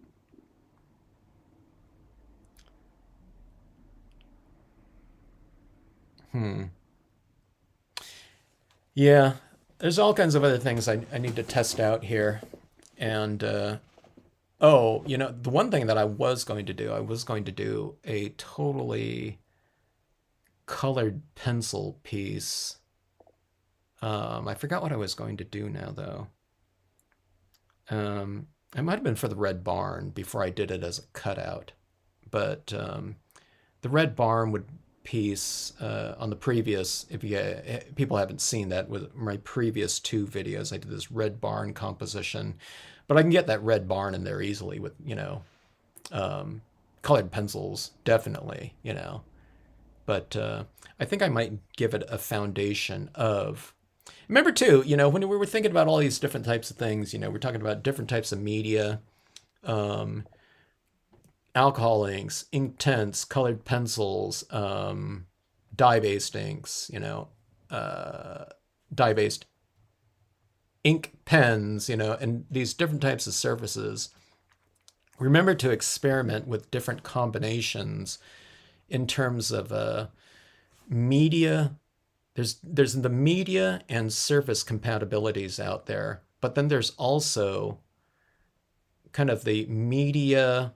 Yeah, there's all kinds of other things I need to test out here. And, oh, the one thing that I was going to do, I was going to do a totally colored pencil piece. I forgot what I was going to do now, though. It might have been for the Red Barn before I did it as a cutout. But the Red Barn would piece on the previous, if you people haven't seen that, with my previous two videos, I did this Red Barn composition. But I can get that Red Barn in there easily with, colored pencils, definitely, But I think I might give it a foundation of. Remember, too, when we were thinking about all these different types of things, we're talking about different types of media, alcohol inks, Inktense, colored pencils, dye-based inks, dye-based ink pens, and these different types of surfaces. Remember to experiment with different combinations in terms of media. There's the media and surface compatibilities out there, but then there's also kind of the media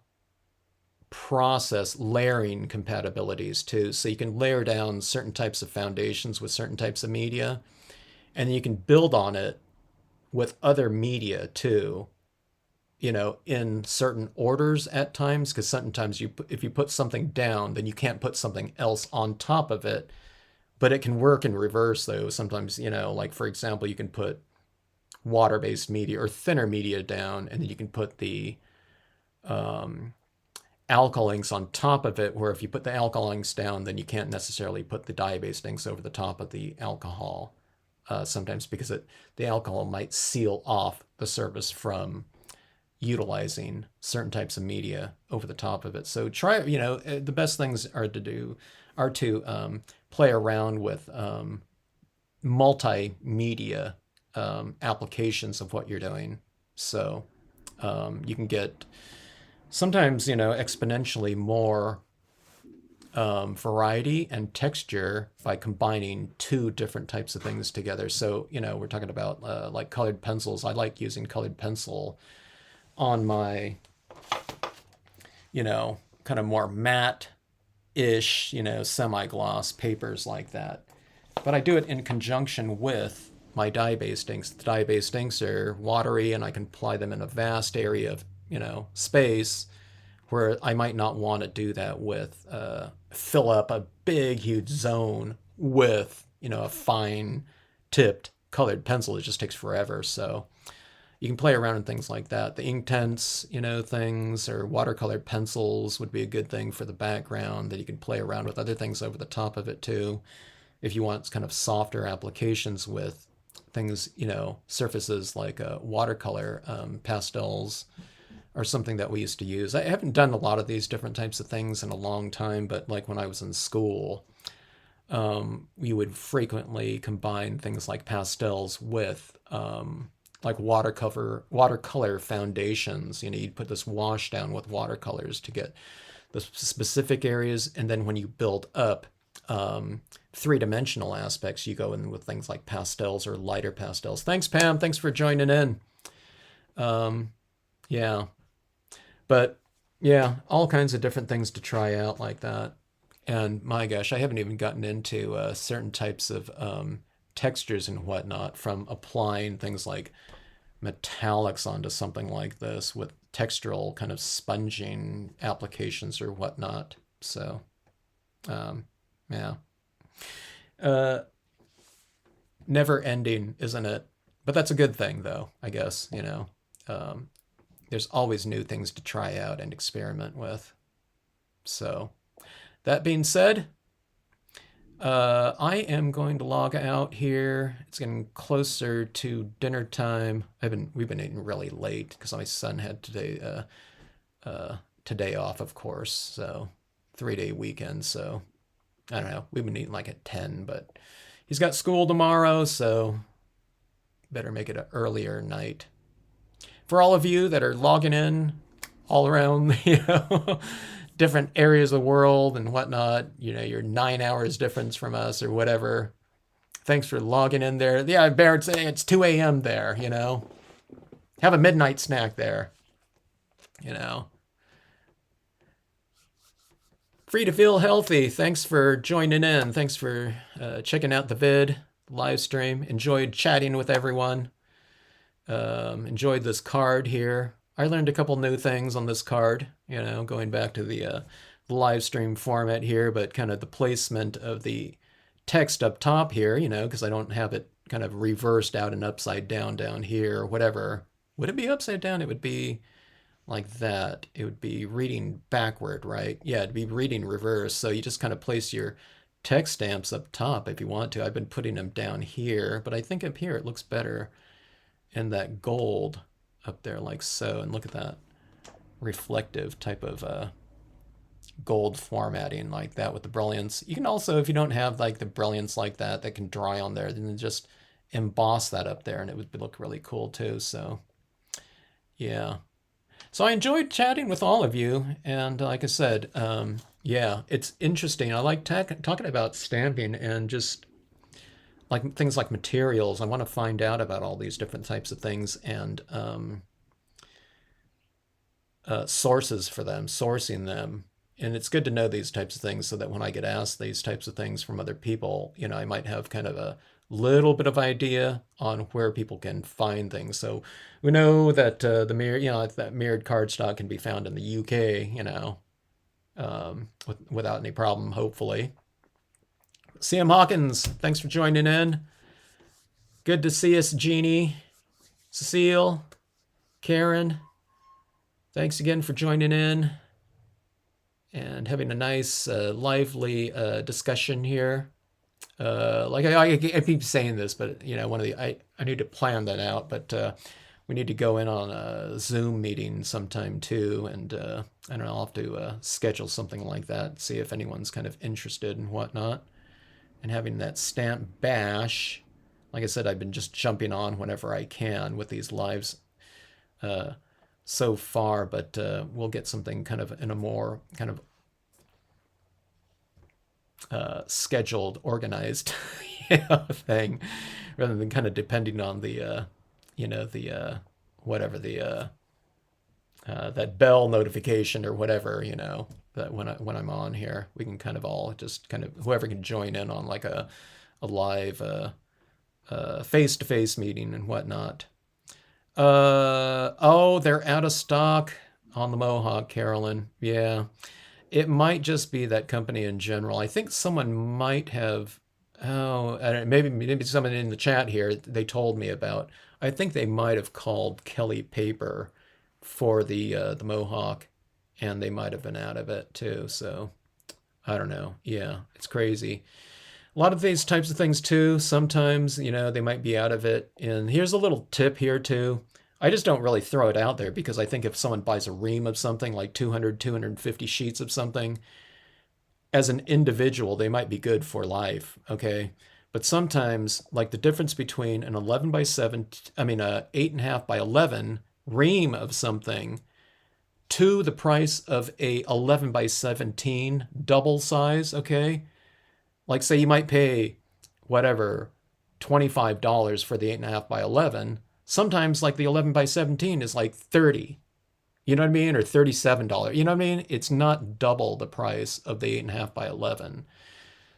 process layering compatibilities too. So you can layer down certain types of foundations with certain types of media, and you can build on it with other media too, in certain orders at times, because sometimes if you put something down, then you can't put something else on top of it. But it can work in reverse, though. Sometimes, like, for example, you can put water-based media or thinner media down, and then you can put the alcohol inks on top of it, where if you put the alcohol inks down, then you can't necessarily put the dye-based inks over the top of the alcohol. Sometimes because the alcohol might seal off the surface from utilizing certain types of media over the top of it. So try, the best things are to play around with multimedia applications of what you're doing. So you can get sometimes, exponentially more variety and texture by combining two different types of things together. So, we're talking about like colored pencils. I like using colored pencil on my, kind of more matte-ish, semi-gloss papers like that. But I do it in conjunction with my dye-based inks. The dye-based inks are watery, and I can apply them in a vast area of, space, where I might not want to do that with, fill up a big, huge zone with, a fine-tipped colored pencil. It just takes forever. So you can play around in things like that. The Inktense, things, or watercolor pencils would be a good thing for the background, that you can play around with other things over the top of it too. If you want kind of softer applications with things, surfaces like watercolor pastels or something that we used to use. I haven't done a lot of these different types of things in a long time, but like when I was in school, we would frequently combine things like pastels with like watercolor foundations. You know, you'd put this wash down with watercolors to get the specific areas, and then when you build up three-dimensional aspects, you go in with things like pastels or lighter pastels. Thanks, Pam. Thanks for joining in. Yeah, but yeah, all kinds of different things to try out like that. And my gosh, I haven't even gotten into certain types of textures and whatnot from applying things like metallics onto something like this with textural kind of sponging applications or whatnot. So, yeah. Never ending, isn't it? But that's a good thing, though, I guess, you know. There's always new things to try out and experiment with. So, that being said, I am going to log out here. It's getting closer to dinner time. We've been eating really late because my son had today off, of course. So 3-day weekend. So I don't know. We've been eating like at 10, but he's got school tomorrow, so better make it an earlier night. For all of you that are logging in all around, you know, different areas of the world and whatnot, you know, you're 9 hours difference from us or whatever. Thanks for logging in there. Yeah, Barrett's saying it's 2 a.m. there, you know. Have a midnight snack there, you know. Free to feel healthy. Thanks for joining in. Thanks for checking out the vid, live stream. Enjoyed chatting with everyone. Enjoyed this card here. I learned a couple new things on this card, you know, going back to the live stream format here, but kind of the placement of the text up top here, you know, because I don't have it kind of reversed out and upside down here or whatever. Would it be upside down? It would be like that. It would be reading backward, right? Yeah, it'd be reading reverse. So you just kind of place your text stamps up top if you want to. I've been putting them down here, but I think up here it looks better in that gold up there like so. And look at that reflective type of gold formatting like that with the brilliance. You can also, if you don't have like the brilliance like that can dry on there, then just emboss that up there and it would look really cool too. So yeah. So I enjoyed chatting with all of you. And like I said, yeah, it's interesting. I like talking about stamping and just like things like materials. I want to find out about all these different types of things and sources for them, sourcing them. And it's good to know these types of things so that when I get asked these types of things from other people, you know, I might have kind of a little bit of idea on where people can find things. So we know that the mirror, you know, that mirrored cardstock can be found in the UK, you know, without any problem, hopefully. CM Hawkins, thanks for joining in. Good to see us, Jeannie, Cecile, Karen. Thanks again for joining in and having a nice, lively discussion here. Like I keep saying this, but you know, I need to plan that out. But we need to go in on a Zoom meeting sometime too, and I don't know. I'll have to schedule something like that. See if anyone's kind of interested and whatnot. And having that stamp bash, like I said, I've been just jumping on whenever I can with these lives so far, but we'll get something kind of in a more kind of scheduled, organized thing, rather than kind of depending on the, you know, the whatever the that bell notification or whatever, you know, that when I'm on here, we can kind of all just kind of whoever can join in on like a live face-to-face meeting and whatnot. Oh, they're out of stock on the Mohawk, Carolyn. Yeah, it might just be that company in general. I think someone might have. Oh, I don't know, maybe someone in the chat here. They told me about. I think they might have called Kelly Paper for the Mohawk, and they might have been out of it too. So I don't know. Yeah, it's crazy. A lot of these types of things too, sometimes, you know, they might be out of it. And here's a little tip here too. I just don't really throw it out there because I think if someone buys a ream of something like 200, 250 sheets of something, as an individual, they might be good for life, okay? But sometimes, like the difference between an 11 by 7, I mean, a 8.5 by 11 ream of something to the price of a 11 by 17 double size, okay? Like say you might pay whatever, $25 for the 8.5 by 11. Sometimes like the 11 by 17 is like 30. You know what I mean? Or $37. You know what I mean? It's not double the price of the 8.5 by 11.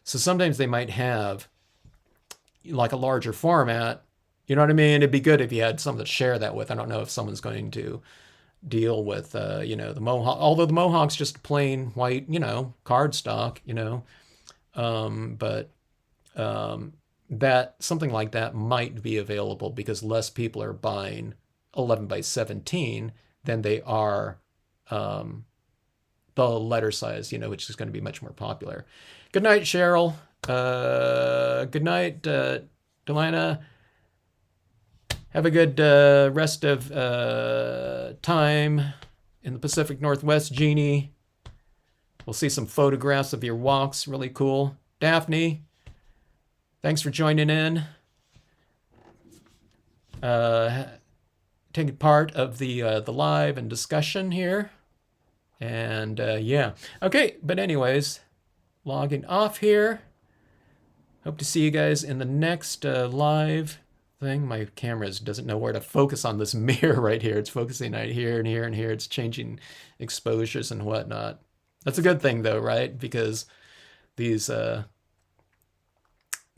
So sometimes they might have like a larger format. You know what I mean? It'd be good if you had someone to share that with. I don't know if someone's going to deal with, you know, the Mohawk, although the Mohawk's just plain white, you know, cardstock, you know. But that something like that might be available because less people are buying 11 by 17 than they are the letter size, you know, which is going to be much more popular. Good night, Cheryl. Good night, Delana. Have a good rest of time in the Pacific Northwest, Jeannie. We'll see some photographs of your walks. Really cool. Daphne, thanks for joining in. Taking part of the live and discussion here. And yeah. Okay, but anyways, logging off here. Hope to see you guys in the next live thing. My camera doesn't know where to focus on this mirror right here. It's focusing right here and here and here. It's changing exposures and whatnot. That's a good thing though, right? Because these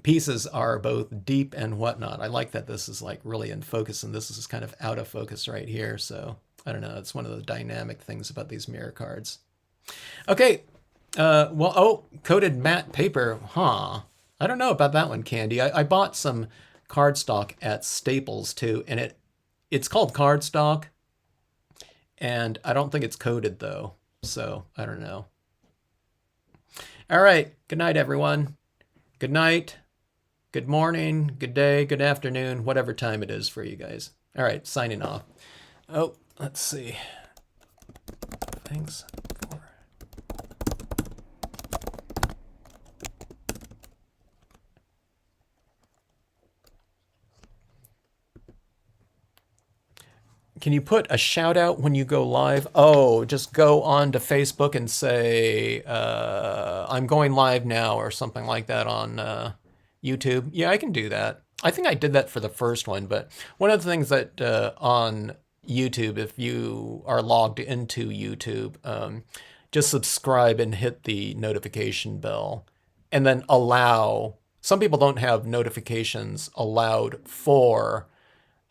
pieces are both deep and whatnot. I like that this is like really in focus and this is kind of out of focus right here. So I don't know. It's one of the dynamic things about these mirror cards. Okay. Well, oh, coated matte paper. Huh. I don't know about that one, Candy. I bought some cardstock at Staples too, and it's called cardstock, and I don't think it's coated though, so I don't know. All right, good night, everyone. Good night, good morning, good day, good afternoon, whatever time it is for you guys. All right, signing off. Oh, let's see. Thanks for... Can you put a shout out when you go live? Oh, just go on to Facebook and say, I'm going live now or something like that on YouTube. Yeah, I can do that. I think I did that for the first one, but one of the things that on YouTube, if you are logged into YouTube, just subscribe and hit the notification bell and then allow. Some people don't have notifications allowed for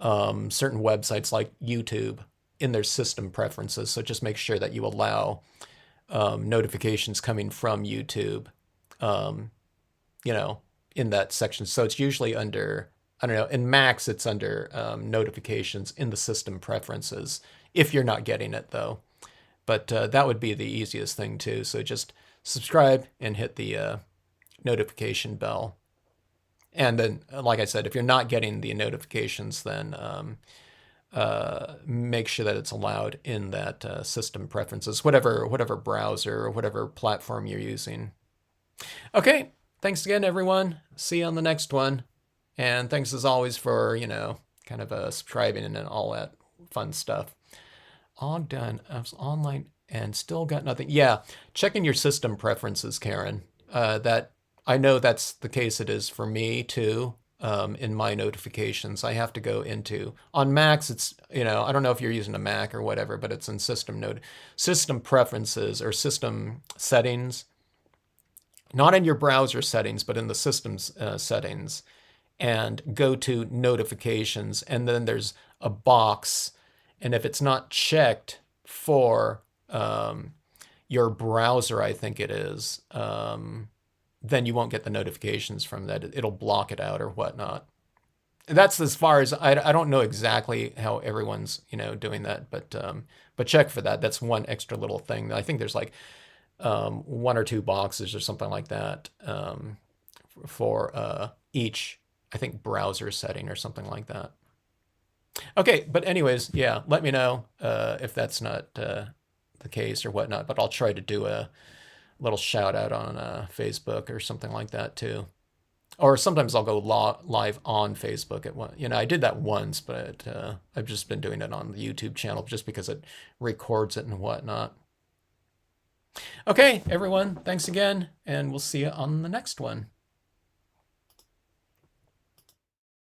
certain websites like YouTube in their system preferences. So just make sure that you allow notifications coming from YouTube, you know, in that section. So it's usually under, I don't know, in Macs, it's under notifications in the system preferences, if you're not getting it though. But that would be the easiest thing too. So just subscribe and hit the notification bell. And then, like I said, if you're not getting the notifications, then make sure that it's allowed in that system preferences, whatever browser or whatever platform you're using. Okay, thanks again, everyone. See you on the next one. And thanks as always for, you know, kind of subscribing and all that fun stuff. All done. I was online and still got nothing. Yeah, checking your system preferences, Karen. That I know that's the case it is for me too. In my notifications, I have to go into, on Macs, it's, you know, I don't know if you're using a Mac or whatever, but it's in system preferences or system settings, not in your browser settings, but in the system's settings, and go to notifications. And then there's a box. And if it's not checked for your browser, I think it is, then you won't get the notifications from that. It'll block it out or whatnot. That's as far as I don't know exactly how everyone's, you know, doing that, but check for that. That's one extra little thing. I think there's like 1 or 2 boxes or something like that for each, I think, browser setting or something like that. Okay, but anyways, yeah, let me know if that's not the case or whatnot, but I'll try to do a little shout out on Facebook or something like that too. Or sometimes I'll go live on Facebook at one. You know, I did that once, but I've just been doing it on the YouTube channel just because it records it and whatnot. Okay, everyone, thanks again, and we'll see you on the next one.